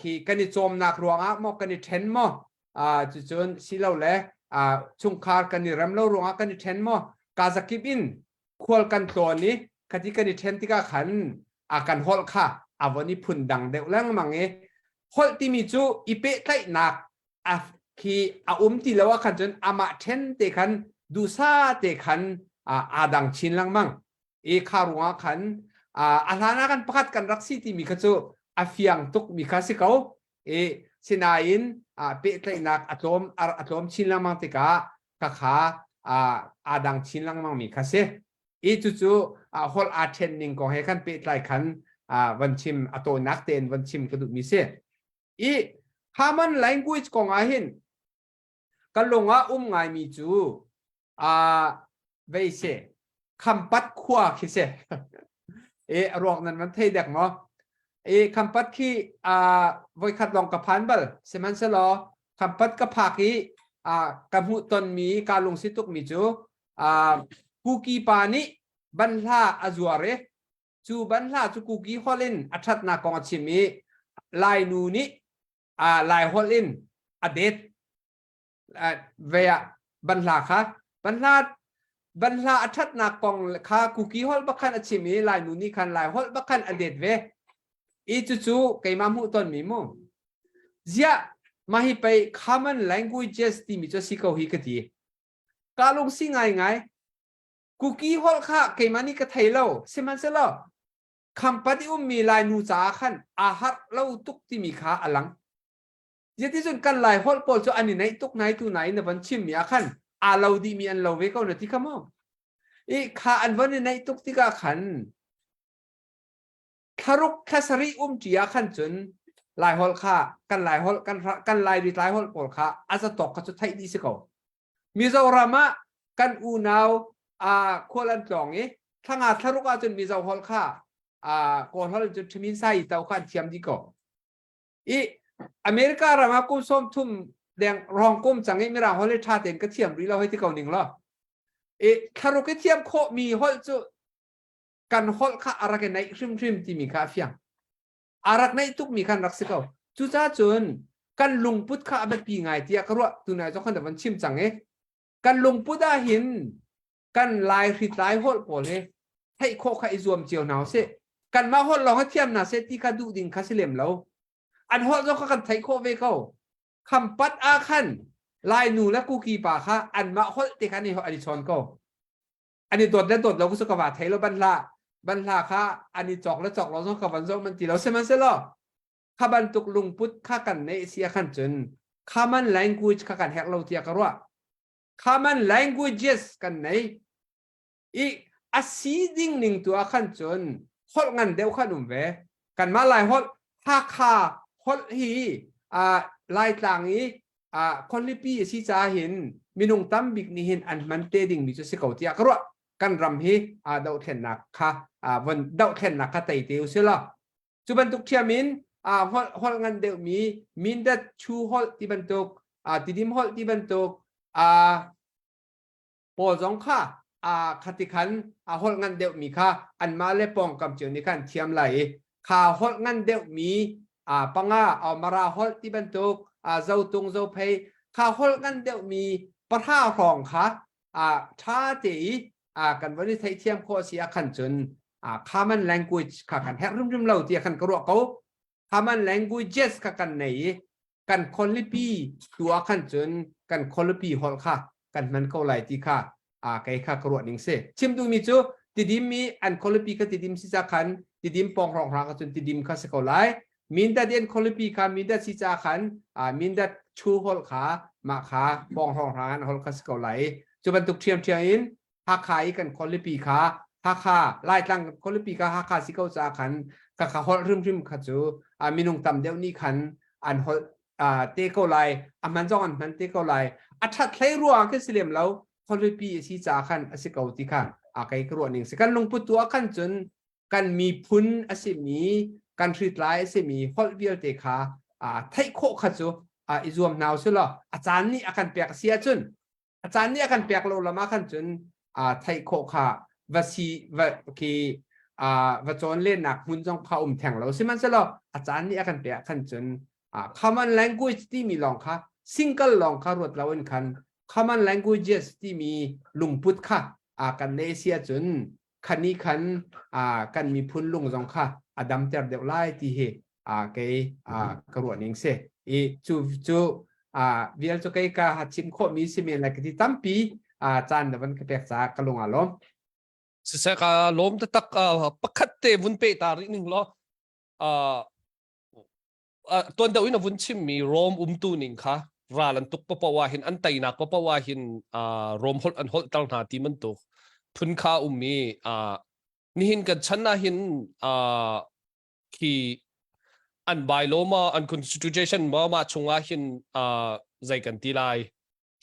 ขี่กันในโจมนักรวงมอกันในเทนมอจนสิเราแหละชุงคาร์กันในรำเล่ารวงกันในเทนมอกาซากิบินควอลกันตัวนี้คดีกันในเทนที่ก็ขันกันฮอลค่ะวันนี้พุ่นดังเดวแรงมังฮอลที่มีจูอีเปไตหนักคีที่แล้วว่าขันจนมาเทนเตขันดูซาเตขันดังชินลังมังคารุงขันอาลานากันประคัดกันรักสีที่มีขจูเฟียงตุกมีคาสิเขาสินาอินเปไตหนักอะตอมชินลังมังเตกะขาดังชินลังมังมีคาเซจูฮอลเทนนิงก็ให้ขันเปไตขันวันชิมอโตนักเตนวันชิมกระดูกมีเสcommon language ของอาหินกันลงไงมีจูเวเซคำปัดขวาคิเซรอกนั้นมันเทเด็กมั้งคำปัดขี้ไว้ขัดลองกับพันบัลเสมันเสลอคำปัดกับผักอีกับหุตนมีการลงสิตุกมีจูกูกีปานิบันลาอาจัวเรจูบันลาจูกูกีฮอลินอัชัดนากองชิมีลายนูนี้ลายฮอลลินอเดตเวียบันลาค่ะบันลาอัชัดนากองค่ะกูกีฮอลบักขันอชิมีลายนูนี้ขันลายฮอลบักขันอเดตเวจูไก่มามุตนมีมุเจียมาให้ไป common languages ที่มีจะสิเขาฮิกตีกาลงสิไงกูกีฮอลค่ะไก่มานี่ก็ไทยเล่าเสมันเสลอคำปฏิมีลายนูจ่าขันอาหารเล่าตุกที่มีค่าอลังยิ่งที่สุดกันลายฮอลโพลจะอันนี้ไหนตุกไหนตัวไหนในวันชิมมีอาขันเราดีมีอันเราเวก้านาทีขโมยข้าอันวันนี้ไหนตุกที่กาขันคารุกคาสรีจีอาขันจนลายฮอลค่ะกันลายฮอลกันลายดีลายฮอลโพลค่ะอาจจะตกก็จะไทยดีสิเขามิซารามากันอูนาวควรลันจองถ้างาคารุกอาจจะมิซาฮอลค่ะก่อนฮอลจะทมินไซต์เต้าขันเทียมดีก็อเมริการามากุมส้มทุ่มแดงรองกุมจังไม่ราฮอลเลชาเต็นก็เทียมรีเราให้ที่เก่าหนึ่งละคารุกเทียมโคมีฮอลจะกันฮอลค่ะอะไรกันในริมที่มีค่าเฟียง อารักในทุกมีคันรักสิเขาจุจ้าจนกันลุงพุทธข้าแบบปีไงเตียกระตุนายเจ้าขันแต่วันชิมจังกันลุงพุทธหินกันลายริดลายโหดโผล่ให้โคข้าอิจวมเจียวหนาวเสกันมาโหดลองให้เทียมนาเสที่ข้าดูดิ่งข้าเสลียมแล้วอันโหดเจ้าข้ากันไทยโคเวเขาคำปัดอาคันลายหนูและกูกีป่าค่ะอันมาโหดติคันนี้เขาอดิชอนก็อันนี้ตรวจเราก็สุขภาพไทยแล้วบรรลาค่ะอันนี้จอกแล้วจอกเราต้องกับวันจอกมันตีเราเสมันเสลอข้าบันตุกลุงพุทธข้ากันในเอเชียขันจนข้ามัน language ข้ากันแฮกเราเตียกระว่าข้ามัน languages กันในอีอาศีดิ่งหนึ่งตัวขันจนฮอดงันเดียวขันเวกันมาลายฮอดท่าคาฮอดฮีลายต่างนี้คนลิปีสิจ้าเห็นมีนุ่งตั้มบิกนี่เห็นอันมันเตดิ่งมีจุดสิเขาเตียกระว่ากันรำฮีดาวเทนนักค่ะวันดาวเทนนักค่ะไตเตียวเสียละจุบันตุกเทียมินฮอลงันเดียวมีมินดัดชูฮอลที่บรรทุกติดิมฮอลที่บรรทุกปอจงค่ะคติขันฮอลงันเดียวมีค่ะอันมาเลปองกำเจียวนี่กันเทียมไหลข่าฮอลงันเดียวมีปังมาราฮอลที่บรรทุกเจ้าตุงเจ้าเพย์ข่าฮอลงันเดียวมีปะท่ารองค่ะชาติกันวันนี้ไทยเทียมโคเสียขันจนcommon language ค่ะกันแฮกรุ่มเราเตียกันกระโดดเขา common languages ค่ะกันไหนกันคนลิปีตัวขันจนกันคนลิปีฮอลค่ะกันมันเขาไหลที่ค่ะไก่ค่ะกระโดดนิ่งเสชิมดูมีจูติดิมมีอันคนลิปีก็ติดิมสิจาขันติดิมปองรองรางกันจนติดิมค่ะสกอไลมินดัดเดียนคนลิปีค่ะมินดัดสิจาขันมินดัดชูฮอลค่ะมาค่ะปองรองรางฮอลค่ะสกอไลจุบันตุกเทียมอินฮักขายกันคนลิปีค่ะฮักขาไล่ตั้งคนลิปีค่ะฮักขาสิเขาจาขันกับเขาฮอลริมขัดจูมีนุ่งต่ำเดียวนี้ขันอันฮอลเตะเขาไลมันจ้องมันเตะเขาไลชัดใช้รัวขึ้นเสียมแล้วคนลิปีสิจาขันสิเขาติค่ะไก่กระโดดหนึ่งสิกันลงปุตัวขันจนกันมีพุนสิมีกันทรีตไลสิมีฮอลวิลเตค่ะไทยโคขัดจูอิจวมนาวสุดละอาจารย์นี่อาการเปียกเสียจนอาจารย์นี่อาการเปียกเราละมาขันจนไทยโคค่ะว่าสีว่าคือว่าจนเล่นหนักหุ่นจงพาแทงเราสิมันจะละอาจารย์นี่อาการเปียกขันจนcommon language ที่มีลองค่ะ single ลองค่ะรวดเราเองคัน common languages ที่มีลุงพุทธค่ะกันในเอเชียจนคันนี้คันกันมีพุนลุงจงค่ะดัมเตอร์เดวไลที่เฮเกกระโดดนิ่งเสจูวิลจุกกาหัดชิมโคมีสิเมนอะไรกันที่ตั้มปีจานเดวันกระเปียกจากกระลงอารมณ์สิเสกลมตะตักปักขัดเตวุนเปตาริหนึ่งล้อตัวเดียวอินวุนชิมมีโรมตูนิงค่ะราลันตุกปะปะวาหินอันไตนักปะปะวาหินโรมฮอลอันฮอลตั้งหาที่มันตุกพุนข้ามีนี่หินกันฉันน่ะหินที่อันไบโลมาอัน constitution มาชงว่าหินใจกันที่ไร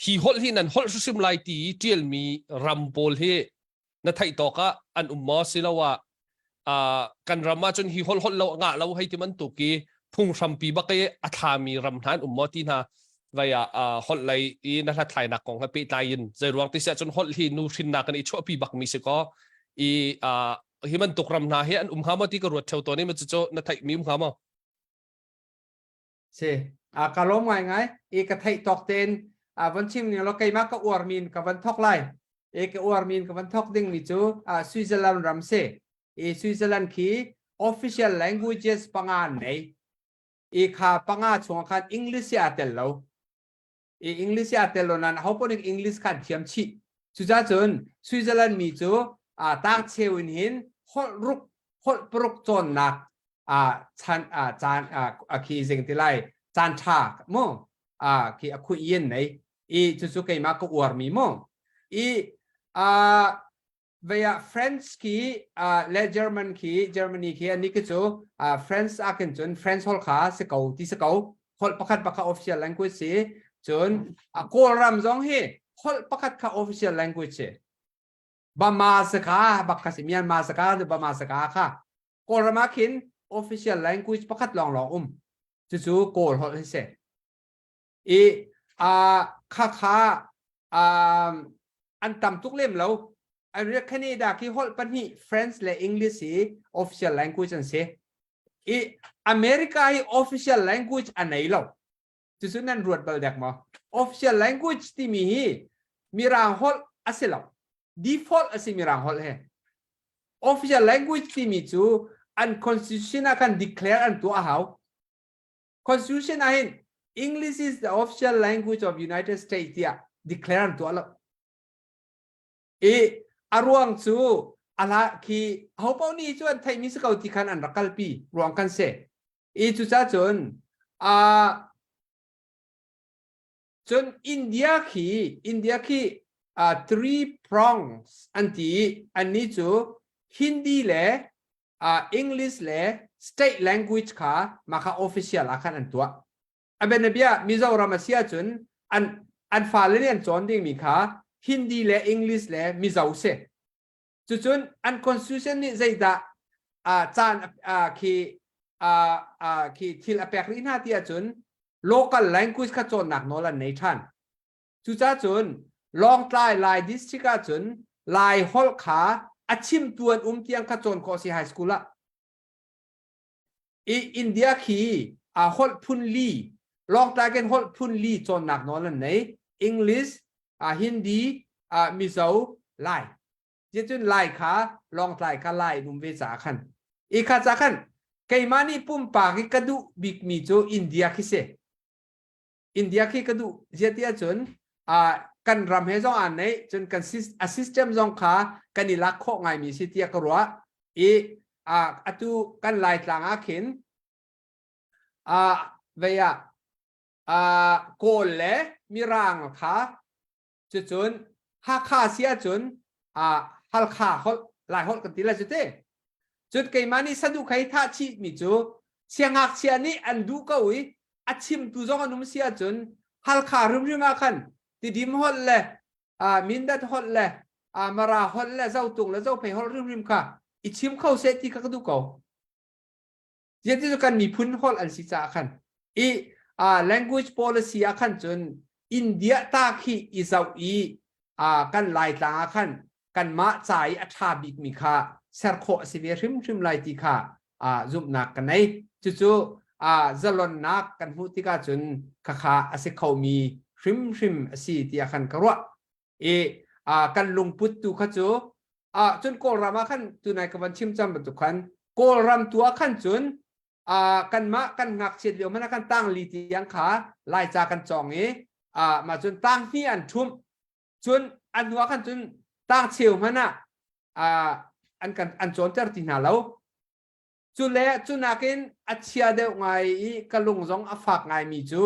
ฮีฮอลหินอันฮอลซิมไลตีเจียลมีรัมโบลเฮนั่นไทยตอกะอันมาสิละว่ากันรัมมาจนฮีฮอลเรางะเราให้ที่มันตุกีพุ่งรัมปีบักเกอธามีรัมทานมาที่น่ะว่าฮอลไลอีนั่นละไทยนักของให้ไปตายยินใจรวงที่เสียจนฮอลฮีนูชินนักกันอีชั่วปีบักมีสิก็ฮีมันตุกรัมนาเฮอันหามาที่กระโดดเท่าตัวนี้มันจะโจนั่นไทยมีหามาเช่กะล้มไงกะไทยตอกเตนวันชิมเนี่ยเราไกลมากก็อวร์มินกับวันทอกไลกอวร์มินกับวันทอกดิ้งมิจูสวิตเซอร์แลนด์รัมเซ่สวิตเซอร์แลนด์คี official languages ปังงานไหนข้าปังงานช่วงคันอังกฤษอาเตลโลอังกฤษอาเตลโลนั้นเขาพูดอังกฤษคันเทียมชีสุดท้ายจนสวิตเซอร์แลนด์มิจูตั้งเชวินหินฮอลรุกฮอลปรุกจนนักชันจานคีสิ่งที่ไรจานชาโมคีคุยเย็นไหนจุดๆก็มาก็อวร์มีโมเวียฟรานซ์คีและเยอรมันคีอันนี้ก็จูฟรานซ์อากันจนฟรานซ์ฮอลขาสกาวที่สกาวฮอลประคัดประคัด official language สิจนโครัมจงเฮฮอลประคัดค่ะ official language บามาสกาบักคาสิมีอันมาสกาหรือบามาสกาค่ะโครัมคินofficial language ประคัดลองจู่ๆโกลฮอลเซ่ค่าอันต่ำทุกเล่มแล้วอันเรียกแค่นี้ดาที่ฮอลปันนี่ French และ English official language อันเซ่ อีอเมริกา official language อันไหนเราจุดสุดนั้นรวดเบลเด็กมั้ง official language ที่มีรางฮอลอาศัยเรา default อาศัยมีรางฮอลเฮ official language ที่มีจูอัน constitution อาการ declare อันตัวเขา constitution อาเห็น English is the official language of United States ที่ declare อันตัวเราอารวงจูอะไรคือเขาเป้านี้จวนไทยมิสกาวที่ขันอันรักกัลปีรวมกันเสจุดจ้าจนจนอินเดียคือthree prongs อันนี้จูฮินดีและEnglish และ state language ค่ะมาค่ะ official อาการอันตัวเป็นแบบมิจารามาเซียจนอันฟ้าเรียนจนดิ่งมีค่ะฮินดีและ English และมิจาอุเซจุดอัน constitution นี่ใจดาจานคือที่ละแปลกลิ้นหน้าที่จุน local language ก็จนหนักโนลันในท่านจุดจ้าจุนลองตายลาย district ก็จุนลายฮอลขาอาชิมตัวเตียงก็จนโคสิไฮสคูลละอินเดียคือฮอลพุนลีลองตายกันฮอลพุนลีจนหนักโนลันใน English ฮินดีมิโซไลจุนไลขาลองตายขาไลนุ่มเวสาขันอีกข้าจากขันไกมานี่ปุ่มปากกระดูบิกมีโจอินเดียคิเซอินเดียคิกระดูเจียที่จนกันรำให้จงอันนี้จนกันsystem จงขากันนี่ลักข้อไงมีสิทธิ์กรัวอัตุกันไล่ต่างอาขินเวียโกลเล่มีรางขาจนฮักขาเสียจนฮัลขาเขาไล่ฮอดกันทีละจุดจุดไกมานี่สะดุใครท่าชีมีจูเสียงหักเสียนี่อันดูก็วิอาชิมตุจงอนุมเสียจนฮัลขารุมริมาขันติดิมฮอลเลยมินดัดฮอลเลยมาราฮอลเลยเจ้าตุงแล้วเจ้าไปฮอลริมค่ะอิชิมเข้าเซตที่ก็ดูเขาเดี๋ยวที่จะกันมีพื้นฮอลอันสิจ้าขันlanguage policy ขันจนอินเดียตาคีอิสาวกันไล่ต่างขันกันมาจ่ายอัฐาบิกมีค่ะเซอร์โคสิเวริมไลติค่ะจุบนักกันไหนจู่ๆจะลนนักกันพูดที่กันจนข้าอาศัยเขามีริมสิที่อาคันกระวะกันลงพุทธุขจูจนโกลรามาขันตัวนายกบันชิมจำบรรทุกขันโกลรำตัวขันจนกันมากันงักเฉียดเดียวมันกันตั้งลีที่ยังขาไล่จากกันจองมาจนตั้งที่อันทุ่มจนอันหัวขันจนตั้งเชียวมันอันโจนเจอที่หน้าเราจุเล่จุนักินอัจฉริยะเดียวไงกลุงจงอฟักไงมีจู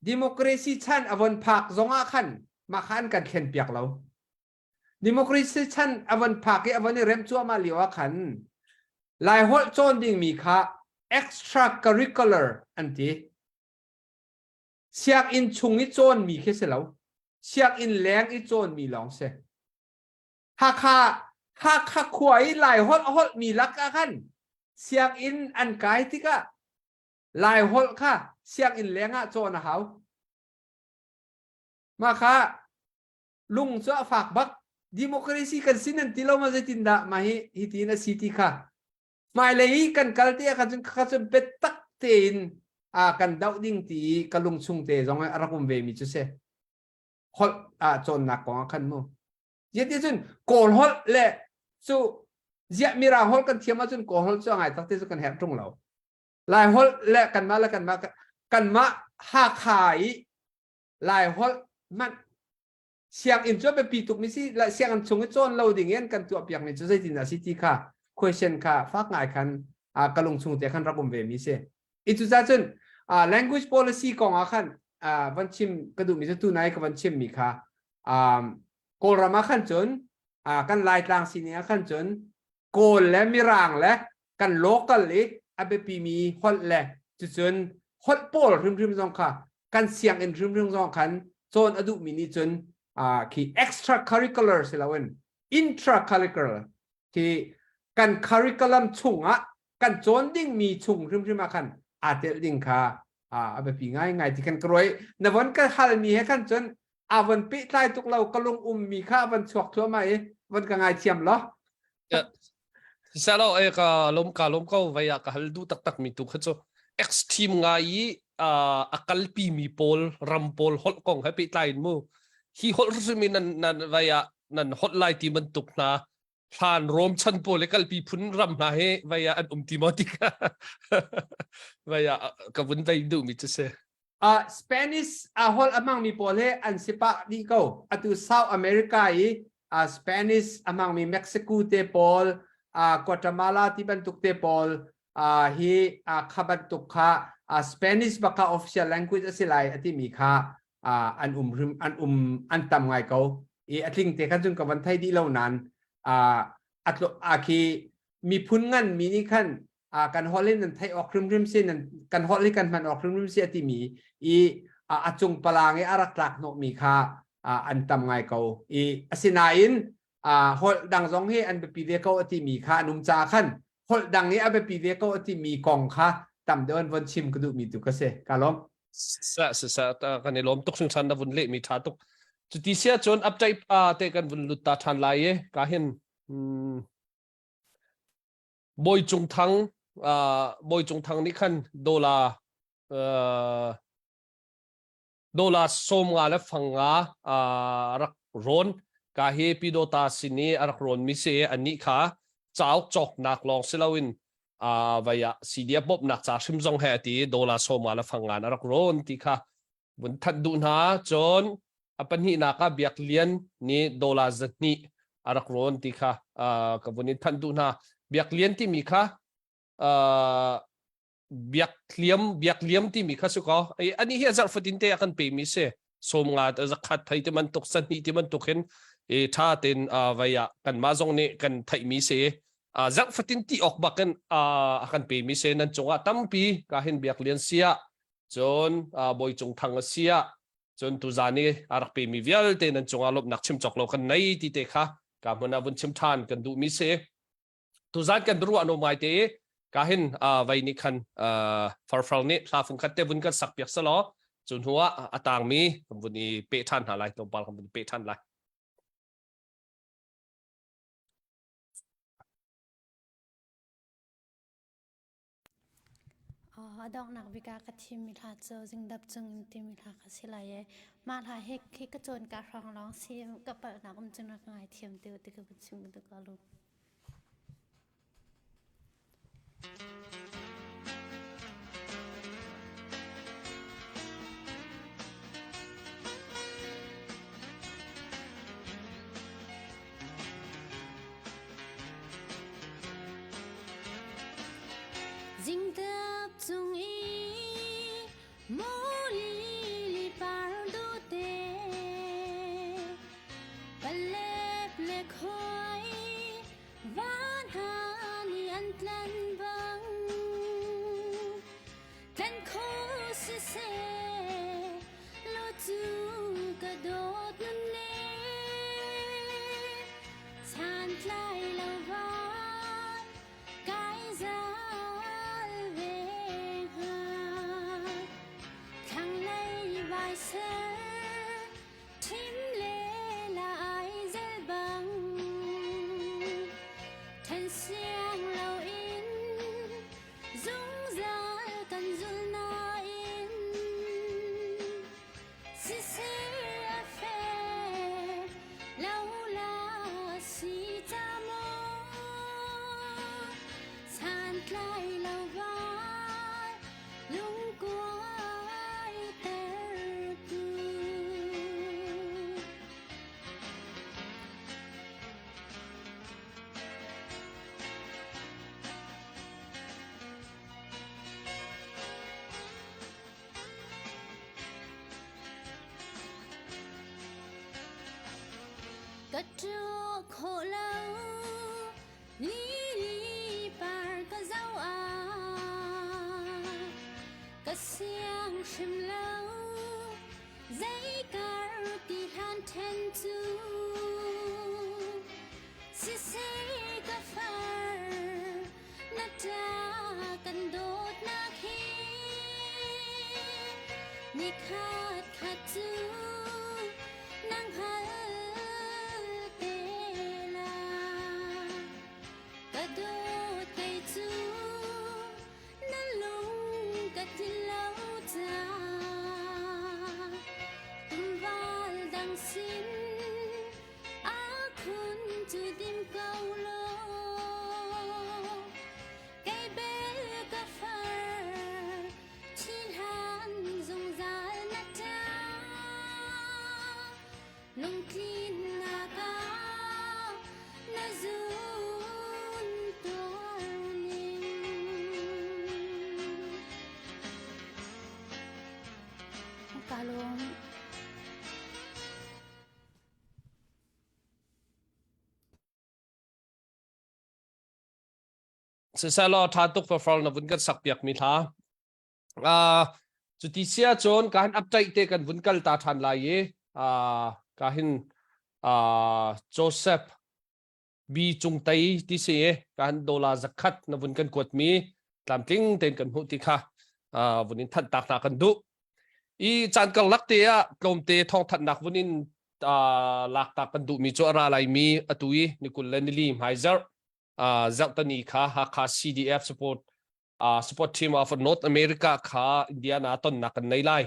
ดิโมคราซีชันอวันพักจงอาขันมาขันกันเข็นเปียกเราดิโมคราซีชันอวันพักอวันนี้เริ่มจัวมาเลียวขันหลายหัวโจนดิ่งมีค่ะ extra curricular อันที่เสียกอินชุงอีโจนมีแค่เสียแล้วเสียกอินแรงอีโจนมีหลงเสียหากขวายหลายฮอลมีลักกันเสียงอินอันไกที่ก็หลายฮอลค่ะเสียงอินแรงโจนะเขามาค่ะลุงจะฝากบักดิโมคราซีกันสินันที่เรามาจะตินดามาฮิตินาซิตี้ค่ะมาเลยกันกัลเตียกันจนข้าจะเป็นตักเตีนกันดาวดิ้งตีกันลุงชุงเตจงอารักมเวมิจุเสฮอลโจนนักของขันมูเยติจนโกลฮอลเล่สู้เจ้ามีราฮอลกันเทียมมาจนโกลฮอลจะไงตักเตจกันแหบตรงเราลายฮอลเล่กันมาหาขายลายฮอลมันเสียงอินโทรไปปีตุกมิสิและเสียงอันชงโจนเราดิ่งเงี้ยกันตัวเปียกในจุดใจจินดาซิตี้ค่ะ question ค่ะฟักง่ายคันกระลงชงแต่คันรับผมเวมิเซอีจุดจ้าจนlanguage policy ของอาคันวันชิมกระดูกมิจะตู้ไหนกับวันชิมมีค่ะโกลรามาขันจนกันลายต่างสิเนี่ยขันจนโกลและมีรางและกันโลกัลเลยอาเบปีมีฮอตและจุดจนฮอตโปลริมๆจงค่ะกันเสียงอินริมๆจงขันโซนอดุมินิจนคือ extra curricular สิละเว้น intra curricular คือกัน curriculum ชุงกันโจนดิ่งมีชุงริมๆมาขันอาเตดิ่งค่ะอาเบปีง่ายที่กันกรวยในวันก็ฮัลมีให้ขันจนวันปีใต้ทุกเรากระลงมีค่าวันฉกทั่วไหมวันก็ง่ายเทียมเหรอ Salo ka lom ko vaya ka haldu tak mi tu khacho ex team ngai akalpi mi pol rampol hol kong happy line mu hi hol rusumi nan vaya nan hotline ti man tuk na plan rom chan pol kalpi phun ram na he vaya an timotika vaya ka bun dai du mi chse Spanish hol amang mi pol he an sipa di ko atu South America Spanish amang mi Mexico te pol Guatemala ti bantuk te pol hi khabantuk kha Spanish baka official language asilai ati mi kha an tam ngai ko atling te khan jun ka ban thai di lo nan atlo aki mi phun ngan mi ni khan kan holin nan thai ok rim sin nan kan holin kan man ok rim si ati mi achung palange arak lak no mi kha an tam ngai ko asinain hol dang zong he an be pi de ko ati mi kha num cha khan hol dang ni a be pi de ko ati mi kong kha tam deon von chim ku du mi tu ka se kalom sa kan lom tok sung chan na vun le mi tha tok chu ti sia chon up type te kan vun lut ta than lai ye ka hin boy chung thang ni khan dola som nga la fanga rak ron ka he pidota sini arak ron mi se ani kha chau chok nak long silawin vaya sidia bob nak cha sim jong he ti dola som nga la fanga arak ron ti kha bun that du na chon apan hi na ka biak lian ni dola zatni arak ron ti kha ka bunin than du na biak lian ti mi kha biak liam ti mi kha su ko ani hi azar fatin te akan pe mi se som nga za khat thai ti man tok san ni ti man tok hen tha ten vaya kan ma jong ne kan thai mi se zak fatin ti ok bakan akan pe mi se nan chunga tampi ka hen biak lian sia chon boy chung thang sia chon tu zani arak pe mi vial te nan chunga lop nak chim chok lo kan nei ti te kha ka mona bun chim than kan du mi se tu zan kan ru anu mai te ka hin vai ni khan farfal ni sa phung khat te bun kan sak piak sa lo chun huwa atang mi bun ni pe than ha lai tom pal bun pe than lai dok nak vika ka thim mi tha cho jing dap chung tim mi tha ka silai ye ma tha hek ki ka chon ka rong long sim ka pa na kum chung na ngai thiam te te ka bun chung te ka lu jing dap chung mo li li par do te palep le khoi van ha ni an tlan bang tlan kho se lo tu ka dot nun le san tlai lo va kai za Cất trước khổ lâu lý par có dấu có xiang chim lâu giấy car đi han ten tu si có phar nát ra cần đốt na khi ni khát tu nang hal Kador kalong Selo thatuk perform na vunkan sakpiak mi tha chuti sia chon kahin update te kan vunkal ta than lai ye kahin Joseph B chung tai ti se kahin dola zakat na vunkan kwat mi tlamtling ten kan hu ti kha vunin that tak na kan du I chan kal lak te a klom te thong that nak vunin lak ta kan du mi cho ra lai mi atui ni kul len li haizer Zeltani kha ha CDF support team of North America kha India na ton na kan nei lai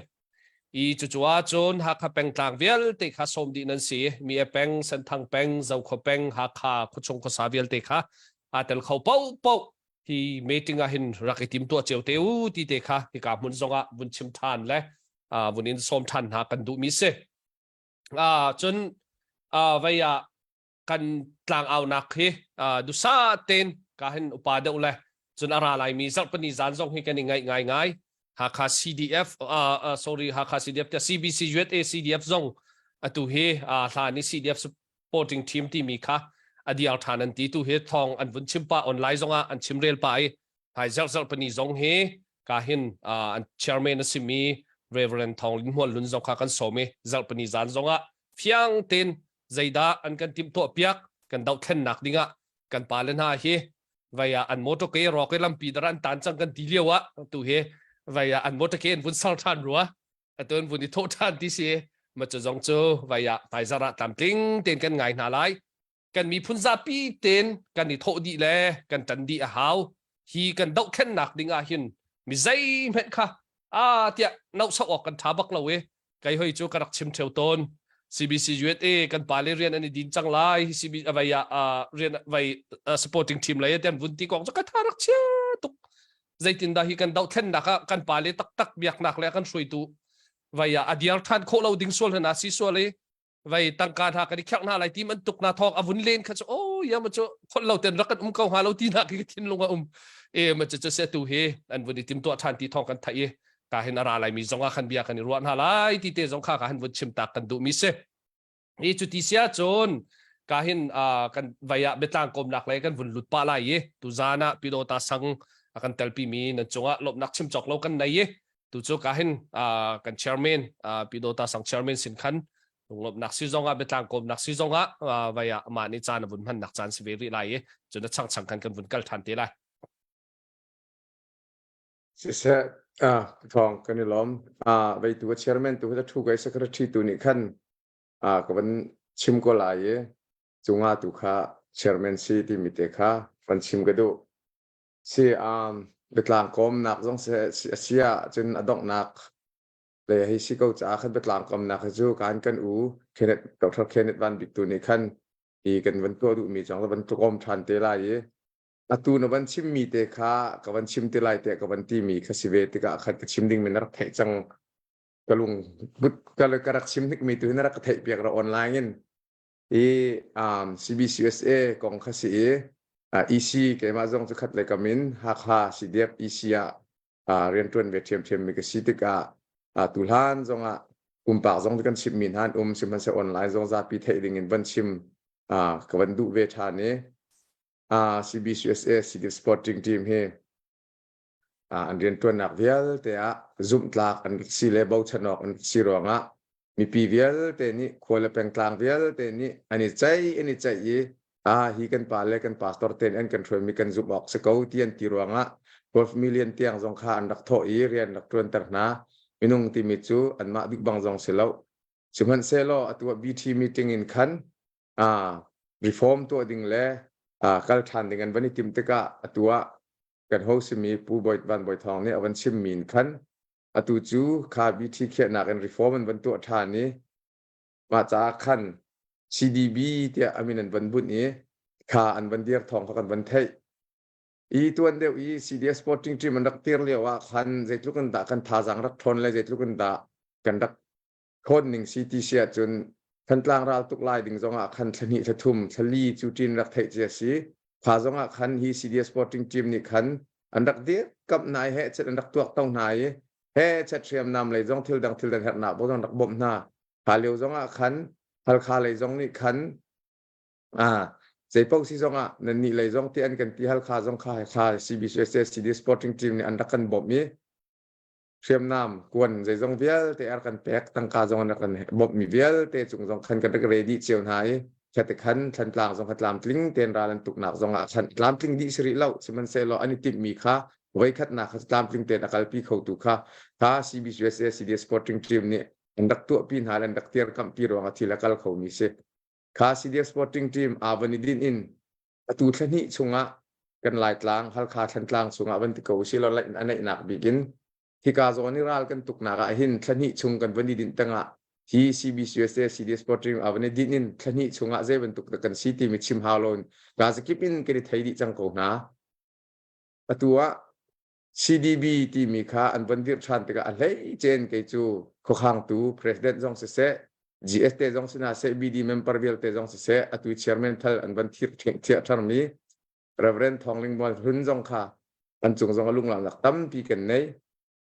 I chuchua chon ha kha peng tlang vial te kha som di nan si mi e peng san thang peng zau kho peng ha kha khuchong ko sa vial te kha atel khau pau hi meeting a hin rakitim to cheu te u ti te kha hi ka mun zonga bun chim than le bunin som than ha kan du mi se chon vaya kan tlang au nak hi du sa ten kahin upada ule chun ara lai mi zal pani zan zong hi kan ngai ha kha CDF sorry ha kha CDF ta CBC USA CDF zong atu he thla ni CDF supporting team ti mi kha adial thanan ti tu he thong an vun chimpa online zonga an chimrel pa ai hai zal pani zong he kahin an chairman asimi Reverend Thong Lin Hwal Lun zong kha kan some zal pani zan zonga fiang ten zaida an kan tim to piak kan dau thlen nak dinga kan palen ha hi vaya an moto ke ro ke lam pi daran tan chang kan dilewa tu he vaya an moto ke vun sal than ruwa atun vun ni tho than ti se ma cha jong chu vaya pai zara tam ting ten kan ngai na lai kan mi phun za pi ten kan ni tho di le kan tan di a hau hi kan dau thlen nak dinga hin mi zai met kha tia nau sa ok kan thabak lawe kai hoi chu karak chim theu ton CBC USA kan pale rian ani din chang lai CB vaya rian vai supporting team lai ten vun ti kong ka tharak chia tuk zaitin da hi kan dau thlen naka kan pale tak biak nak le kan soi tu vaya adial than kho lo ding sol na si sol le vai tangka tha kan khyak na lai ti man tuk na thok avun len kha chu ya ma chu khol lo ten rakan kau ha lo ti na ki thin lunga ma chu se tu he an vun tim to than ti thong kan thai ka hin ara lai mi zonga khan bia kan ruan ha lai ti te zong kha ka han vun chim tak kan du mi se I chu ti sia chon ka hin kan vaya betang kom nak lai kan vun lut pa lai ye tu zana pilota sang akan telpi mi na chunga lop nak chim chok lo kan nai ye tu chu ka hin kan chairman pilota sang chairman sin khan lop nak si zonga betang kom nak si zonga vaya ma ni chan vun han nak chan si veri lai ye chu na chang kan vun kal than te lai se thong kan ni lom vai tu chairman tu ta thu gai secretary tu ni khan ka ban chim ko lai ye chunga tu kha chairman si ti mi te kha fan chim ga do si betlang kom nak jong se sia chun adok nak le hi si ko cha khan betlang kom nak ju kan u Kenneth Dr. Kenneth Van Big tu ni khan I kan ban to du mi jong la ban to kom than te lai ye atu na ban chim mi te kha ka ban chim te lai te ka ban ti mi kha sive te ka khat ka chim ding min rak thai chang kalung but kal karak chim nik mi tu na rak thai piak ra online in CBC USA kong kha si EC ke ma jong chu khat le kamin ha kha CDF EC rian tuan ve them mi ka si te ka tulhan zonga pa zong kan chim min han sim han se online zong za pi thai ding in ban chim ka ban du ve tha ne CBC USA CDF sporting team he an rian tuan nak vial te zoom tlak an si le bau chanok an si ronga mi pi vial te ni khole peng tlang vial te ni ani chai ye hi kan pa le kan pastor ten an kan thoi mi kan zoom ok se ko tian ti ronga 12 million tiang zong kha an dak tho I rian dak tuan tar na minung ti mi chu an ma big bang zong se lo simhan se lo atwa BT meeting in khan reform to ding le kal than ding an bani tim te ka atwa kan ho si mi pu boy ban boy thong ni awan chim min khan atu chu kha BT khe na kan reform an ban to than ni ma cha khan CDB te amin an ban bun ni kha an ban dir thong kan ban thai tuan deu CDF sporting team an dak tir lewa khan zeitlukan da kan tha jang rak thon le zeitlukan da kan dak khon ning CT sia chun kan tlang ral tuk lai ding zonga khan thani thum thali chu tin rak thai che si pha zonga khan hi CDF sporting team ni khan an dak dir kap nai he chet an dak tuak tong nai เฮ้ชัดเทียมนำเลยจงทิลดังเห็ดหนาบ่ต้องดักบ่มหน้าหาเร็วจงอ่ะขันฮัลคาเลยจงนี่ขันใจพวกซีจงอ่ะนั่นนี่เลยจงที่อันกันที่ฮัลคาจงค่า CBCS CD Sporting Team นี่อันดักกันบ่มมีเทียมนำกวนใจจงเวียลแต่อากันแปกตั้งคาจงอันดักกันบ่มมีเวียลแต่จงขันกันดักเรดี้เจียวหายแค่แต่ขันฉันกลางจงขัดลามทลิงเตียนราลันตุกหนักจงอ่ะฉันลามทลิงดิสริเล่าสิมันเซลล์อันนี้ติดมีค่าไว้ขัดหนักขัดลามทลิงเตียนอาการปีเขาตุค่าถ้า CBCS CD Sporting Team นี่อันดักตัวปีนหาอันดักเตียร์คัมปีรวงอาทิตย์ละกัลเขามีเสค่า CD Sporting Team อาวันนี้ดินอินประตูทันนี้ชงอ่ะกันหลายกลางฮัลคาทันกลางชงอ่ะวันที่เขาชิลล์อันนี้หนักบิกินที่กาโซนี่ราลกันตุกหนักหินทันนี้ชงกันวันนี้ดินตั้งอ่ะที่ CBCS CD Sporting อาวันนี้ดินอินทันนี้ชงอ่ะเจ้าวันตุกตะกันซิตี้มิชิมฮาลอนกาสกิปอินกันที่ไทยดิจังเขาหนาประตูอ่ะCDB ที่มีค่าอันวันที่ชันติกาอะไรเจนเกจูข้อข้างตู President จงเสะ GST จงสนาเส BD Member เวลเตจงเสะอัตุ Chairman ทัลอันวันที่เทียทาร์มี Reverend ทองลิงบอลหุ่นจงค่าอันจงลุงหลังหลักตั้มปีกันใน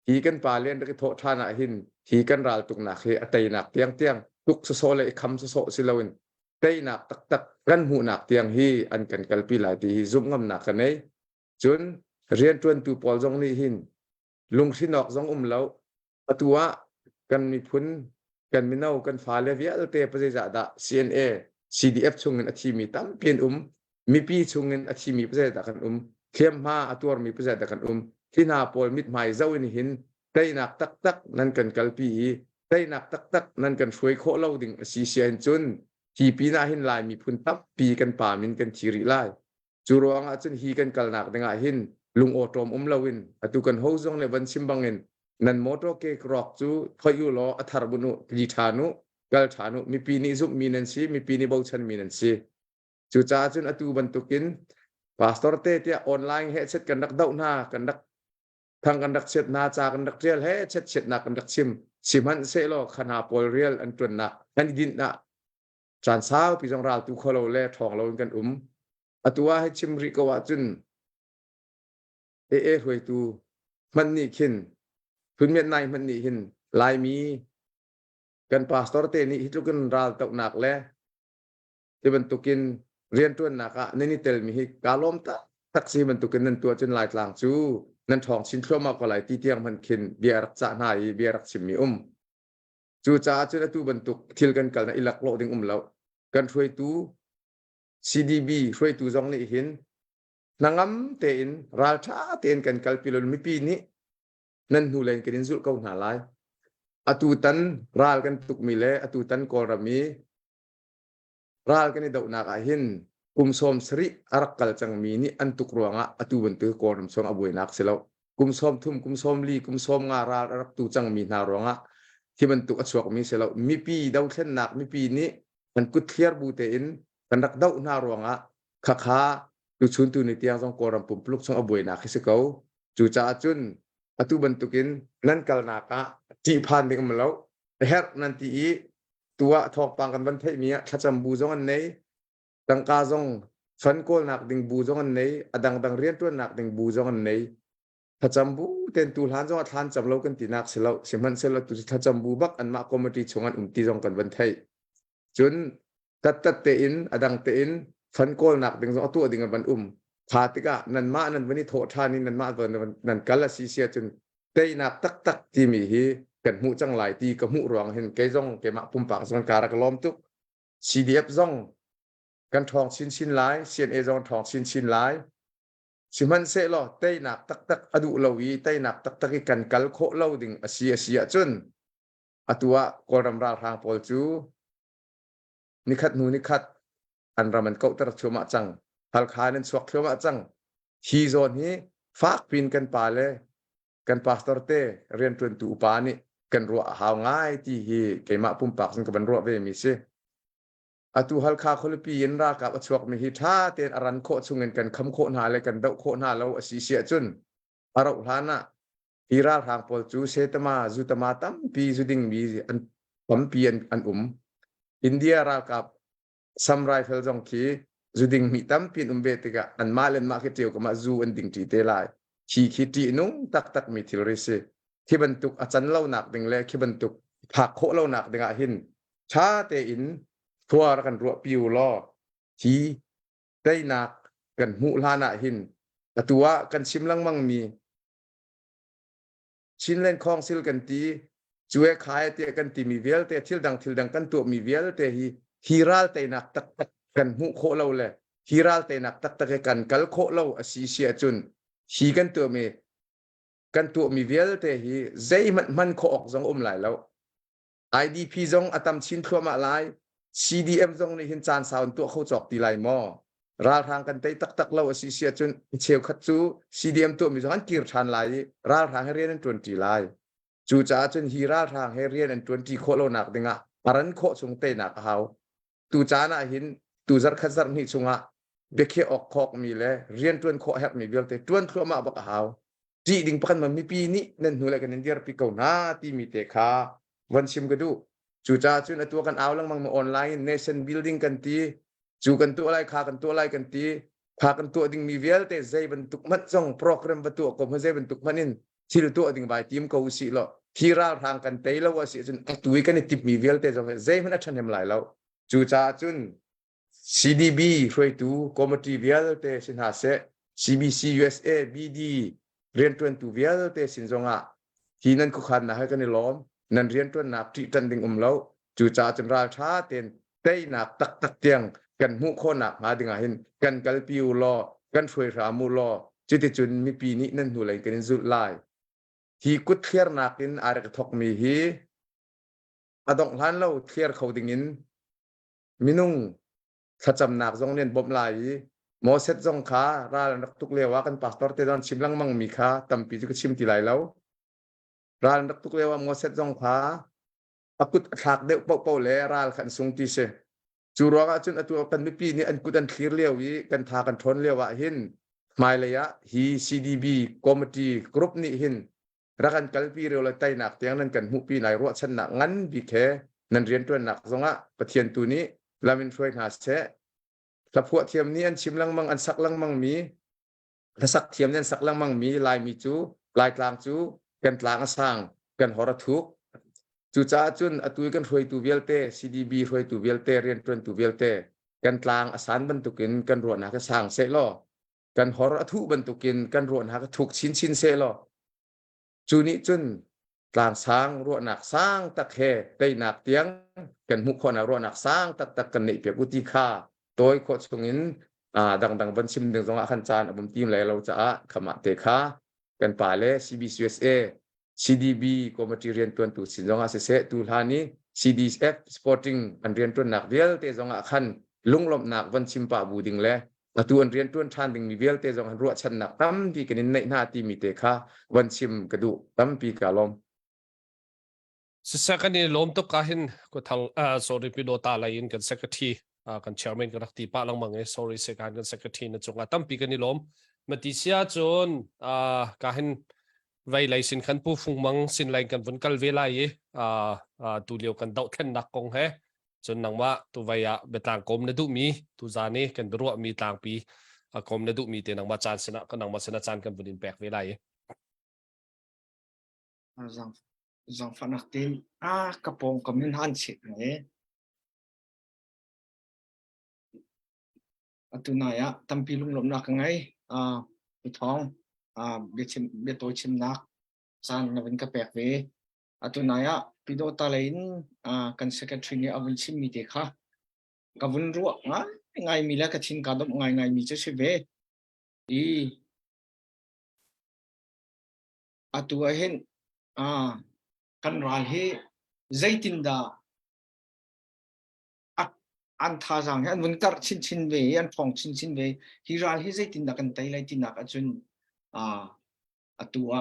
ทีกันปาเลียนตะกี้โทษานาหินทีกันราลตุกหนักเฮอเตยหนักเตียงตุกโซเลยคำโซสิลาวินเตยหนักตักกันหูหนักเตียงฮีอันกันกัลปีหลายทีซุ่มงำหนักกันในจนเรียนจวนตูปอลจงนี่หินลุงที่นอกจงแล้วตัวกันมีพุนกันมีเน่ากันฟ้าเลวียเตะประเจดา CNA CDF ชงเงินอาชีมีตั้มเปลี่ยนมีปีชงเงินอาชีมีประเจดากันเข้มมาตัวมีประเจดากันที่นาปอลมิดไม้เจ้าอินหินได้หนักตักนั่นกันกัลปีได้หนักตักนั่นกันช่วยโคเล่าดิ่งซีเซียนจนที่ปีนาหินลายมีพุนตั้มปีกันป่ามินกันทีริไลจูรวงอาจจะฮีกันกัลหนักดังหินลุงโอตรมลาวินอตุกันโฮซงในวันชิมบังเงินนันมอโตเกกรอกจูพยุโลอัธารบุนุลีธานุกัลธานุมีปีนี้ซุปมีนันซีมีปีนี้บ่าวชันมีนันซีจูจ้าจุนอตุบันตุกินพาสตอร์เตเตียออนไลน์เฮเช็ดกันดักดาวหน้ากันดักทางกันดักเช็ดนาจากันดักเรียลเฮเช็ดนักกันดักชิมฮันเซโลขนาปอลเรียลอันตรนักอันดินนะจานสาวปีจงราลตุโคโลเล่ทองเรากันอตุว่าให้ชิมริกวาจุนหวยตูมันนี่ขินพื้นเมียนในมันนี่หินลายมีกันพาสตอร์เตนี่ฮิตุกันราลตกหนักแล้วที่บรรทุกินเรียนตัวหนักอ่ะนี่เตลมีฮิกาลมตักซีบรรทุกินนั่นตัวจนลายกลางจูนั่นทองชิ้นชั่วมากกว่าหลายที่เตียงมันขินเบียรักษาหายเบียรักชิมมีจูจ้าจุดตู้บรรทุกทิลกันกันนะอิลักโลดึงแล้วกันช่วยตู CDB ช่วยตูจงนี่หินนางมเตียนราชาเตียนกันกัลปิลมีปีนี้นั่นหูเล่นกันสุดเขาหาลายอตูตันราลกันตุกมีเลอตูตันกอรามีราลกันในดาวนักหินกุมสมสริอารักกัลจังมีนี่อันตุกรวงอ่ะอตูบันตือกอรมสงอบุยนักเสียแล้วกุมสมทุ่มกุมสมลีกุมสมงาราลอารักตูจังมีนารวงอ่ะที่บันตุกอชวกมีเสียแล้วมีปีดาวเช่นนักมีปีนี้มันกุดเทียร์บูเตอินกันรักดาวนารวงอ่ะข้าดูชุนตูในเตียงสองกอรมปุ่มปลุกสงอบุยนักเสียเขาจูจ่าจุนอตุบันตุกินนั่นกัลนักะจีพันเด็กมันแล้วเฮร์นันทีตัวทอกปังกันบันเทมีขจำบูจงอันนี้ดังกาจงฟันโกลนักดิ่งบูจงอันนี้ดังเรียนตัวนักดิ่งบูจงอันนี้ขจำบูเต็นตูหลานจงทานจำเรากันตีนักเสลาเสมันเสลาตุขจำบูบักอันมาคอมมิตี้ชงอันตีจงกันบันเทจนตัดเตอินดังเตอินฟันโกลนักดิ่งจงตัวดิ่งกันบันพาติกะนันมานันวันนี้โทษทานี่นันมาวันนันกัลซีเซียจนเตยนักตักที่มีฮีกันหูจังหลายตีกับหูรวงเห็นเกยจงเกมาปุ่มปากสมันการกล้อมตุก CDF จงกันทองชิ้นหลาย CNA จงทองชิ้นหลายสิมันเสลอเตยนักตักอดุลวีเตยนักตักกันกัลโคเล่าดิ่งเสียจนอตัวกอรำราทางปอลจูนิคัดนูนิคัดอันรามันเกาตระชัวมาจังฮัลคานั้นสวกเขียวมาจังฮีโซนนี้ฝากพินกันป่าเลยกันพาสตอร์เตเรียนจนตูปานี่กันรัวหาวง่ายที่ฮีเกมาปุ่มปากซึ่งกับรัวเวมิเซอตูฮัลคาคนปีนรากับสวกมีฮิท่าเตียนอรันโคชุงเงินกันคำโคนาเลยกันเดาโคนาแล้วสีเสียจนอารุลานะฮีราทางปอลจูเซตมาจุตมาตั้มปีจุดิงมีอันปั๊มปีอันอินเดียรากับซัมไรเฟลจงคีจูดิงมีตั้มปีนเบติกะอันมาเลนมาเกเตียวกับมาจูอันดิงจีเตลายชีคิดจีนุ่งตักมีทิลริเซ ที่บรรทุกอาจารย์เล่าหนักดึงเลยที่บรรทุกผักโคเล่าหนักดึงหินชาเตอินทัวร์กันรัวปิวล้อที่ได้หนักกันหูลานะหินตัวกันชิมลังมั่งมีชินเล่นคลองซิลกันตีจวยขายเตะกันตีมีเวลเตะทิลดังกันตัวมีเวลเตะฮีรัลเตะหนักตักกันหูโคเล่าเลยฮีรัลเตะหนักตักกันกัลโคเล่าอสีเสียจุนฮีกันตัวมีกันตัวมีเวลเตะฮีใจมันโคออกจงหลายแล้ว IDP จงอาตมชินทัวมาหลาย CDM จงในหินจานสาวตัวเขาจอกตีลายมอราทางกันเตะตักเล่าอสีเสียจุนเชียวขัดจู CDM ตัวมีจงอันกีรชานหลายราทางให้เรียนจนตีลายจูจ่าจนฮีราทางให้เรียนจนตีโคเล่าหนักดึงอ่ะปรันโคจงเตะหนักเขาตูจานะหินตูจัดขัดจัดนี่จงอ่ะเบคเออกคอกมีเลยเรียนจนโคแฮปมีเวลเตะจนทัวมาบักเขาจีดิ่งพันมันมีปีนี้นั่นหัวเลยกันเดียร์ปีเก่าหน้าที่มีเตะขาวันชิมกันดูจูจ่าจุนตัวกันเอาลังมังมาออนไลน์ nation building กันตีจูกันตัวอะไรขากันตัวอะไรกันตีพากันตัวดิ่งมีเวลเตะใจบรรทุกมัดจ่องโปรแกรมบรรทุกก็ไม่ใช่บรรทุกมันนินที่ตัวดิ่งใบทีมเขาสิละที่ราทางกันเตะแล้วว่าสิจุนตัวกันติดมีเวลเตะจ่องใจมันอัดฉันทำลายแล้วจูจ่าจุน CDB ช่วยตัวคอมมิตี้เวลเตะสินหาเส CBC USA BD เรียนตัวตัวเวลเตะสินจงอ่ะที่นั่นคุกคันนะให้กันในล้อมนั่นเรียนตัวนักที่ตันดิ่งแล้วจูจ่าจนราชาเต็นเตะหนักตักเตียงกันหูโคหนักมาดึงเห็นกันกัลปิวรอกันช่วยรามูรอจิตจุนมีปีนี้นั่นหัวไหลกันสุดลายที่กุดเทียร์นักอินอารักทอกมีฮีอดองล้านเล่าเทียร์เขาดิ่งมินุ่งถ้าจำหนักจงเรียนบ่มไหลโมเสสจงขาราลักตุกเลวกันพาสปอร์ตเตดอนชิมลังมังมีขาตั้มปีจุกชิมที่ไหลแล้วราลักตุกเลวโมเสสจงขาอักุดหักเด็กเป่าเล่ราลขันสุงตีเสจูรัวกันจนตัวกันไม่ปีนี้อันกุดันคลีร์เลี้ยววิกันทากันทนเลี้ยวหินหมายเลยะฮี CDB คอมมิตี้กรุ๊ปนี้หินรักกันกัลปีเรียวเลยไตหนักเตียงนั้นกันหูปีไหนรัวชนะงั้นบีเคนั่นเรียนตัวหนักจงอ่ะประเทียนตัวนี้ลามินช่วยหาเสถ้าพวกเทียมนี้อันชิมลังมังอันสักลังมังมีถ้าสักเทียมนี้อันสักลังมังมีลายมีจูลายกลางจูกันกลางสร้างกันหอระทุกจูจ่าจุนอตุยกันช่วยตัวเวลเต CDB ช่วยตัวเวลเตเรียนตัวตัวเวลเตกันกลางอสานบรรทุกินกันรวนหากสร้างเสลอกันหอระทุบรรทุกินกันรวนหากทุกชิ้นเสลอจูนี้จุนกลางสร้างรวนหนักสร้างตะเคได้หนักเตียงกันมุขคนรวนหนักสร้างตักกันนี่เปียกุติคาโดยโคชงอินดังบัญชิมดึงสงขันจานบุญทีมเลยเราจะขมาเตคะกันป่าเล่ CBC USA CDB ก็มาเรียนตัวตุสินสงเสษตุลานี้ CDF Sporting อันเรียนตัวหนักเวลเตสงขันลุงลมหนักวันชิมป่าบูดิงเล่ตัวอันเรียนตัวทานดิ่งมีเวลเตสงรัวชันหนักตั้มปีกันในหน้าที่มีเตคะวันชิมกระดูตั้มปีกาลมสิกันนี่ล้มตุกกาหินก็ทางsorry พิโดตาลายินกัน secretary กัน chairman กันรักตีป้าลังมังsorry เสกันกัน secretary นั่นจงตั้มปีกันนี่ล้มมาติเสียจนกาหินไว้ไล่สินขันผู้ฟุงมังสินไล่กันวันกัลเวลาตัวเลียวกันดาวเทนนักกงเฮจนนังว่าตัวไว้เบต่างกรมนดุมีตัวจานี่กันบรัวมีต่างปีกรมนดุมีเตนังมาจานสนะก็นังมาสนะจานกันบดินแปลกเวลาZang fanak tin kapong kamin hansit ne atunaya tampilung lom nak ngai thong betoi chim nak san navin ka pek ve atunaya pido talain kan secretary ni avun chim mi te kha kavun ru ngai mila ka chin ka dom ngai mi che se ve I atua hen kan ral he zaitinda an tha jang an mun tar chin ve an phong chin ve hi ral he zaitinda kan tai lai tinak achun atua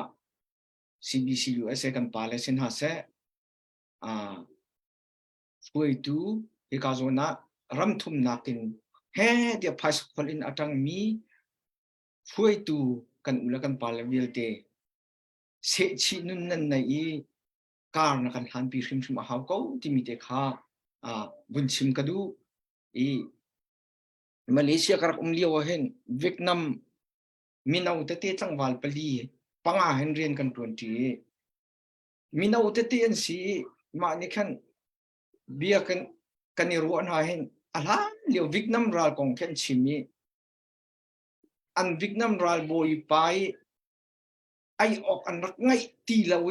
CBC USA kan pale sin ha se foi tu he ka zona ram thum nakin he dia phas kholin atang mi foi tu kan ula kan pale vilte se chi nun nan naiการนักหันปีชิมชิมหาวก็ที่มีเด็กhaบุญชิมกระดูมาเลเซียกระเลี้ยวเห็นเวียดนามมีนเอาแต่จังหวัดปลีปังอาเห็นเรียนกันตัวที่ มีนาอุตติอันสีมานี่ขันเบียกันนี่รู้อันหาเห็นอะไรเลี้ยววิกน้ำราลของแค่ชิมีอันวิกน้ำราลบอยไปไอออกอันรักไงตีละเว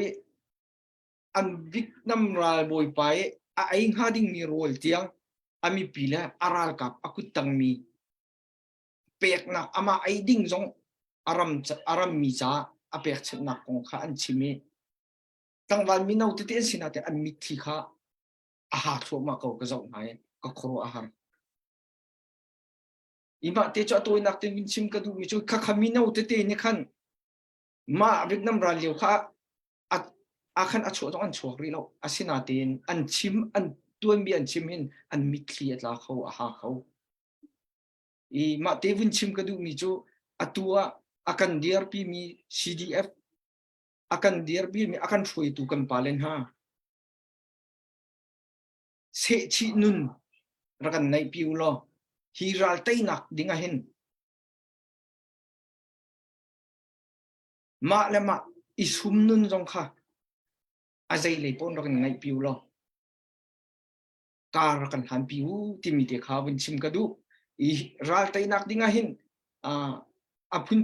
อันวิกน้ำราลบอยไปไอหาดิ้งมีโรลเตียงอามีปีละอาราลกับอากุตังมีเปียกนักอามาไอดิ้งจงอารามมีจ้าอาเปียกเชนักของข้าอันชิมีตั้งวันมีนาอุตติอันสินาแต่อันมิที่ข้าอาหารทั่วมาเขาก็จะไหนก็ครัวอาหารอีมาเตจตัวนักเตมินชิมก็ดูมิจูข้าขมินาอุตตินี่ขันมาเวียดนามรันเลียวข้าอาขันอัชวต้องอันชวกรีเราอาศินาเตนอันชิมอันตัวมีอันชิมเห็นอันมิที่ละเขาอาหารเขาอีมาเตวินชิมก็ดูมิจูอัตัวอากันเดียร์ปีมี CDF อากันเดียร์ปีมีอากันช่วยตุกันปาเลนฮะเสชินุนรักันในพิวลอฮีรัลเตนักดิ้งเห็นมาและมาอิสุมนุนจงค่ะอาใจเลยปนรักันในพิวลอการรักันหันพิวที่มีเด็กข้าวินชิมกระดูอีรัลเตนักดิ้งเห็น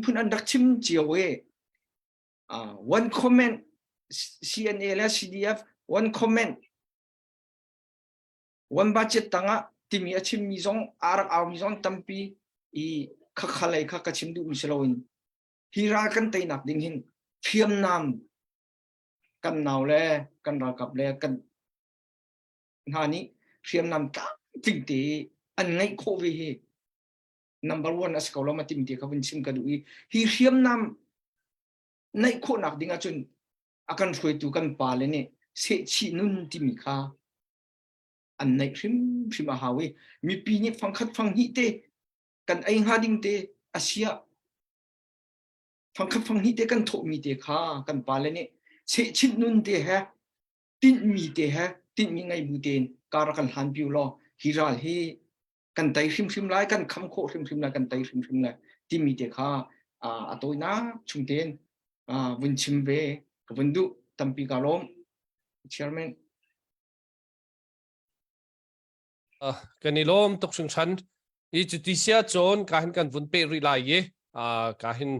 พุนอันดักชิมเจียวเวone comment CNA และ CDF one comment one budget tanga timi achim mizong arak aw mizong tampi I kakhalai kakachim du mislawin hira kan tainak ding hin phiam nam kan naw le kan rakap le kan hani phiam nam ta tingti an ngai kho ve he number 1 as kaula matim ti ka winchim ka du hi phiam nam nai kho nak ding a chun akan throi tu kan pa le ne se chi nun timi khaอันในพริมหาวิมีปีนี้ฟังคัดฟังฮิเตกันไอหาดิงเตอาเซียฟังคัดฟังฮิเตกันโถมีเตค่ะกันปาเลเนี่ยเชชินุนเตฮะตินมีเตฮะตินมีไงบูเตนการกันหันปิวลอฮิราลเฮกันไตพริมไลกันคำโคพริมไลกันไตพริมไลติมีเตค่ะอัตัวน่าชุมเตนวันชิมเวกับวันดุตัมปีกาลมเชียร์แมนกันนี่ล้มตกชงชันอีจุดที่เสียจนการเห็นกันวุ่นเปรีไลเย่การเห็น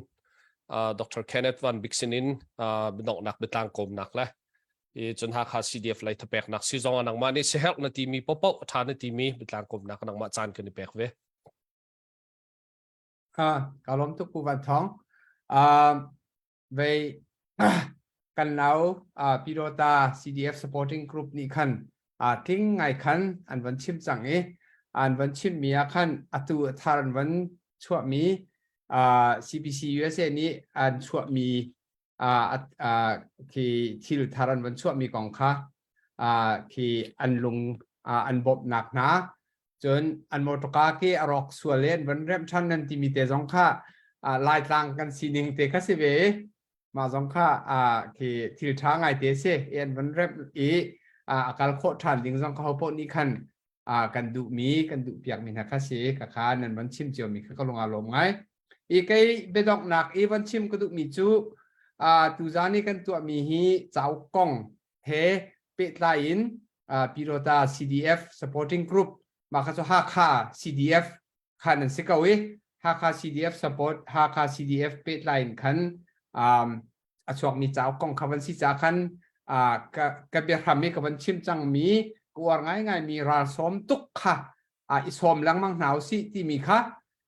ดร. Kenneth Van Bixenin เป็นนักเป็นต่างกรมนักเลยจนหากCDF ไล่ทะเปกนักซีซองนักมานี่เสียเหนาทีมีป๊อปทานนาทีมีเป็นต่างกรมนักมาจานกันในเปกเวการล้มทุกผู้บันท้องเวกันแล้วพิโรตา CDF supporting group นี่คันทิ้งไงคันอันวันชิมจังอันวันชิมมีคันอัตุทารันวันชั่วมีCPC USA นี้อันชั่วมีที่ทารันวันชั่วมีกองค่ะที่อันลงอันบบหนักนะจนอันโมตกาเกอรอกส่วนเล่นวันเริ่มชั้นนั้นที่มีเตจงค่ะลายต่างกันสีหนึ่งเตคัสเวมาจงค่ะที่ทางไงเตเซเอ็นวันเริ่มอาการโคตรทันดิ้งจงเขาพวกนี้คันกันดุมีกันดุเปียกมีนักเสียกับขานั่นวันชิมเจียวมีก็ลงอารมณ์ไงอีกไอ้เบดอกหนักอีวันชิมก็ดุมีจูตุจานี่กันตัวมีฮีเจ้ากองเฮเปิดไลน์พิโรตา CDF supporting group มาคัสฮาคา CDF คันนั่นสิกเอาไว้ฮาคา CDF support ฮาคา CDF เปิดไลน์คันช่วงมีเจ้ากองคำวันสิจ้าคันกับเบียร์ทำมีกับวันชิมจังมีกวางง่ายมีราสมตุกค่ะอิสมลังมังหนาวสิที่มีค่ะ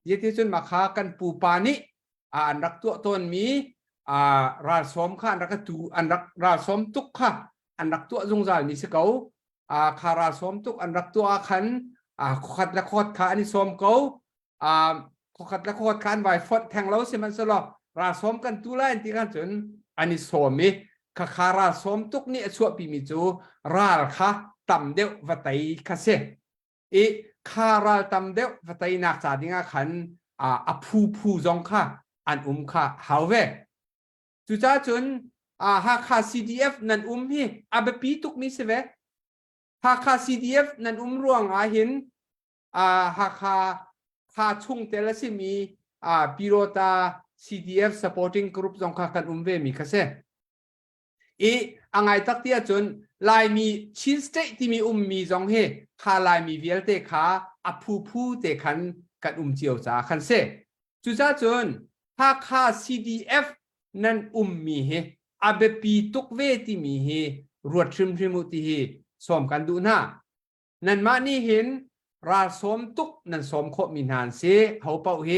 ยี่ที่จนมาค้ากันปูปานิอันรักตัวตนมีราสมค่ะอันรักตูอันรักราสมตุกค่ะอันรักตัวจงใจมีสิเกาคาราสมตุกอันรักตัวขันขัดและขดขาอันนี้สมเกาขัดและขดขาอันไวฟดแทงแล้วสิมันสลบราสมกันตัวแรกที่กันจนอันนี้สมมีคาราสมตุกนี่ชั่วปีมิจูราลค่ะต่ำเดียววัตยคาเซอีคาราต่ำเดียววัตยนักจ่าดิ้งขันผู้จงค่ะอันค่ะฮาวเวจุจ้าจนหากา CDF นั่นฮีอาเปีตุกมิเสเวหากา CDF นั่นร่วงเห็นหากาชุ่งเตลสิมีพิโรตา CDF supporting group จงค่ะกันเวมีคาเซอี ไงตักเตียจนลายมีชินสเตที่มีมีจงเฮคาลายมีเวียลเตขาอผู้เตขันกันเจียวจ้าคันเซจุจ้าจนถ้าคา CDF นั่นมีเฮอาเบปีตุกเวที่มีเฮรวดทริมุติเฮสมกันดูหน้านั่นมานี่เห็นราสมตุกนั่นสมโคมินานเซเขาเป่าเฮ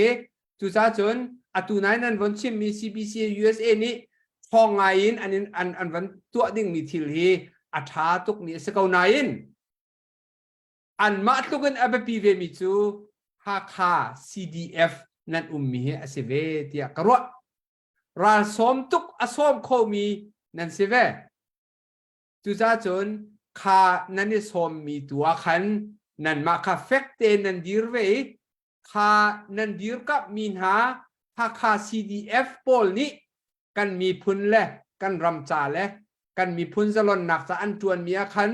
จุจ้าจนอตุนายนั่นวันชิมมี CBC USA นี้พองไงอินอันวันตัวดิ่งมีทิลเฮอัฐาตุกนี้สกาวไนอินอันมาตุกันอาเบปีเวมิจูฮาคา CDF นั่นมีเฮอเซเวเตียกรัวราสมตุกอสมโคมีนั่นเซเวจุจ้าจนคานั่นสมมีตัวขันนั่นมาคาเฟกเตนั่นดีร์เวคานั่นดีร์กับมีนหาฮาคา CDF โพลนี้กันมีพุนเละกันรำจาเละกันมีพุนสลอนหนักจะอันจวนมีอาคัน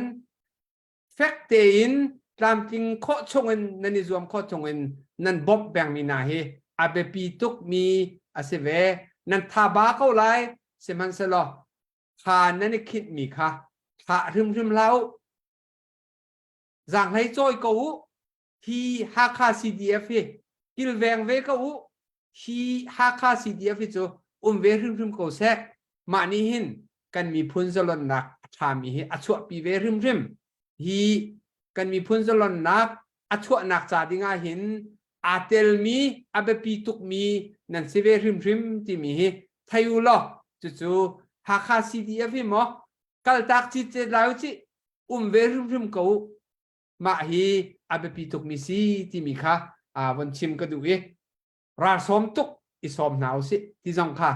เฟกเตอินตามจริงโคชงเงินนั่นนิจวมโคชงเงินนั่นบ๊อบแบงมีนาเฮอาเบปีตุกมีอาเซเวนั่นทาบาเข้าไลเสมันสลอคานั่นคิดมีค่ะถ้ารึมเล่าจากให้จอยกูที่ฮาคา CDF กิลแวงเวกูที่ฮาคา CDF จูเวรึมกูเซกมานี่หินกันมีพุนสลอนนักทามีเฮอชัวปีเวรึมฮีกันมีพุนสลอนนักอชัวนักจาดิงาหินอาเตลมีอาเบปีตุกมีนั่นเซเวรึมที่มีเฮไทยุลอจู่ฮาคา CDF หมอกัลตักจิตเจลาวจิเวรึมกูมาฮีอาเบปีตุกมีซีที่มีค่ะวันชิมก็ดูราสมตุกอิสอมหนาวสิที่จงค่ะ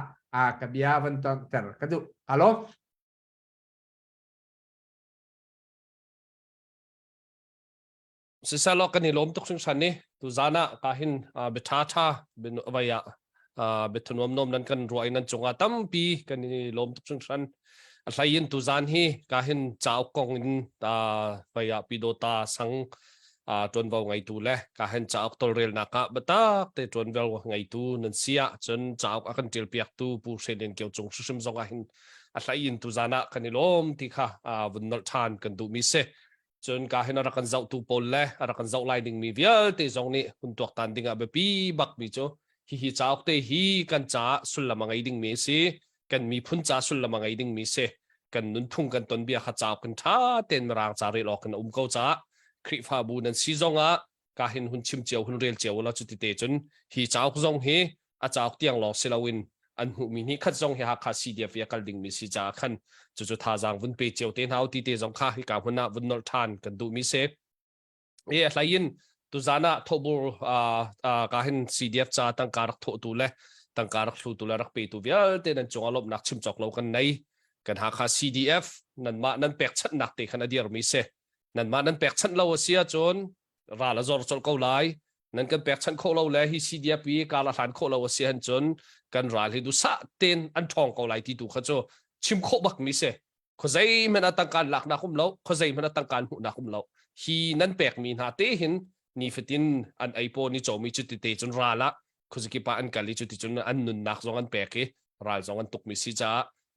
กับยาวันตอนแต่ก็ดูฮัลโหลสิสลอกันนี่ล้มตุกชิงชันนี่ตุจานะกาหินเบทาชาเบนอวัยเบทนวมนมนั้นกันรวยนั้นจงตั้มปีกันนี่ล้มตุกชิงชันอะไรยินตุจานฮีกาหินจ้าวกองอินวัยปีโดตาสังจนvào ngày tu le cả hen chào tol rel naka bata te jun vào ngày tu nan sia chun chào akan til piak tu pu selen keu chung sim zonga hin a hlai in tu zana kanilom ti kha vun nol than kan du mi se chun ka hen ara kan zau tu pol le ara kan zau lai ding mi vial te zong ni hun tuak tan ding a be pi bak mi cho hi chào te hi kan cha sul la mangai ding mi se kan mi phun cha sul la mangai ding mi se kan nun thung kan ton bia kha chào kan tha ten rang cha re lo kan ko chaคริฟาบูนันซีจงกาหินหุ่นชิมเจียวหุ่นเรียลเจียวแล้วจุดที่เตจนฮีจ้าจงเฮอาจ้าเตียงหลอกเซลวินอันหูมินิคัดจงเฮฮักคาซีเดียฟิกัลดิงมิสิจ้าขันจุดท่าจางวุ่นเปเจียวเตนเอาที่เตจงข้าฮิกาหุ่นน่ะวุ่นนอลทานกันดูมิเซอะไรยินตุจานะทบูกาหินซีเดียฟจ้าตั้งการักโถตุเล่ตั้งการักชูตุเล่รักเปตุเวียเตนันจงอารมณ์นักชิมจอกเรากันในกันฮักคาซีดีเอฟนั่นมานั่นแปลกชัดหนักเตขนาดเดียร์มิเซนั่นมานั่นแปลกชันเราเสียจนราละจอร์จลเกาไลนั่นกันแปลกชันโคเราเลยฮิซีเดียปีการละฐานโคเราเสียจนกันราลให้ดูสะเต็นอันทองเกาไลที่ดูเขาจะชิมโคบักมิเสเขาใจมันตั้งการหลักนักคุ้มเราเขาใจมันตั้งการหุนักคุ้มเราฮีนั่นแปลกมีนาเตหินนี่ฟิตินอันไอโปนี่จอมีจุดเตจนราละเขาจะกิปอันกันลิจุดจนอันนุนนักจงอันแปลกราลจงอันตกมิสิจ้า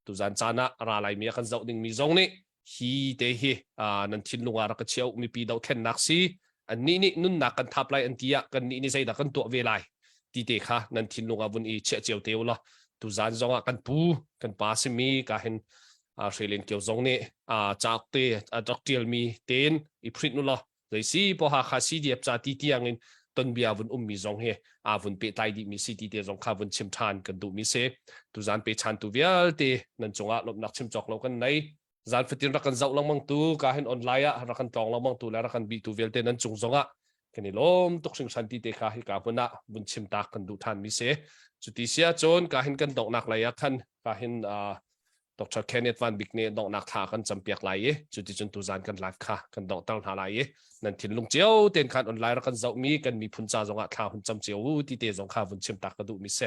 ตุจันจานะราลายมีกันเจ้าดิ่งมีจงนี่ฮีเตฮีนั่นทิ้งลงอารักเชียวมีปีดาวเทนนักซีอันนี้นุ่นนักกันทับไลอันที่อ่ะกันนี่ใส่ดักกันตัวเวลัยตีเตค่ะนั่นทิ้งลงอาบุญอีเชี่ยเจียวเตียวละตุจานจงอ่ะกันปูกันปาซิมีกันเห็นเชลินเกี่ยวจงนี่จากเตจากเตียลมีเตนอีพริตนู่นละเลยสิพอหาคาซีเดียบจากตีเตียงอินต้นเบียบุญมีจงเฮบุญเปตายดีมีซีตีเตียจงข้าบุญชิมทานกันดูมีเซตุจานเปชันตุเวียลเตนั่นจงอ่ะลบนักชิมจอกเรากันในจานฟิตินรักกันเจ้าลังมังตูกาเห็นออนไลน์รักกันตองลังมังตูและรักกันบีตูเวลเตนั้นจงจงกันนี่ล้มตกชิงชันตีเตคาฮิกาบุญนะบุญชิมตากันดูทานมิเสจุดที่เสียจนกาเห็นกันดอกนักไหลคันกาเห็นดอกชาเคนเนตวันบิกเนดอกนักทากันจำเปียกไหลจุดที่จนตูจานกันไลฟ์ค่ะกันดอกตั้งหาไหลนั่นถิ่นลุงเจียวเต้นคันออนไลน์รักกันเจ้ามีกันมีพุนจ่าจงทาหุ่นจำเจียวที่เตจงข้าบุญชิมตากันดูมิเส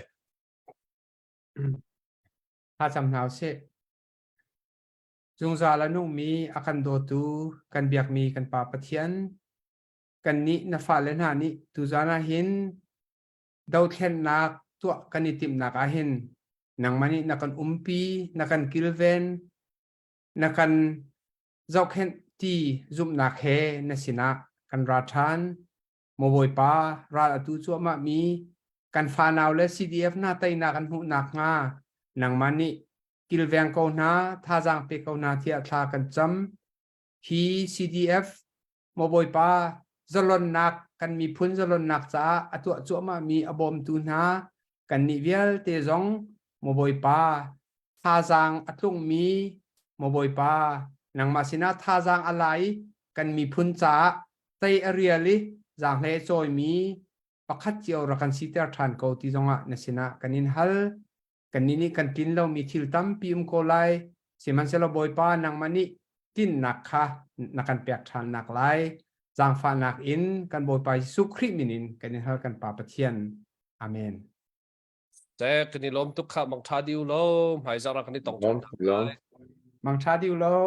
ถ้าจำหนาวเสจงซาลานุมีอาคันโดตูกันเบียกมีกันปาปะเทียนกันนี้นาฟาเลนานี้ตุจานาเห็นดาวเทนนักตัวกันนิติมนักอาเห็นนังมันนี่นักกันปีนักกันกิลเวน นักกันเจ้าเข็นที่จุ่มนักเฮนสินะกันราชันโมบอยป้าราตุจัวมามีกันฟานาวและ CDF หน้าไตนักกันหูนักงานังมันนี่กิลเวียงเกาหน้าท่าจางเปเกาหน้าที่อัตรากันจำฮี CDF โมบอยป้าจลนนักกันมีพุนจลนนักจ้าอตัวจัวมามีอบอมตูนากันนิเวลเตจงโมบอยป้าท่าจางอัตลุงมีโมบอยป้านังมาสินาท่าจางอะไรกันมีพุนจ้าไตเอเรียลิจางเลโจยมีปักขัดเจียวรักันสิเตอร์ทานเกาที่จงอ่ะนสินะกันนินฮัลกันนี่กันกินเรามีทิลตัมปีมโกไลสิมันเซลบอยป้านังมันนี่กินนักค่ะนักกันเปียกทานนักไลจางฟานักอินกันบอยไปสุคริมินินกันนินฮัลกันป่าปะเทียนอาเมนแต่กันนี่ล้มทุกข้ามังชาดิวล้มหายจารักนี่ต้อง ล้ม ทำได้ มังชาดิวแล้ว